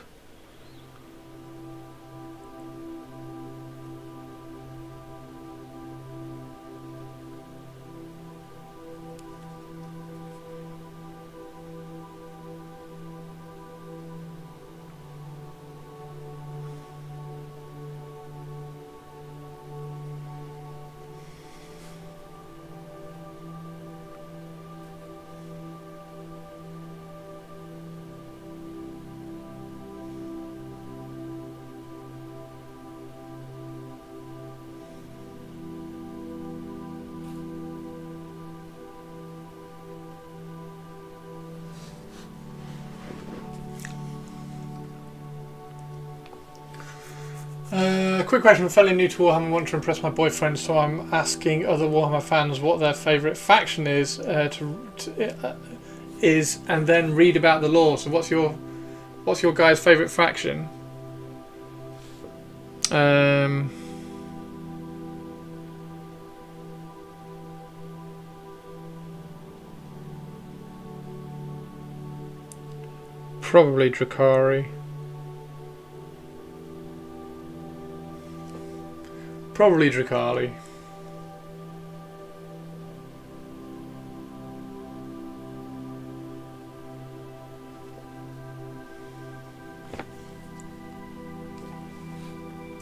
Quick question. I'm fairly new to Warhammer and want to impress my boyfriend, so I'm asking other Warhammer fans what their favourite faction is, and then read about the lore. So what's your guys' favourite faction? Probably Drakari. Probably Drakari.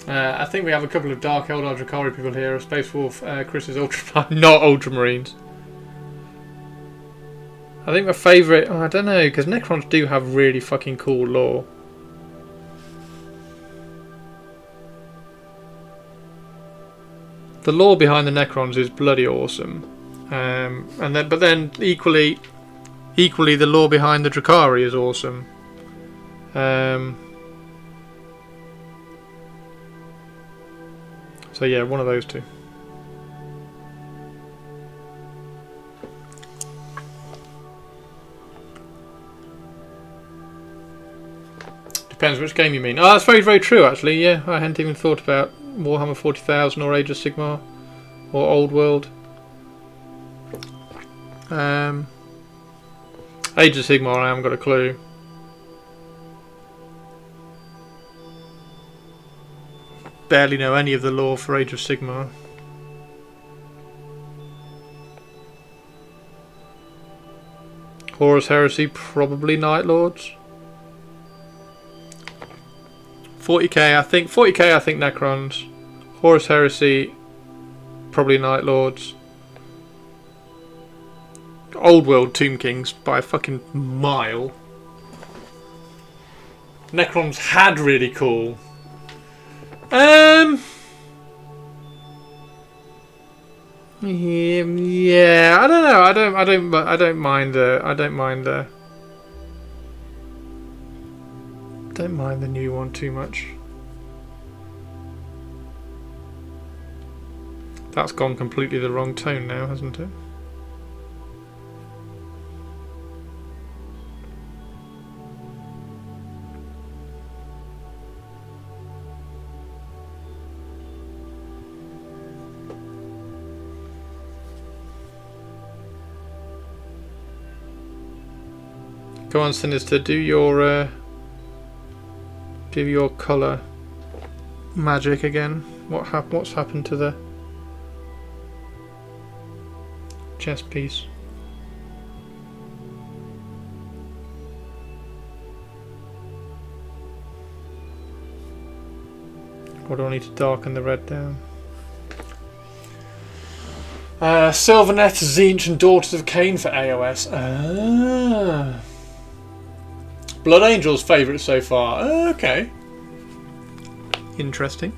I think we have a couple of Dark Eldar Drakari people here. Space Wolf, Chris's Ultra, not Ultramarines. I think my favourite, I don't know, because Necrons do have really fucking cool lore. The lore behind the Necrons is bloody awesome, but then equally the lore behind the Drakari is awesome. So yeah, one of those two. Depends which game you mean. Oh, that's very, very true actually. Yeah, I hadn't even thought about Warhammer 40,000 or Age of Sigmar or Old World. Age of Sigmar, I haven't got a clue. Barely know any of the lore for Age of Sigmar. Horus Heresy, probably Night Lords. 40k, I think Necrons. Horus Heresy, probably Night Lords. Old World Tomb Kings by a fucking mile. Necrons had really cool. Yeah, I don't know. I don't mind the new one too much. That's gone completely the wrong tone now, hasn't it? Go on, Sinister, do your colour magic again. What's happened to the chess piece? Or do I need to darken the red down? Sylvanet, Zinch and Daughters of Cain for AOS. Blood Angel's favourite so far. Okay. Interesting.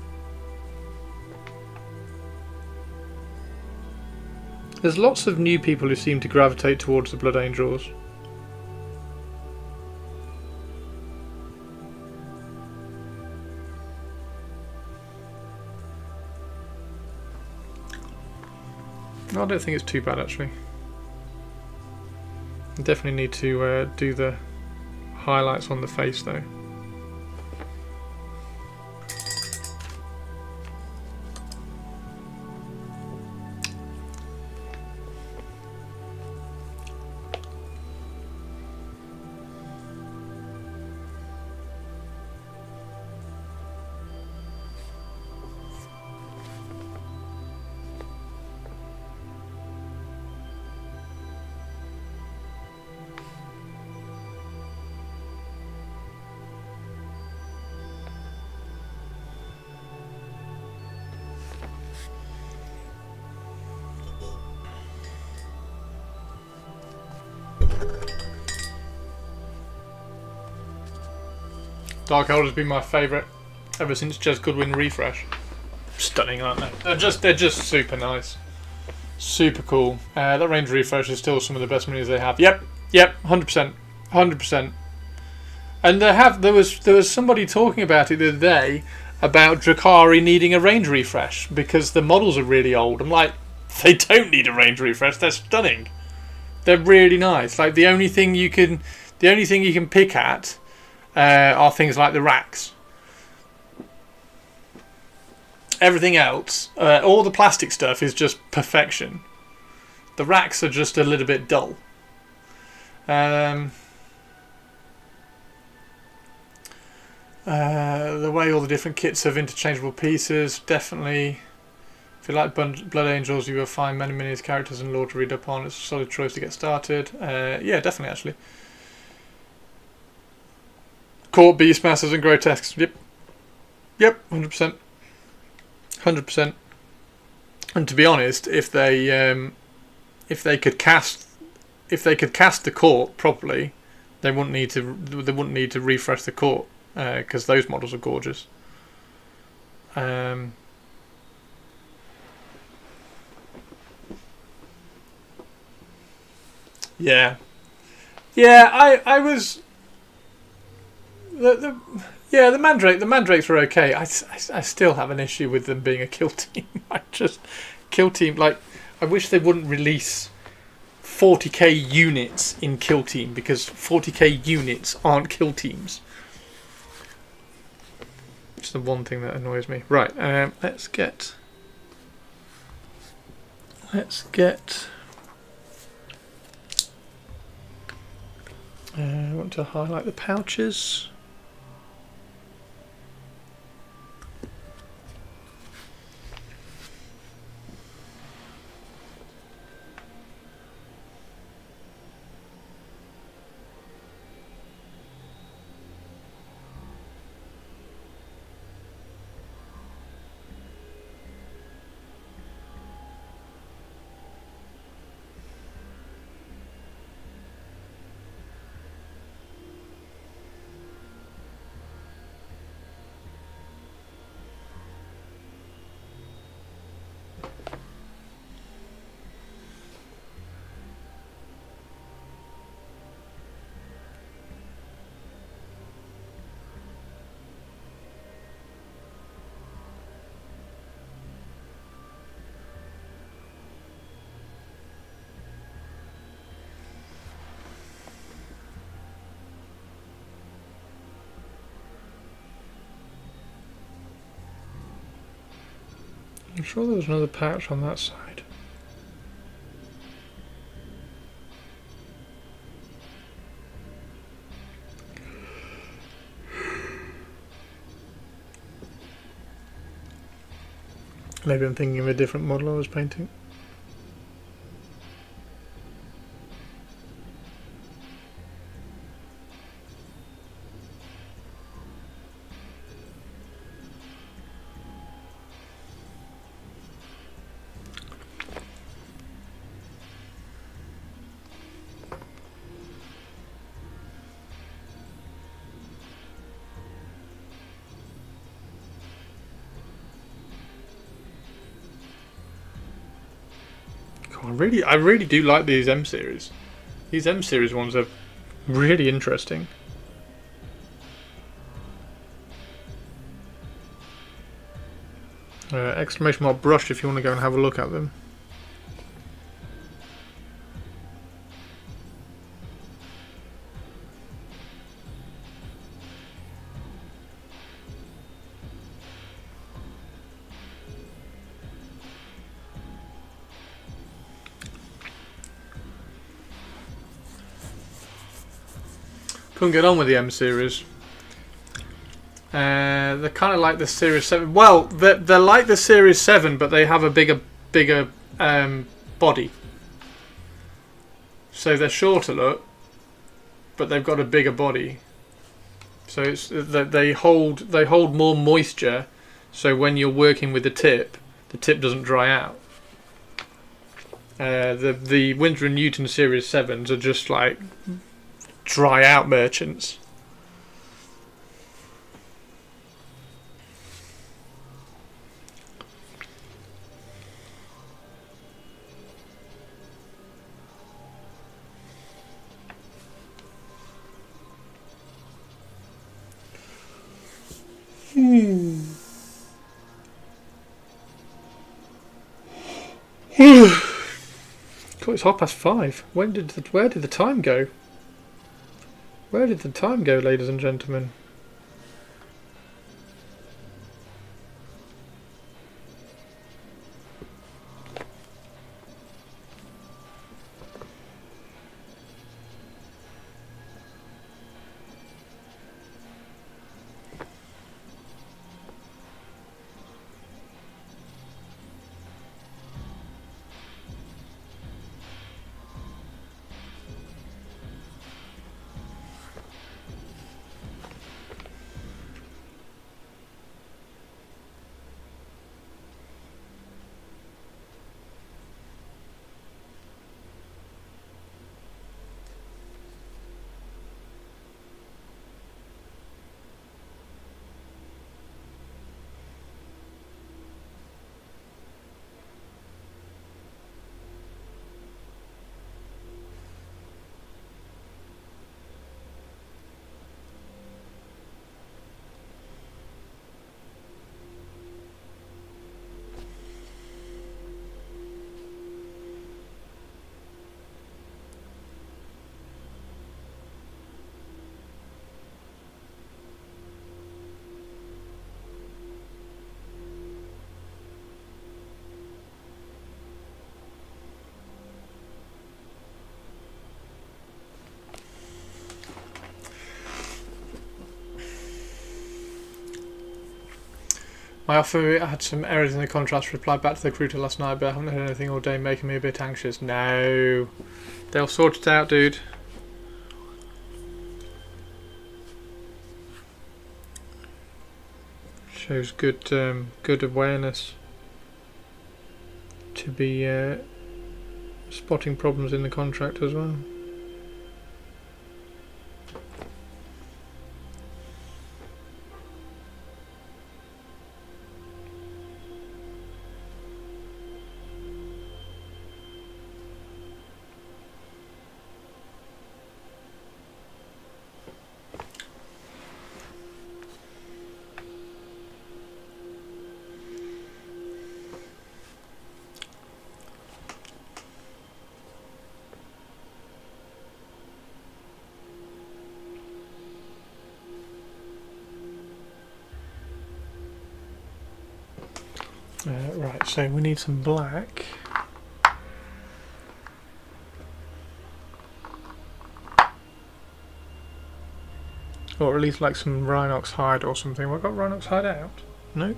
There's lots of new people who seem to gravitate towards the Blood Angels. I don't think it's too bad actually. I definitely need to do the highlights on the face though. Dark Elder's been my favourite ever since Jez Goodwin refresh. Stunning, aren't they? They're just super nice, super cool. That range refresh is still some of the best minis they have. Yep, 100%. And there was somebody talking about it the other day about Drakari needing a range refresh because the models are really old. I'm like, they don't need a range refresh. They're stunning. They're really nice. Like the only thing you can pick at are things like the racks. Everything else, all the plastic stuff is just perfection. The racks are just a little bit dull. The way all the different kits have interchangeable pieces, definitely. If you like Blood Angels, you will find many minis, characters and lore to read up on. It's a solid choice to get started. Yeah, definitely actually. Court Beastmasters and Grotesques. Yep, 100%. 100%. And to be honest, if they could cast the court properly, they wouldn't need to refresh the court because those models are gorgeous. Yeah, I was the mandrakes were okay. I still have an issue with them being a kill team. Kill team, like, I wish they wouldn't release 40k units in kill team, because 40k units aren't kill teams. It's the one thing that annoys me. Right, let's get I want to highlight the pouches. I'm sure there was another pouch on that side. Maybe I'm thinking of a different model I was painting. I really do like these M series. These M series ones are really interesting. Exclamation mark brush if you want to go and have a look at them. Couldn't get on with the M series. They're kind of like the Series 7. Well, they're like the Series 7, but they have a bigger body. So they're shorter, look, but they've got a bigger body. So it's they hold more moisture. So when you're working with the tip doesn't dry out. The Winsor & Newton Series 7s are just like dry out merchants. God, it's 5:30. Where did the time go? Where did the time go, ladies and gentlemen? My offer had some errors in the contract. Replied back to the recruiter last night, but I haven't heard anything all day, making me a bit anxious. No, they'll sort it out, dude. Shows good awareness to be spotting problems in the contract as well. Right, so we need some black. Or at least like some Rhinox hide or something. Have I got Rhinox hide out? No?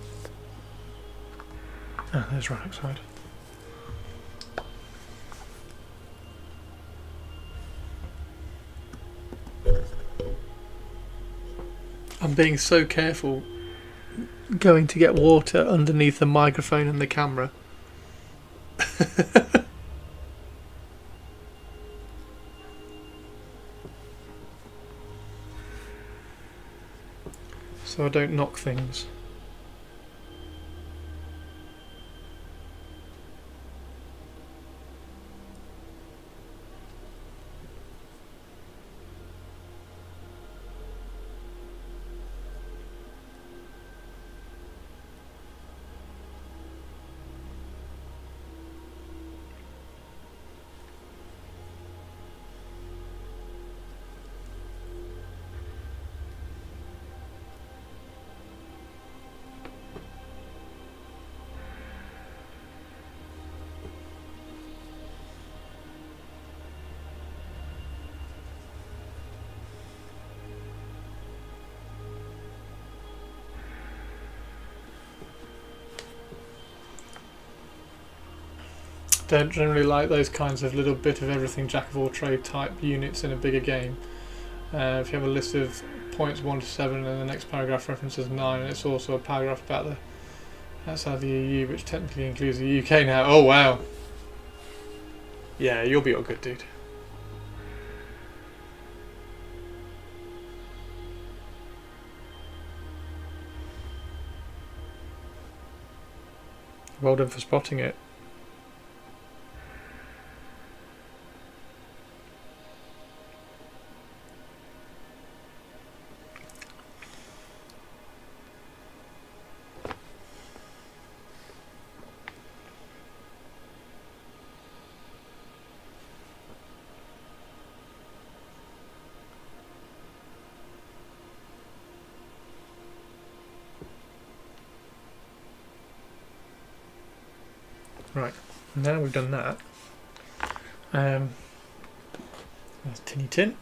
Ah, there's Rhinox hide. I'm being so careful going to get water underneath the microphone and the camera. So I don't knock things. Don't generally like those kinds of little bit of everything jack of all trade type units in a bigger game. If you have a list of points 1 to 7 and the next paragraph references 9, and it's also a paragraph about the outside of the EU, which technically includes the UK now. Oh wow. Yeah, you'll be all good, dude. Well done for spotting it. Right, now we've done that. There's Tinny Tin.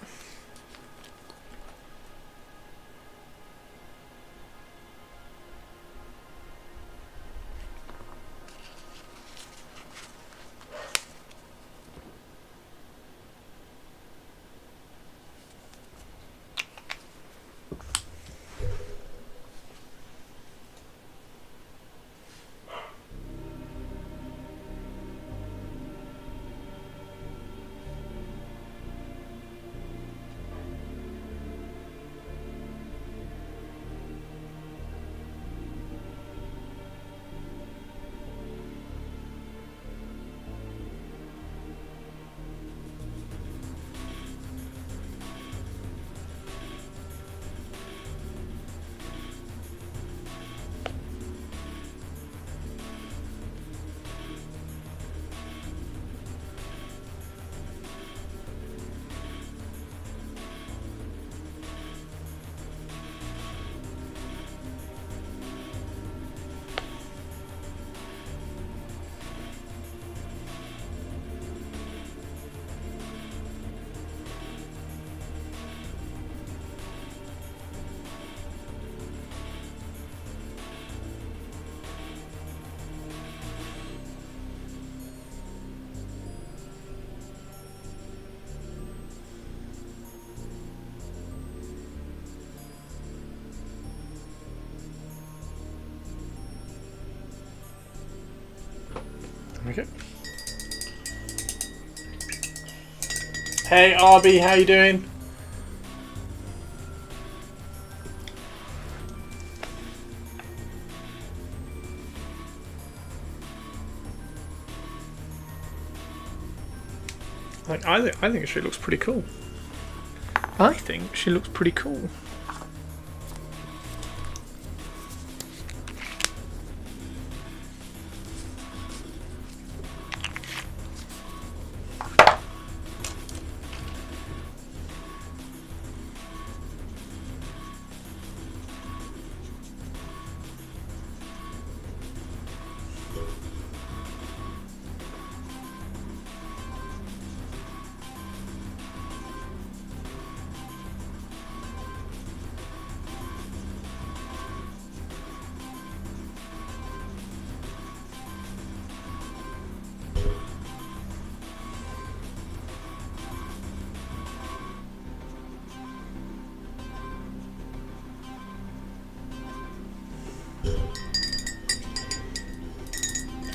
Okay. Hey RB, how you doing? I think she looks pretty cool. I think she looks pretty cool.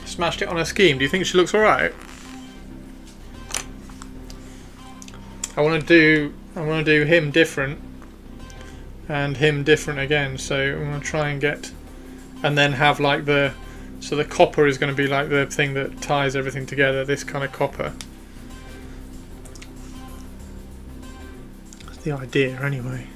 Smashed it on her scheme. Do you think she looks alright? I want to do him different and him different again. So I'm going to try and get, and then have like the copper is going to be like the thing that ties everything together. This kind of copper. That's the idea, anyway.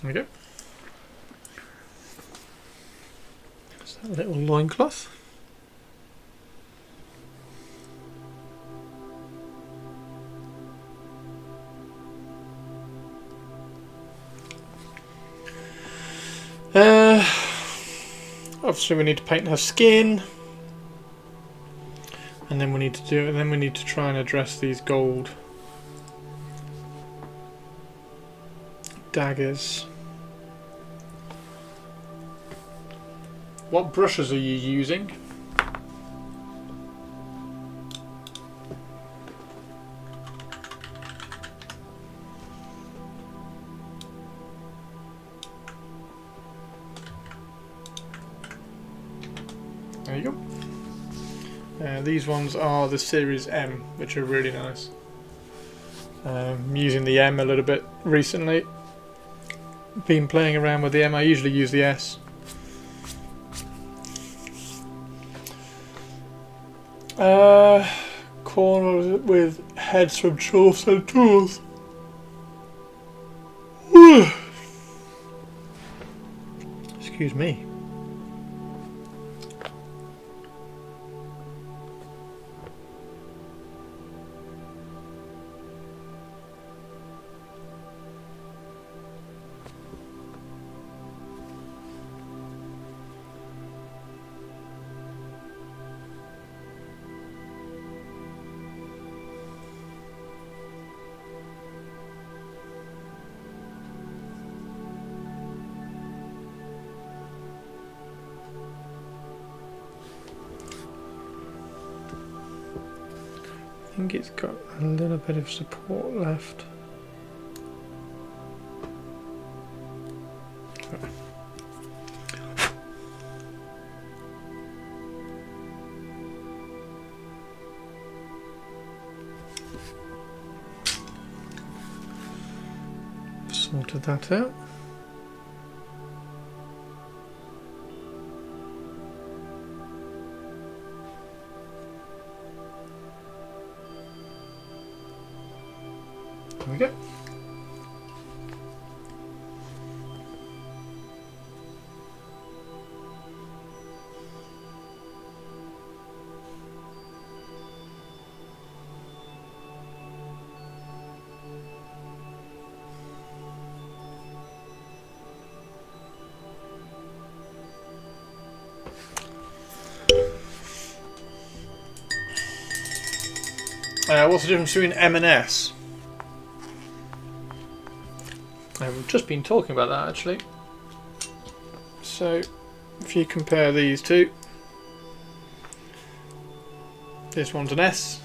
There we go. Is that a little loincloth? Obviously we need to paint her skin. And then we need to try and address these gold daggers. What brushes are you using? There you go. These ones are the Series M, which are really nice. I'm using the M a little bit recently. Been playing around with the M. I usually use the S. Corners with heads from Tools and Tools. Excuse me. think it's got a little bit of support left. Sorted that out. There we go. What's the difference between M and S? I've just been talking about that actually. So, if you compare these two, this one's an S,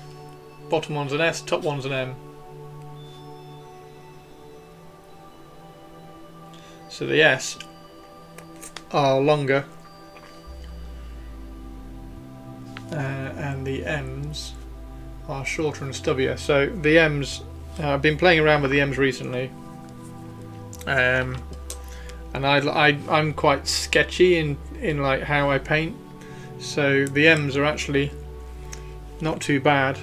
bottom one's an S, top one's an M. So the S are longer, and the M's are shorter and stubbier. So the M's, I've been playing around with the M's recently, and I'm quite sketchy in like how I paint. So the M's are actually not too bad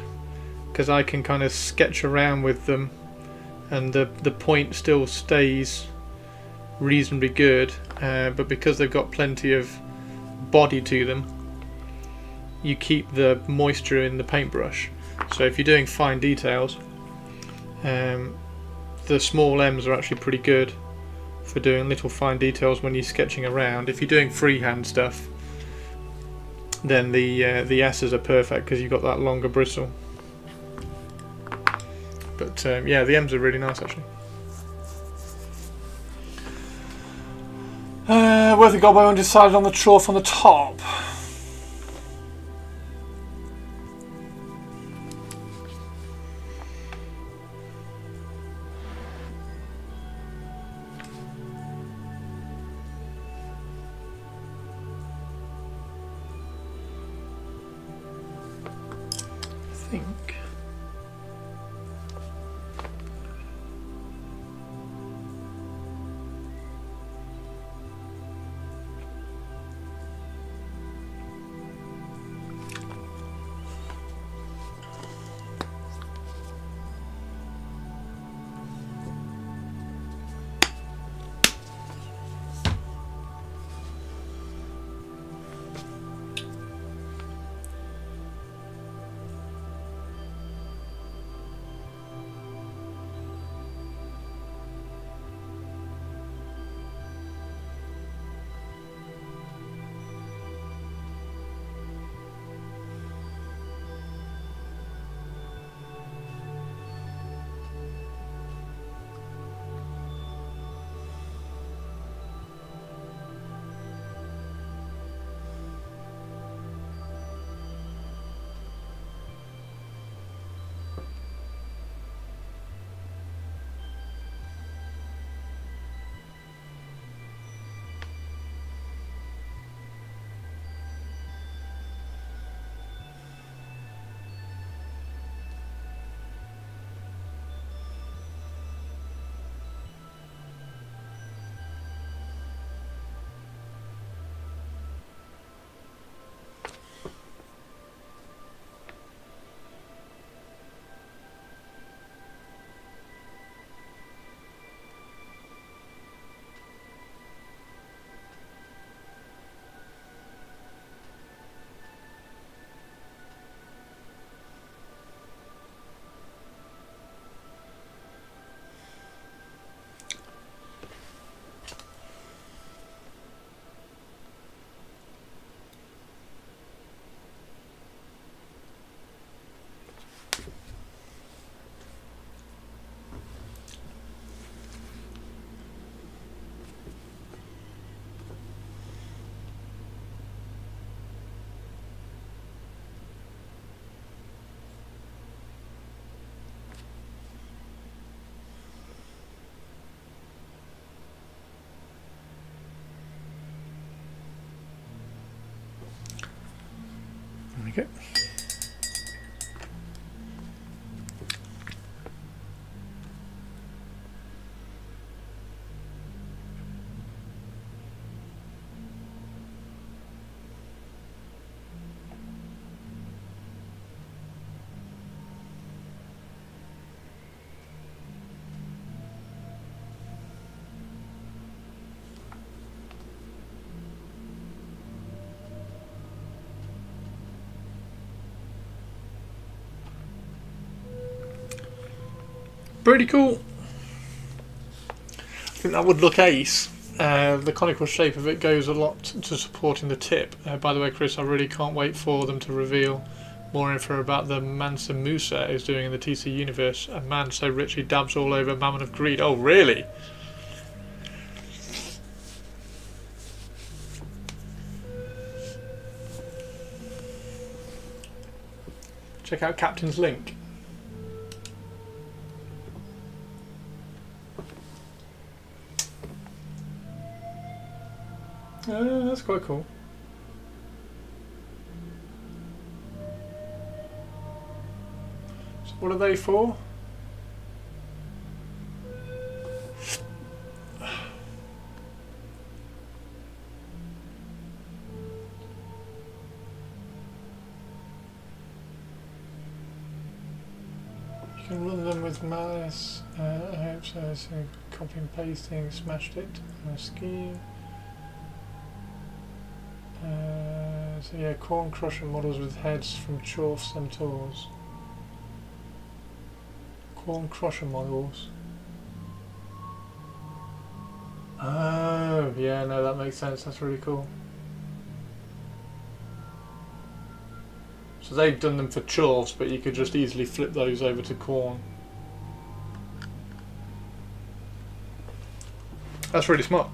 because I can kind of sketch around with them, and the point still stays reasonably good. But because they've got plenty of body to them, you keep the moisture in the paintbrush. So if you're doing fine details, the small M's are actually pretty good for doing little fine details when you're sketching around. If you're doing freehand stuff, then the S's are perfect because you've got that longer bristle. But yeah, the M's are really nice actually. Worthy Gobbo undecided on the trough on the top. I think. it. Pretty cool. I think that would look ace. The conical shape of it goes a lot to supporting the tip. By the way, Chris, I really can't wait for them to reveal more info about the Mansa Musa is doing in the TC universe. A man so rich he dabs all over Mammon of Greed. Oh, really? Check out Captain's Link. That's quite cool. So what are they for? You can run them with malice. I hope so. So copy and pasting, smashed it on a scheme. So yeah, corn crusher models with heads from Chorf Centaurs. Corn crusher models. Oh, yeah, no, that makes sense. That's really cool. So they've done them for Chorfs, but you could just easily flip those over to corn. That's really smart.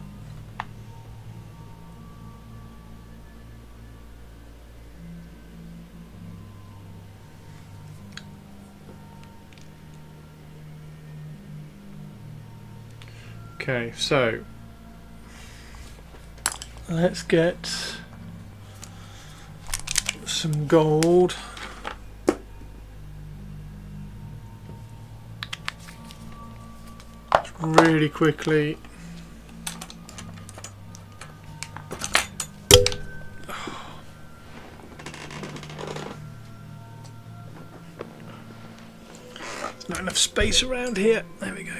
Okay, so let's get some gold. Really quickly. There's not enough space around here. There we go.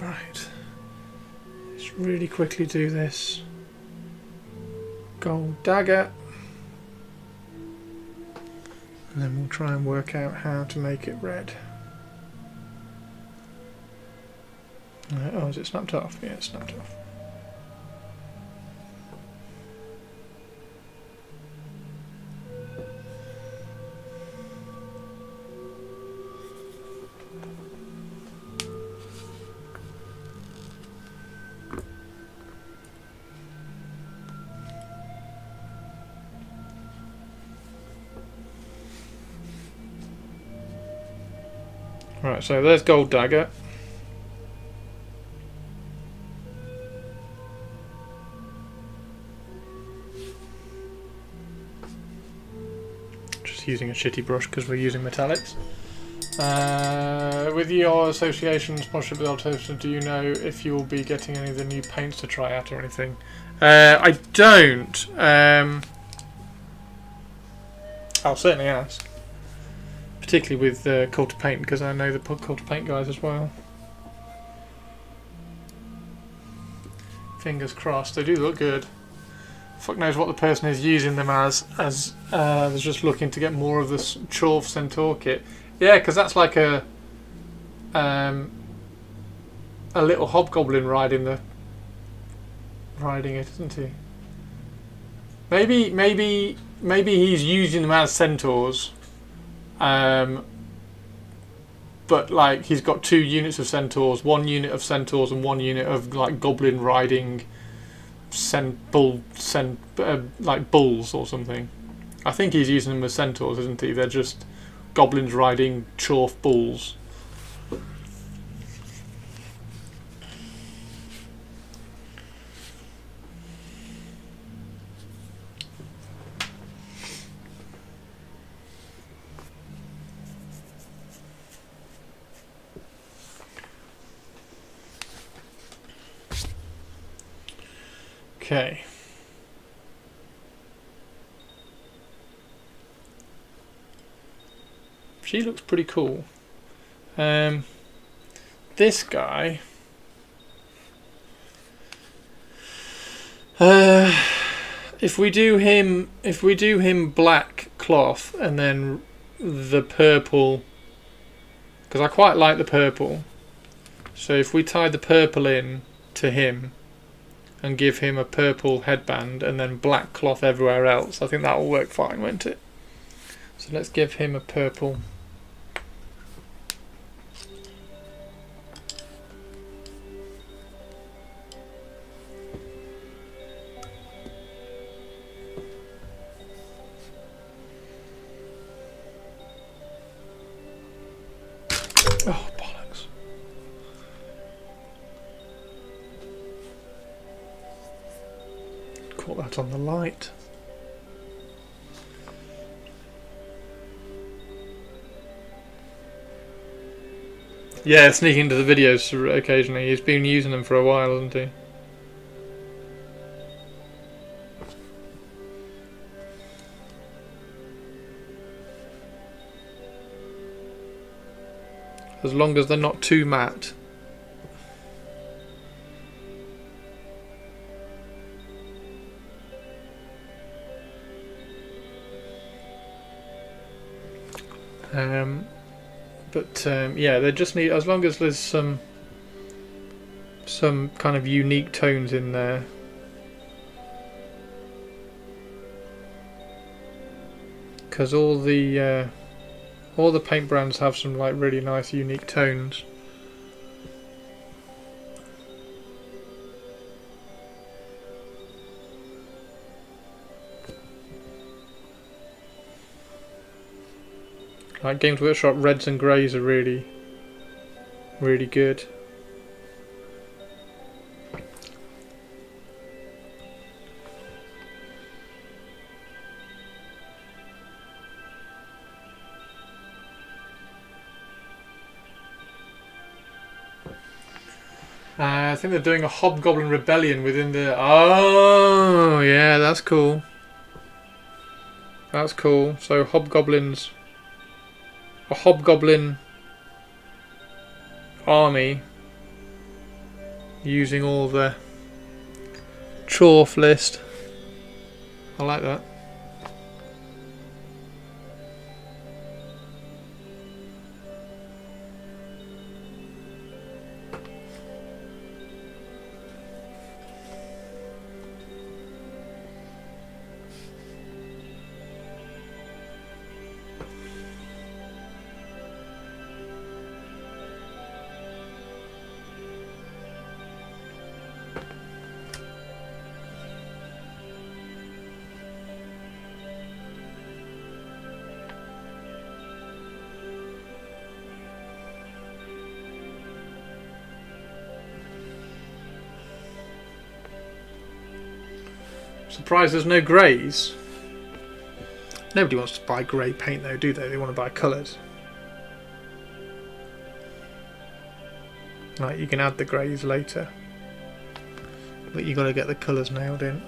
Right. Let's really quickly do this. Gold dagger. And then we'll try and work out how to make it red. Oh, is it snapped off? Yeah, it's snapped off. Right, so there's gold dagger. Just using a shitty brush because we're using metallics. With your association sponsorship with Alternative, do you know if you'll be getting any of the new paints to try out or anything? I don't. I'll certainly ask. Particularly with Cult to Paint, because I know the Cult to Paint guys as well. Fingers crossed, they do look good. Fuck knows what the person is using them as they're just looking to get more of this Chorf Centaur kit. Yeah, because that's like a little hobgoblin riding it, isn't he? Maybe he's using them as centaurs. But like he's got 2 units of centaurs, 1 unit of centaurs and 1 unit of like goblin riding like bulls or something. I think he's using them as centaurs, isn't he? They're just goblins riding Chorf bulls. Okay. She looks pretty cool. This guy. If we do him black cloth and then the purple, because I quite like the purple. So if we tie the purple in to him and give him a purple headband and then black cloth everywhere else, I think that will work fine, won't it? So let's give him a purple. Oh, bollocks. Caught that on the light. Yeah, sneaking into the videos occasionally. He's been using them for a while, hasn't he? As long as they're not too matte. Yeah, they just need, as long as there's some kind of unique tones in there. Because all the paint brands have some like really nice unique tones. Like Games Workshop reds and greys are really, really good. I think they're doing a Hobgoblin Rebellion within the... Oh, yeah, that's cool. That's cool. So Hobgoblins... A Hobgoblin army using all the Chorf list. I like that. Surprised there's no greys. Nobody wants to buy grey paint though, do they? They want to buy colours. Like, you can add the greys later, but you got to get the colours nailed in.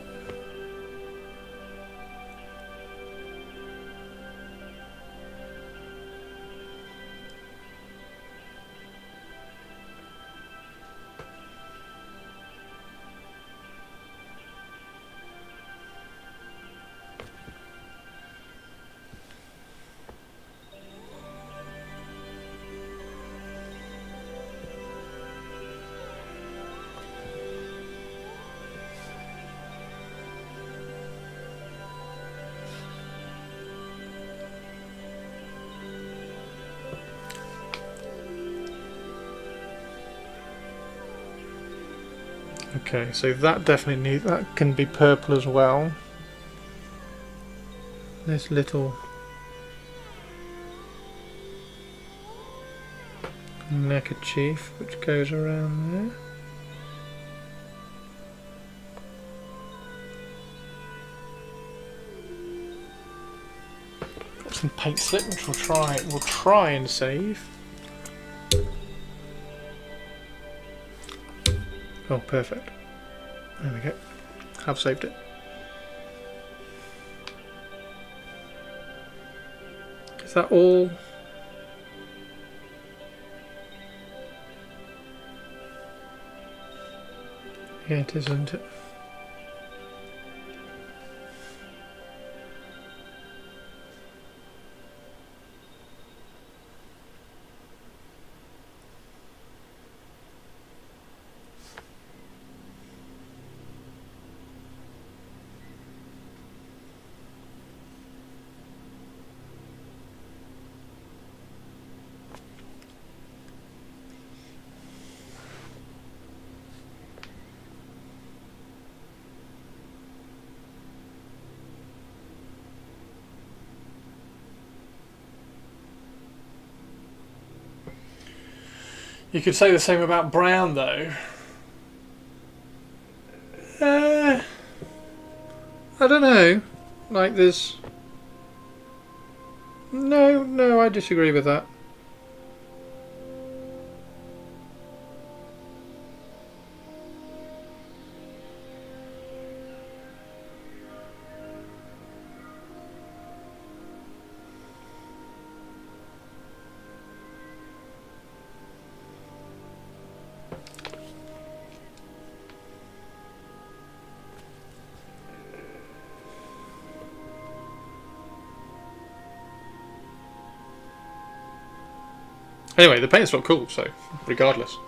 Okay, so that definitely that can be purple as well. This little neckerchief which goes around there. Got some paint slip which we'll try and save. Oh, perfect. There we go. Have saved it. Is that all? Yeah, it is, isn't it? You could say the same about brown, though. I don't know. Like, there's... No, I disagree with that. Anyway, the paint's not cool, so regardless.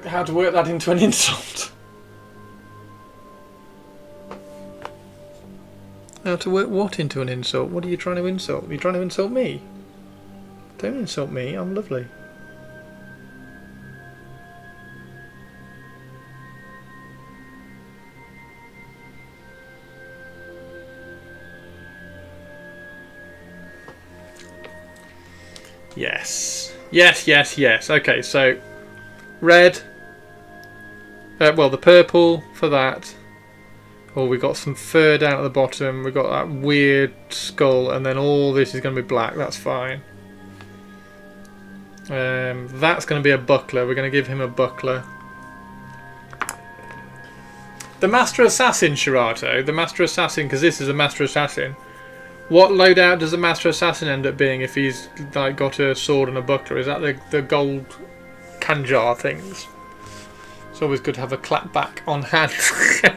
How to work that into an insult? How to work what into an insult? What are you trying to insult? Are you trying to insult me? Don't insult me, I'm lovely. Yes. Okay, so red. Well, the purple for that. Oh, we got some fur down at the bottom. We got that weird skull, and then all this is going to be black. That's fine. That's going to be a buckler. We're going to give him a buckler. The Master Assassin, Shirato. The Master Assassin, because this is a Master Assassin. What loadout does the Master Assassin end up being if he's like got a sword and a buckler? Is that the gold Kanjar things? It's always good to have a clapback on hand.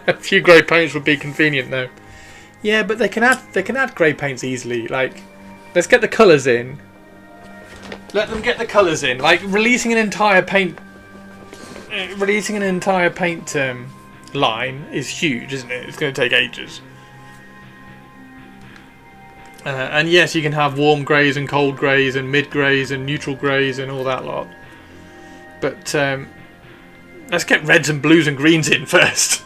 A few grey paints would be convenient though. Yeah, but they can add grey paints easily. Like, let's get the colours in. Let them get the colours in. Like releasing an entire paint line is huge, isn't it? It's going to take ages. And yes, you can have warm greys and cold greys and mid greys and neutral greys and all that lot. But let's get reds and blues and greens in first.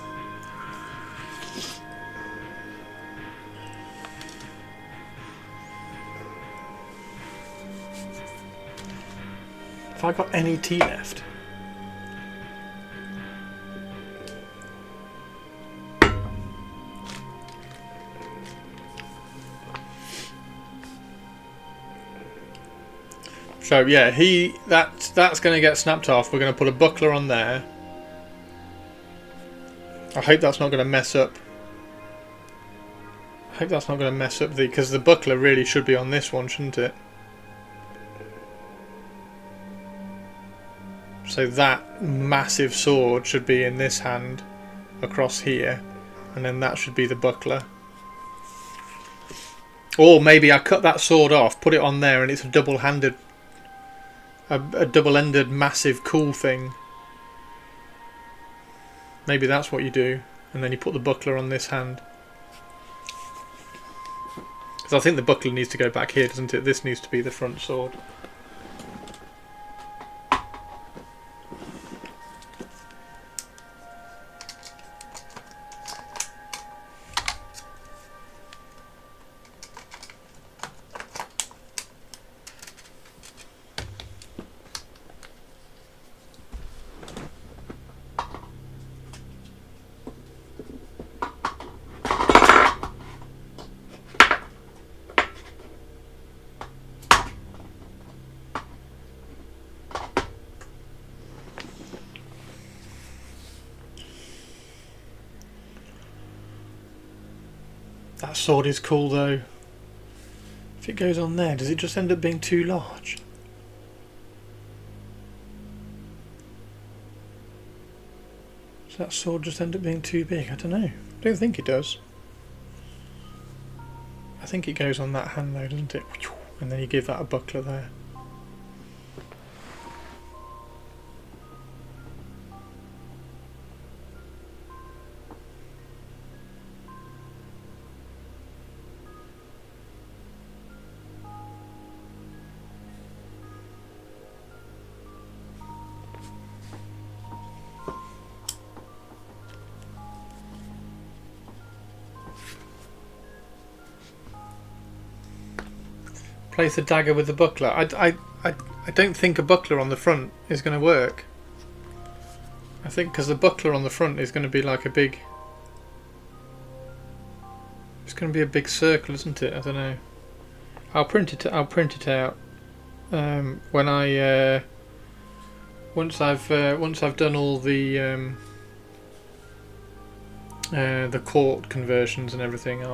Have I got any tea left? So yeah, that's going to get snapped off. We're going to put a buckler on there. I hope that's not going to mess up. Because the buckler really should be on this one, shouldn't it? So that massive sword should be in this hand, across here, and then that should be the buckler. Or maybe I cut that sword off, put it on there, and it's a double-handed. A double-ended massive cool thing. Maybe that's what you do, and then you put the buckler on this hand. Because I think the buckler needs to go back here, doesn't it? This needs to be the front sword. That sword is cool though. If it goes on there, does it just end up being too large? Does that sword just end up being too big? I don't know. I don't think it does. I think it goes on that hand though, doesn't it? And then you give that a buckler there. Place the dagger with the buckler. I don't think a buckler on the front is going to work. I think because the buckler on the front is going to be like a big... It's going to be a big circle, isn't it? I don't know. I'll print it out when I once I've done all the court conversions and everything.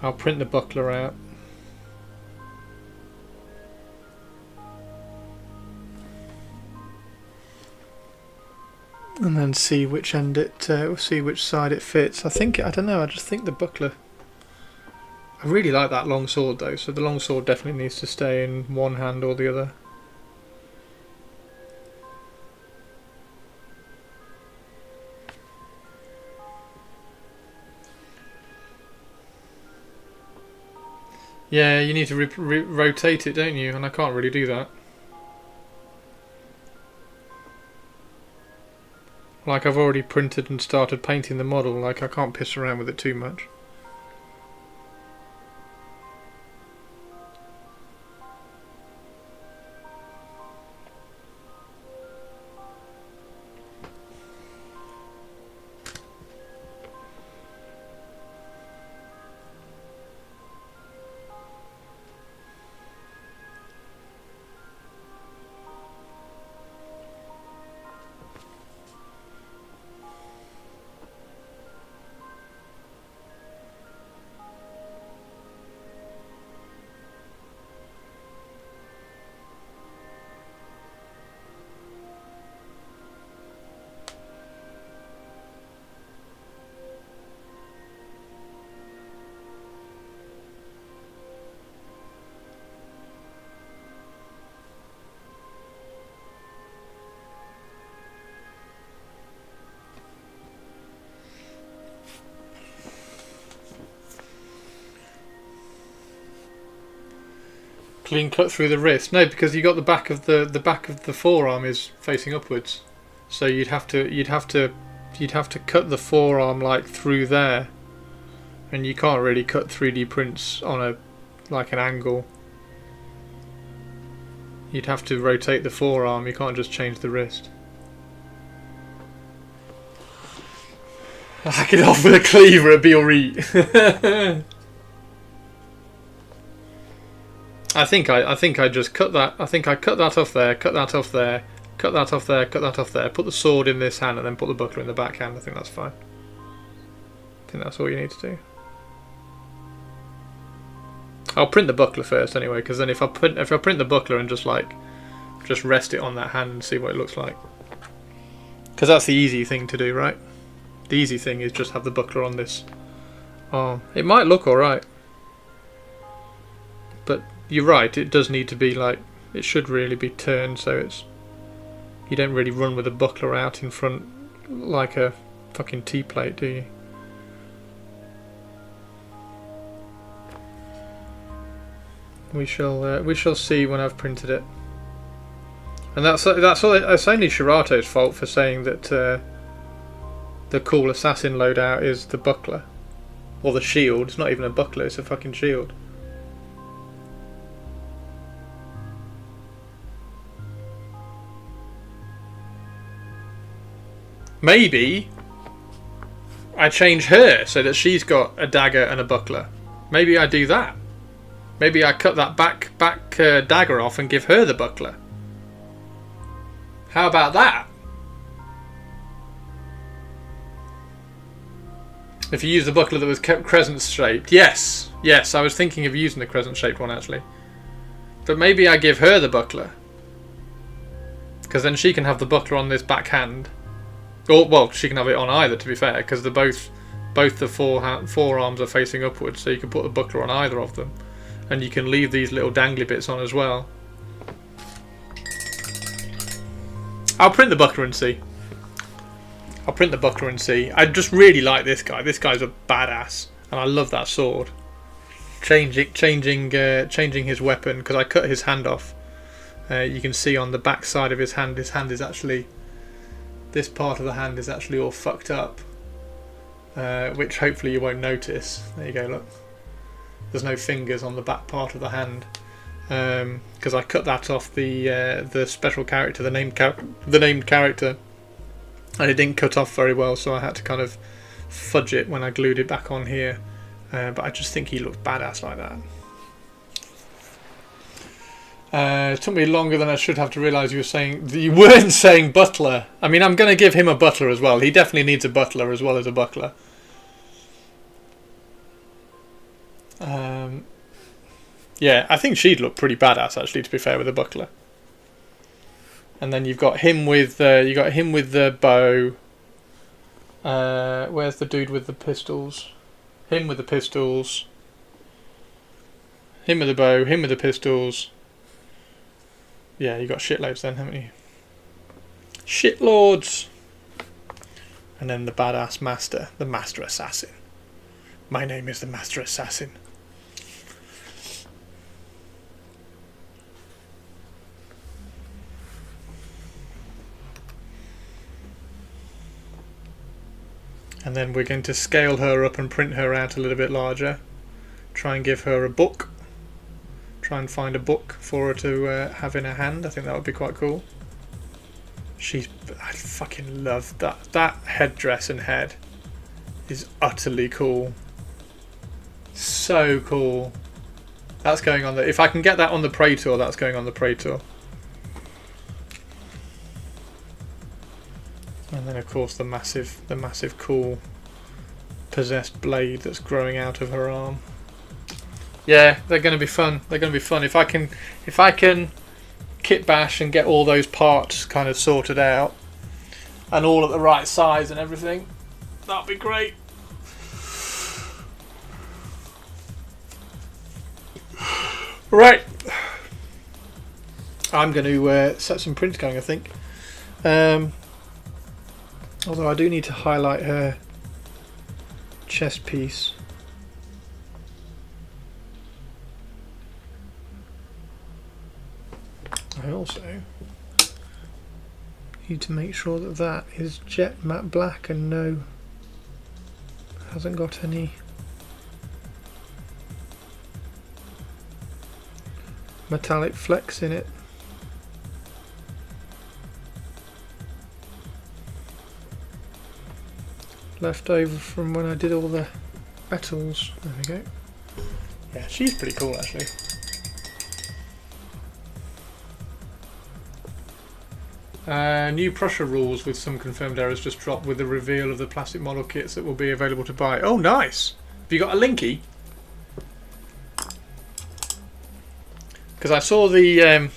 I'll print the buckler out. And then see which end see which side it fits. I don't know. I just think the buckler. I really like that long sword though, so the long sword definitely needs to stay in one hand or the other. Yeah, you need to rotate it, don't you? And I can't really do that. Like, I've already printed and started painting the model, like I can't piss around with it too much. Clean cut through the wrist? No, because you got the back of the back of the forearm is facing upwards, so you'd have to cut the forearm like through there, and you can't really cut 3D prints on a like an angle. You'd have to rotate the forearm. You can't just change the wrist. Hack it off with a cleaver, it'd be alright. I think I just cut that. I think I cut that off there, cut that off there, cut that off there, cut that off there. Put the sword in this hand and then put the buckler in the back hand. I think that's fine. I think that's all you need to do. I'll print the buckler first anyway, because then if I print the buckler and just rest it on that hand and see what it looks like, because that's the easy thing to do, right? The easy thing is just have the buckler on this arm. It might look alright, but you're right, it does need to be like, it should really be turned so it's, you don't really run with a buckler out in front like a fucking T-plate, do you? We shall see when I've printed it. And that's only Shirato's fault for saying that the cool assassin loadout is the buckler. Or the shield. It's not even a buckler, it's a fucking shield. Maybe I change her so that she's got a dagger and a buckler. Maybe I do that. Maybe I cut that back dagger off and give her the buckler. How about that? If you use the buckler that was crescent shaped. Yes, I was thinking of using the crescent shaped one actually. But maybe I give her the buckler. Because then she can have the buckler on this backhand. Or, well, she can have it on either, to be fair, because both the forearms are facing upwards, so you can put the buckler on either of them. And you can leave these little dangly bits on as well. I'll print the buckler and see. I just really like this guy. This guy's a badass, and I love that sword. Changing his weapon, because I cut his hand off. You can see on the back side of his hand is actually... This part of the hand is actually all fucked up, which hopefully you won't notice. There you go, look. There's no fingers on the back part of the hand, because I cut that off the special character, the named character, and it didn't cut off very well, so I had to kind of fudge it when I glued it back on here. But I just think he looks badass like that. It took me longer than I should have to realise you weren't saying butler. I mean, I'm going to give him a butler as well. He definitely needs a butler as well as a buckler. Yeah, I think she'd look pretty badass actually, to be fair, with a buckler. And then you've got him with the bow. Where's the dude with the pistols? Him with the pistols. Him with the bow. Him with the pistols. Yeah, you got shitloads then, haven't you? Shitlords! And then the badass master, the master assassin. My name is the master assassin. And then we're going to scale her up and print her out a little bit larger. Try and give her a book. Try and find a book for her to have in her hand. I think that would be quite cool. I fucking love that. That headdress and head is utterly cool. So cool. That's going on the... If I can get that on the Prey Tour, that's going on the Prey Tour. And then of course the massive cool possessed blade that's growing out of her arm. Yeah, they're going to be fun. They're going to be fun. If I can kit bash and get all those parts kind of sorted out and all at the right size and everything, that'd be great. Right, I'm going to set some prints going, I think. Although I do need to highlight her chest piece. I also need to make sure that that is jet matte black and hasn't got any metallic flecks in it. Left over from when I did all the metals. There we go. Yeah, she's pretty cool actually. New Prussia rules with some confirmed errors just dropped with the reveal of the plastic model kits that will be available to buy. Oh, nice! Have you got a linky? Because I saw the...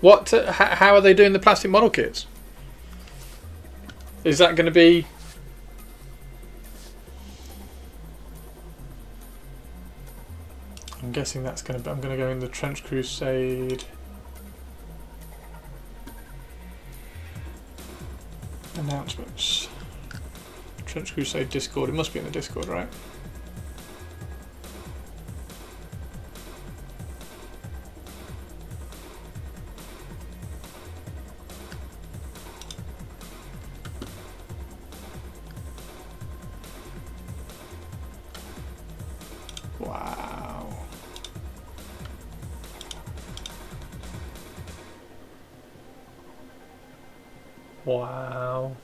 how are they doing the plastic model kits? Is that going to be... I'm guessing that's going to be... I'm going to go in the Trench Crusade... announcements. Trench Crusade Discord. It must be in the Discord, right? Wow. Wow.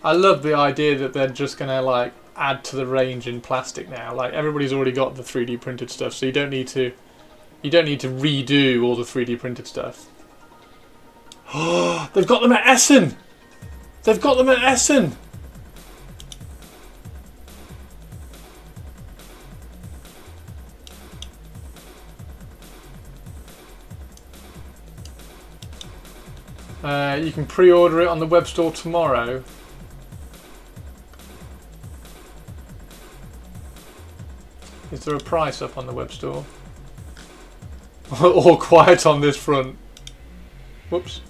I love the idea that they're just gonna like add to the range in plastic now. Like everybody's already got the 3D printed stuff, so you don't need to redo all the 3D printed stuff. Oh, they've got them at Essen. They've got them at Essen. You can pre-order it on the web store tomorrow. Is there a price up on the web store? All quiet on this front. Whoops.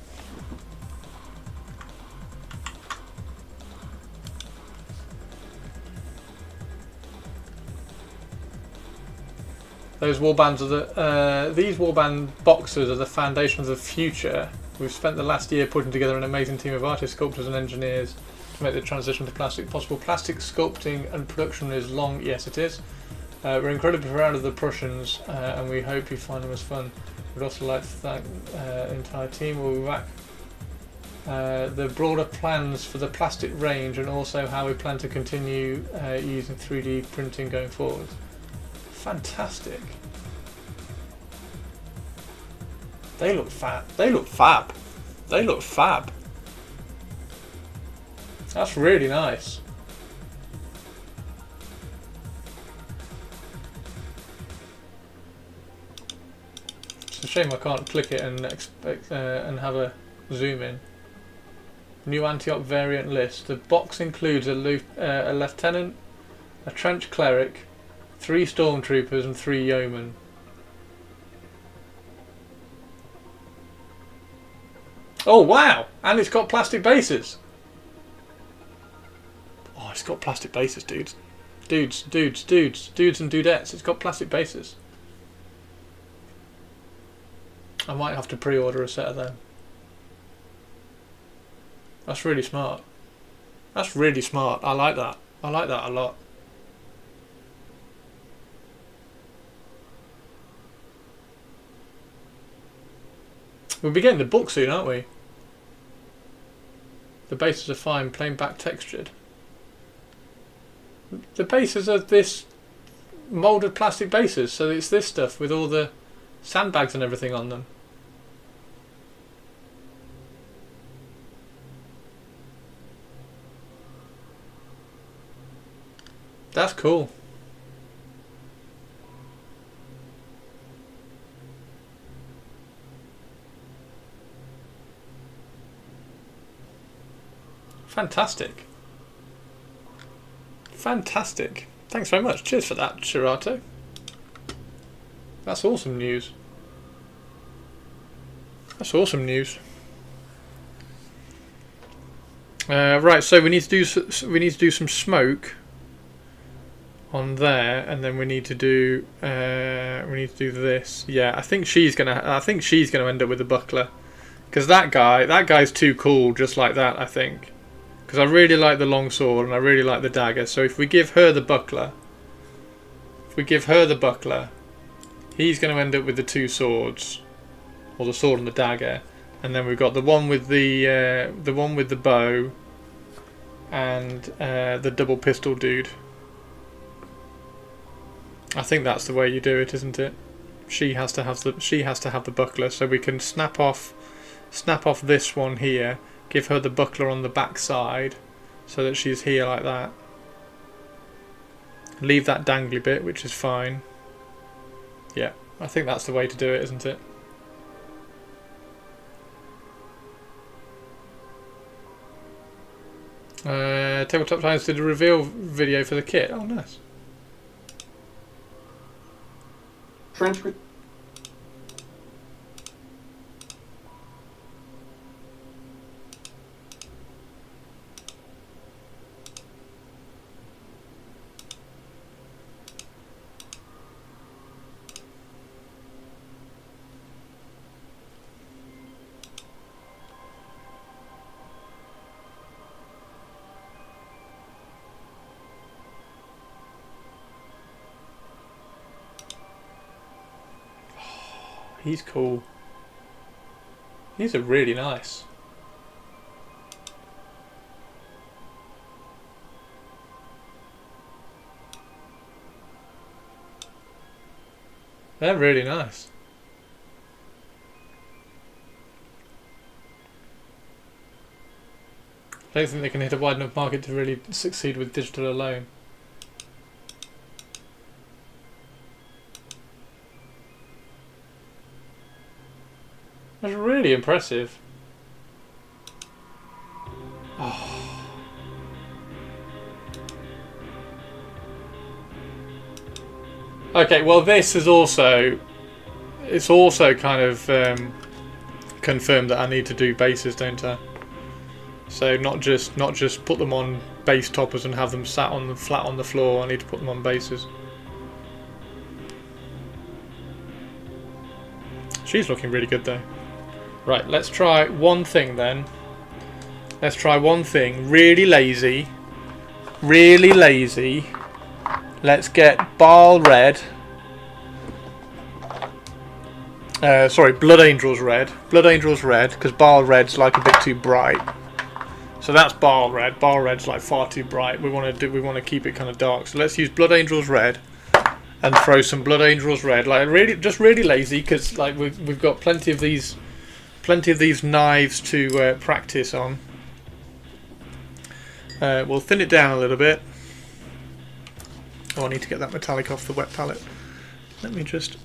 Those warbands are these warband boxes are the foundation of the future. We've spent the last year putting together an amazing team of artists, sculptors and engineers to make the transition to plastic possible. Plastic sculpting and production is long, yes it is. We're incredibly proud of the Prussians and we hope you find them as fun. We'd also like to thank the entire team. We'll be back. The broader plans for the plastic range and also how we plan to continue using 3D printing going forward. Fantastic. They look fab. They look fab. They look fab. That's really nice. It's a shame I can't click it and and have a zoom in. New Antioch variant list. The box includes a lieutenant, a trench cleric, 3 stormtroopers and 3 yeomen. Oh wow! And it's got plastic bases. Oh, it's got plastic bases, dudes. Dudes and dudettes. It's got plastic bases. I might have to pre-order a set of them. That's really smart. That's really smart. I like that. I like that a lot. We'll be getting the book soon, aren't we? The bases are fine, plain back textured. The bases are this moulded plastic bases, so it's this stuff with all the sandbags and everything on them. That's cool. Fantastic. Fantastic. Thanks very much. Cheers for that, Shirato. That's awesome news. That's awesome news. Right, so we need to do some smoke on there, and then we need to do this. Yeah, I think she's gonna end up with the buckler, because that guy's too cool just like that. I think. Because I really like the long sword and I really like the dagger. So if we give her the buckler, he's going to end up with the 2 swords, or the sword and the dagger, and then we've got the one with the bow, and the double pistol dude. I think that's the way you do it, isn't it? She has to have the buckler, so we can snap off this one here. Give her the buckler on the back side so that she's here like that. Leave that dangly bit, which is fine. Yeah, I think that's the way to do it, isn't it? Tabletop Times did a reveal video for the kit. Oh, nice. Transcript. He's cool. These are really nice. They're really nice. I don't think they can hit a wide enough market to really succeed with digital alone. That's really impressive. Oh. Okay, well this is also... It's also kind of confirmed that I need to do bases, don't I? So not just put them on base toppers and have them sat on the flat on the floor. I need to put them on bases. She's looking really good though. Right, let's try one thing then. Let's try one thing. Really lazy. Really lazy. Let's get Baal red. Sorry, Blood Angels red. Blood Angels red, because Baal red's like a bit too bright. So that's Baal red. Baal red's like far too bright. We want to keep it kind of dark. So let's use Blood Angels red and throw some Blood Angels red. Like really lazy, because like we've got plenty of these knives to practice on. We'll thin it down a little bit. Oh, I need to get that metallic off the wet palette. Let me just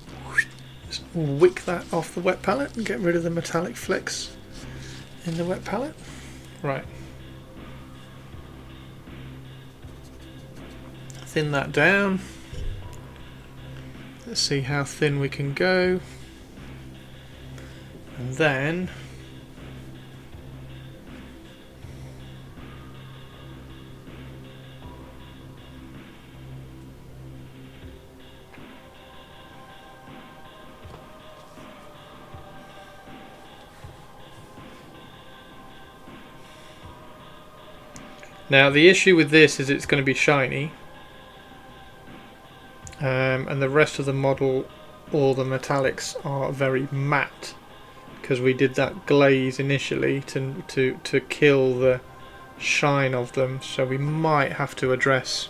wick that off the wet palette and get rid of the metallic flecks in the wet palette. Right. Thin that down. Let's see how thin we can go. And then now the issue with this is it's going to be shiny, and the rest of the model, all the metallics are very matte, because we did that glaze initially to kill the shine of them. So we might have to address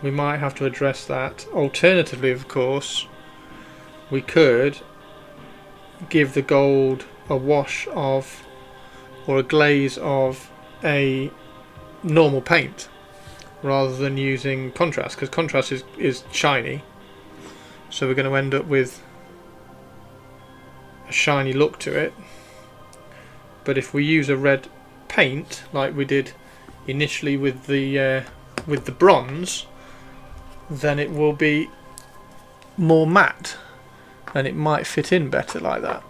that. Alternatively, of course, we could give the gold a wash of, or a glaze of, a normal paint rather than using contrast, because contrast is shiny, so we're going to end up with a shiny look to it. But if we use a red paint like we did initially with the bronze, then it will be more matte and it might fit in better like that.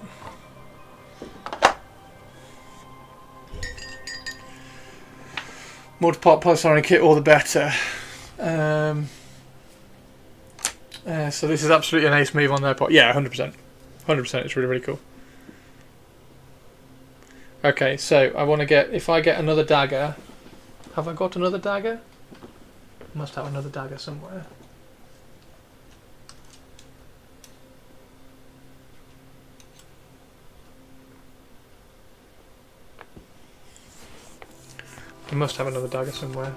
Multi-part polystyrene kit, all the better. So this is absolutely an ace move on their part. Yeah, 100%. 100%, it's really, really cool. Okay, so I want to get, if I get another dagger, have I got another dagger? I must have another dagger somewhere. I must have another dagger somewhere.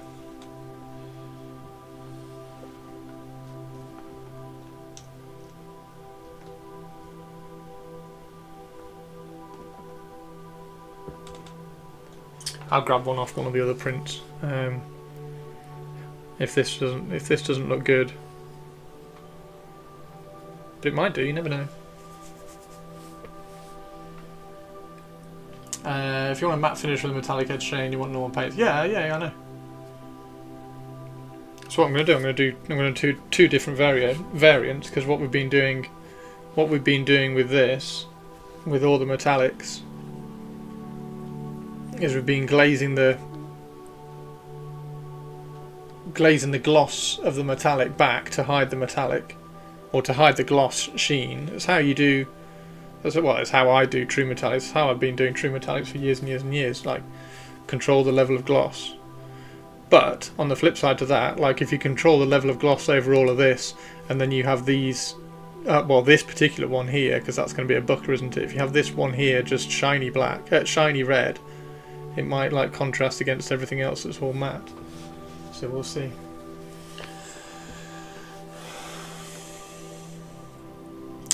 I'll grab one off one of the other prints. If this doesn't look good, but it might do. You never know. If you want a matte finish with a metallic edge shade, you want normal paint. Yeah, I know. So what I'm going to do, I'm going to do two different variants, because what we've been doing with this, with all the metallics, is we've been glazing the gloss of the metallic back to hide the metallic, or to hide the gloss sheen. That's how you do. That's how I do true metallics. It's how I've been doing true metallics for years and years and years. Like, control the level of gloss. But on the flip side to that, like if you control the level of gloss over all of this, and then you have these well, this particular one here, because that's going to be a buckler, isn't it? If you have this one here, just shiny black, shiny red, it might like contrast against everything else that's all matte. So we'll see.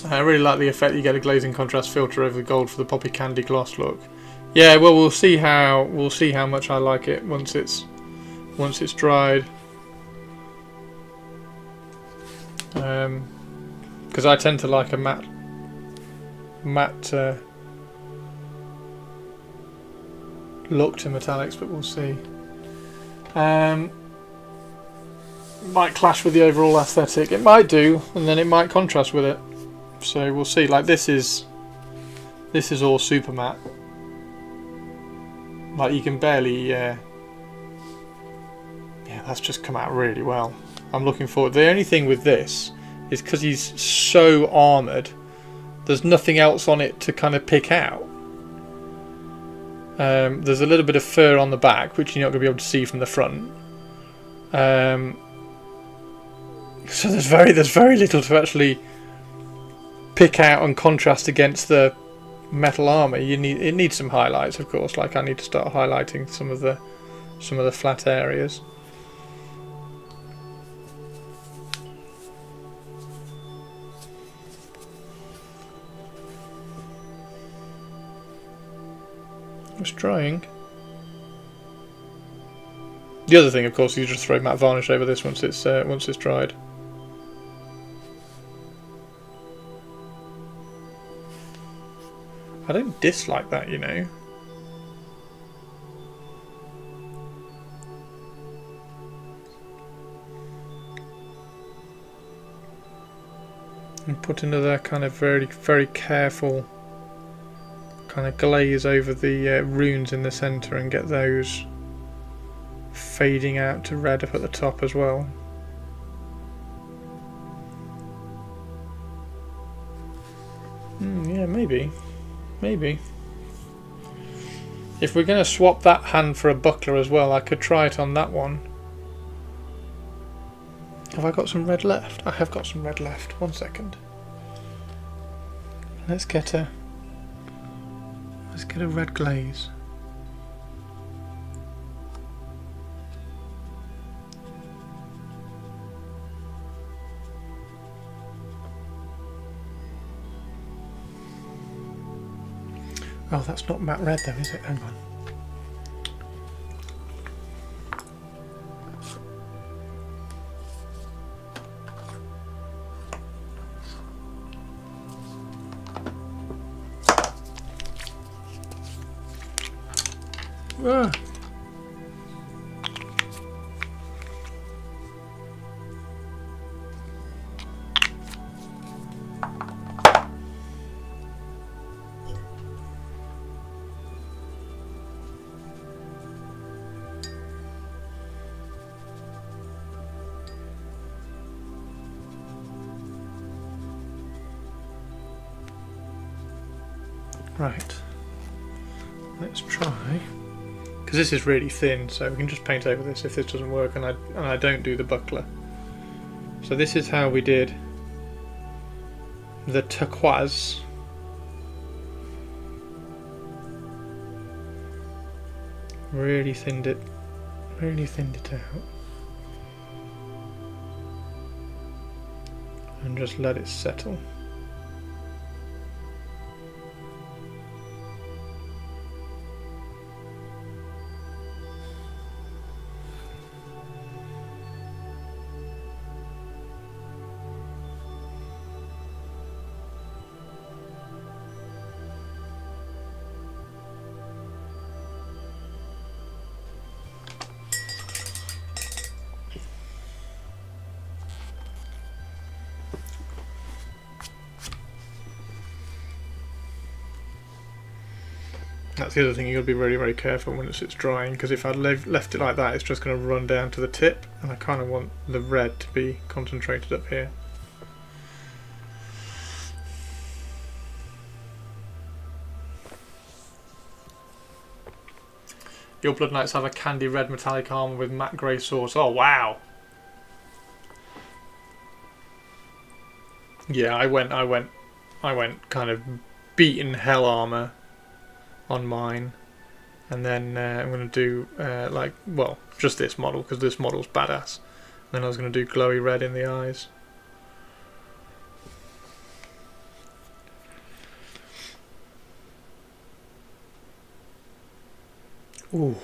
I really like the effect you get a glazing contrast filter over the gold for the poppy candy gloss look. Yeah, well, we'll see how much I like it once it's dried. Because I tend to like a matte look to metallics, but we'll see. Might clash with the overall aesthetic. It might do, and then it might contrast with it. So we'll see. Like this is all super matte. Like you can barely. Yeah, that's just come out really well. I'm looking forward. The only thing with this is because he's so armoured, there's nothing else on it to kind of pick out. There's a little bit of fur on the back, which you're not going to be able to see from the front. So there's very little to actually pick out and contrast against the metal armour. It needs some highlights, of course. Like I need to start highlighting some of the flat areas. It's drying. The other thing, of course, is you just throw matte varnish over this once it's dried. I don't dislike that, you know. And put another kind of very, very careful kind of glaze over the runes in the centre and get those fading out to red up at the top as well. Yeah, maybe. If we're going to swap that hand for a buckler as well, I could try it on that one. Have I got some red left? I have got some red left. 1 second. Let's get a red glaze. Oh, that's not matte red though, is it? Hang on. Ah. Right, let's try, because this is really thin, so we can just paint over this if this doesn't work and I don't do the buckler. So this is how we did the turquoise. Really thinned it out and just let it settle. That's the other thing, you've got to be really, very careful when it's drying, because if I'd left it like that, it's just going to run down to the tip, and I kind of want the red to be concentrated up here. Your Blood Knights have a candy red metallic armour with matte grey swords. Oh wow! Yeah, I went kind of beaten hell armor on mine, and then I'm going to do like, well, just this model because this model's badass. And then I was going to do glowy red in the eyes. Ooh.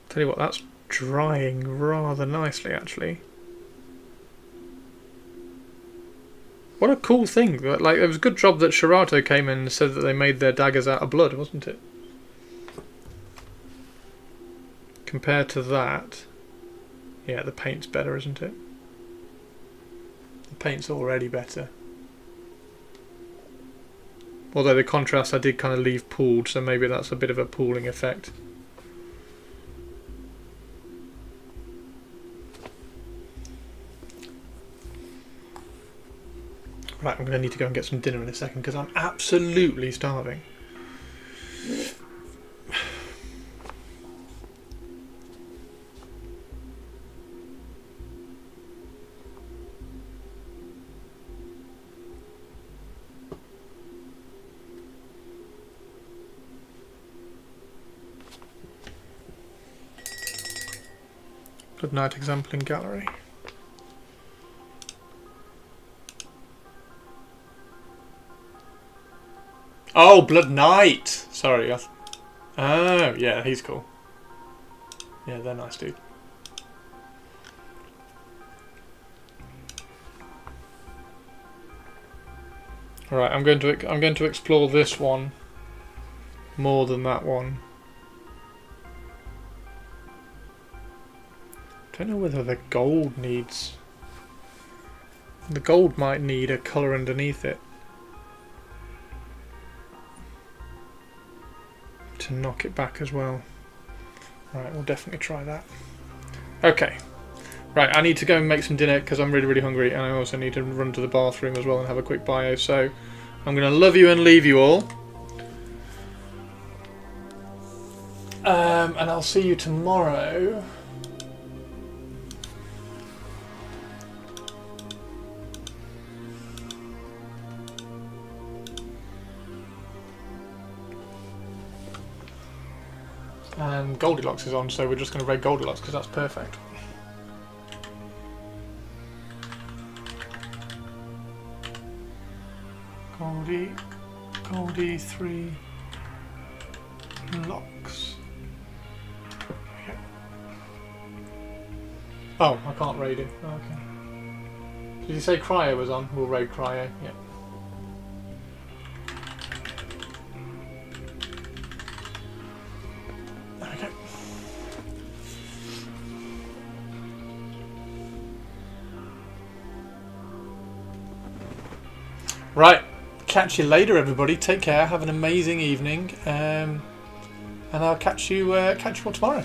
Tell you what, that's drying rather nicely actually. What a cool thing! Like, it was a good job that Shirato came in and said that they made their daggers out of blood, wasn't it? Compared to that, yeah, the paint's better, isn't it? The paint's already better. Although the contrast I did kind of leave pooled, so maybe that's a bit of a pooling effect. Right, I'm going to need to go and get some dinner in a second because I'm absolutely starving. Good night example in gallery. Oh, Blood Knight! Sorry. Oh, yeah, he's cool. Yeah, they're nice, dude. Alright, I'm going to explore this one more than that one. Don't know whether the gold needs... The gold might need a colour underneath it to knock it back as well. Right, we'll definitely try that. Okay. Right, I need to go and make some dinner because I'm really, really hungry, and I also need to run to the bathroom as well and have a quick bio. So I'm going to love you and leave you all. And I'll see you tomorrow. And Goldilocks is on, so we're just going to raid Goldilocks because that's perfect. Goldie 3 locks. Okay. Oh, I can't raid him. Oh, okay. Did you say Cryo was on? We'll raid Cryo. Yeah. Okay. Right. Catch you later, everybody. Take care. Have an amazing evening. And I'll catch you all tomorrow.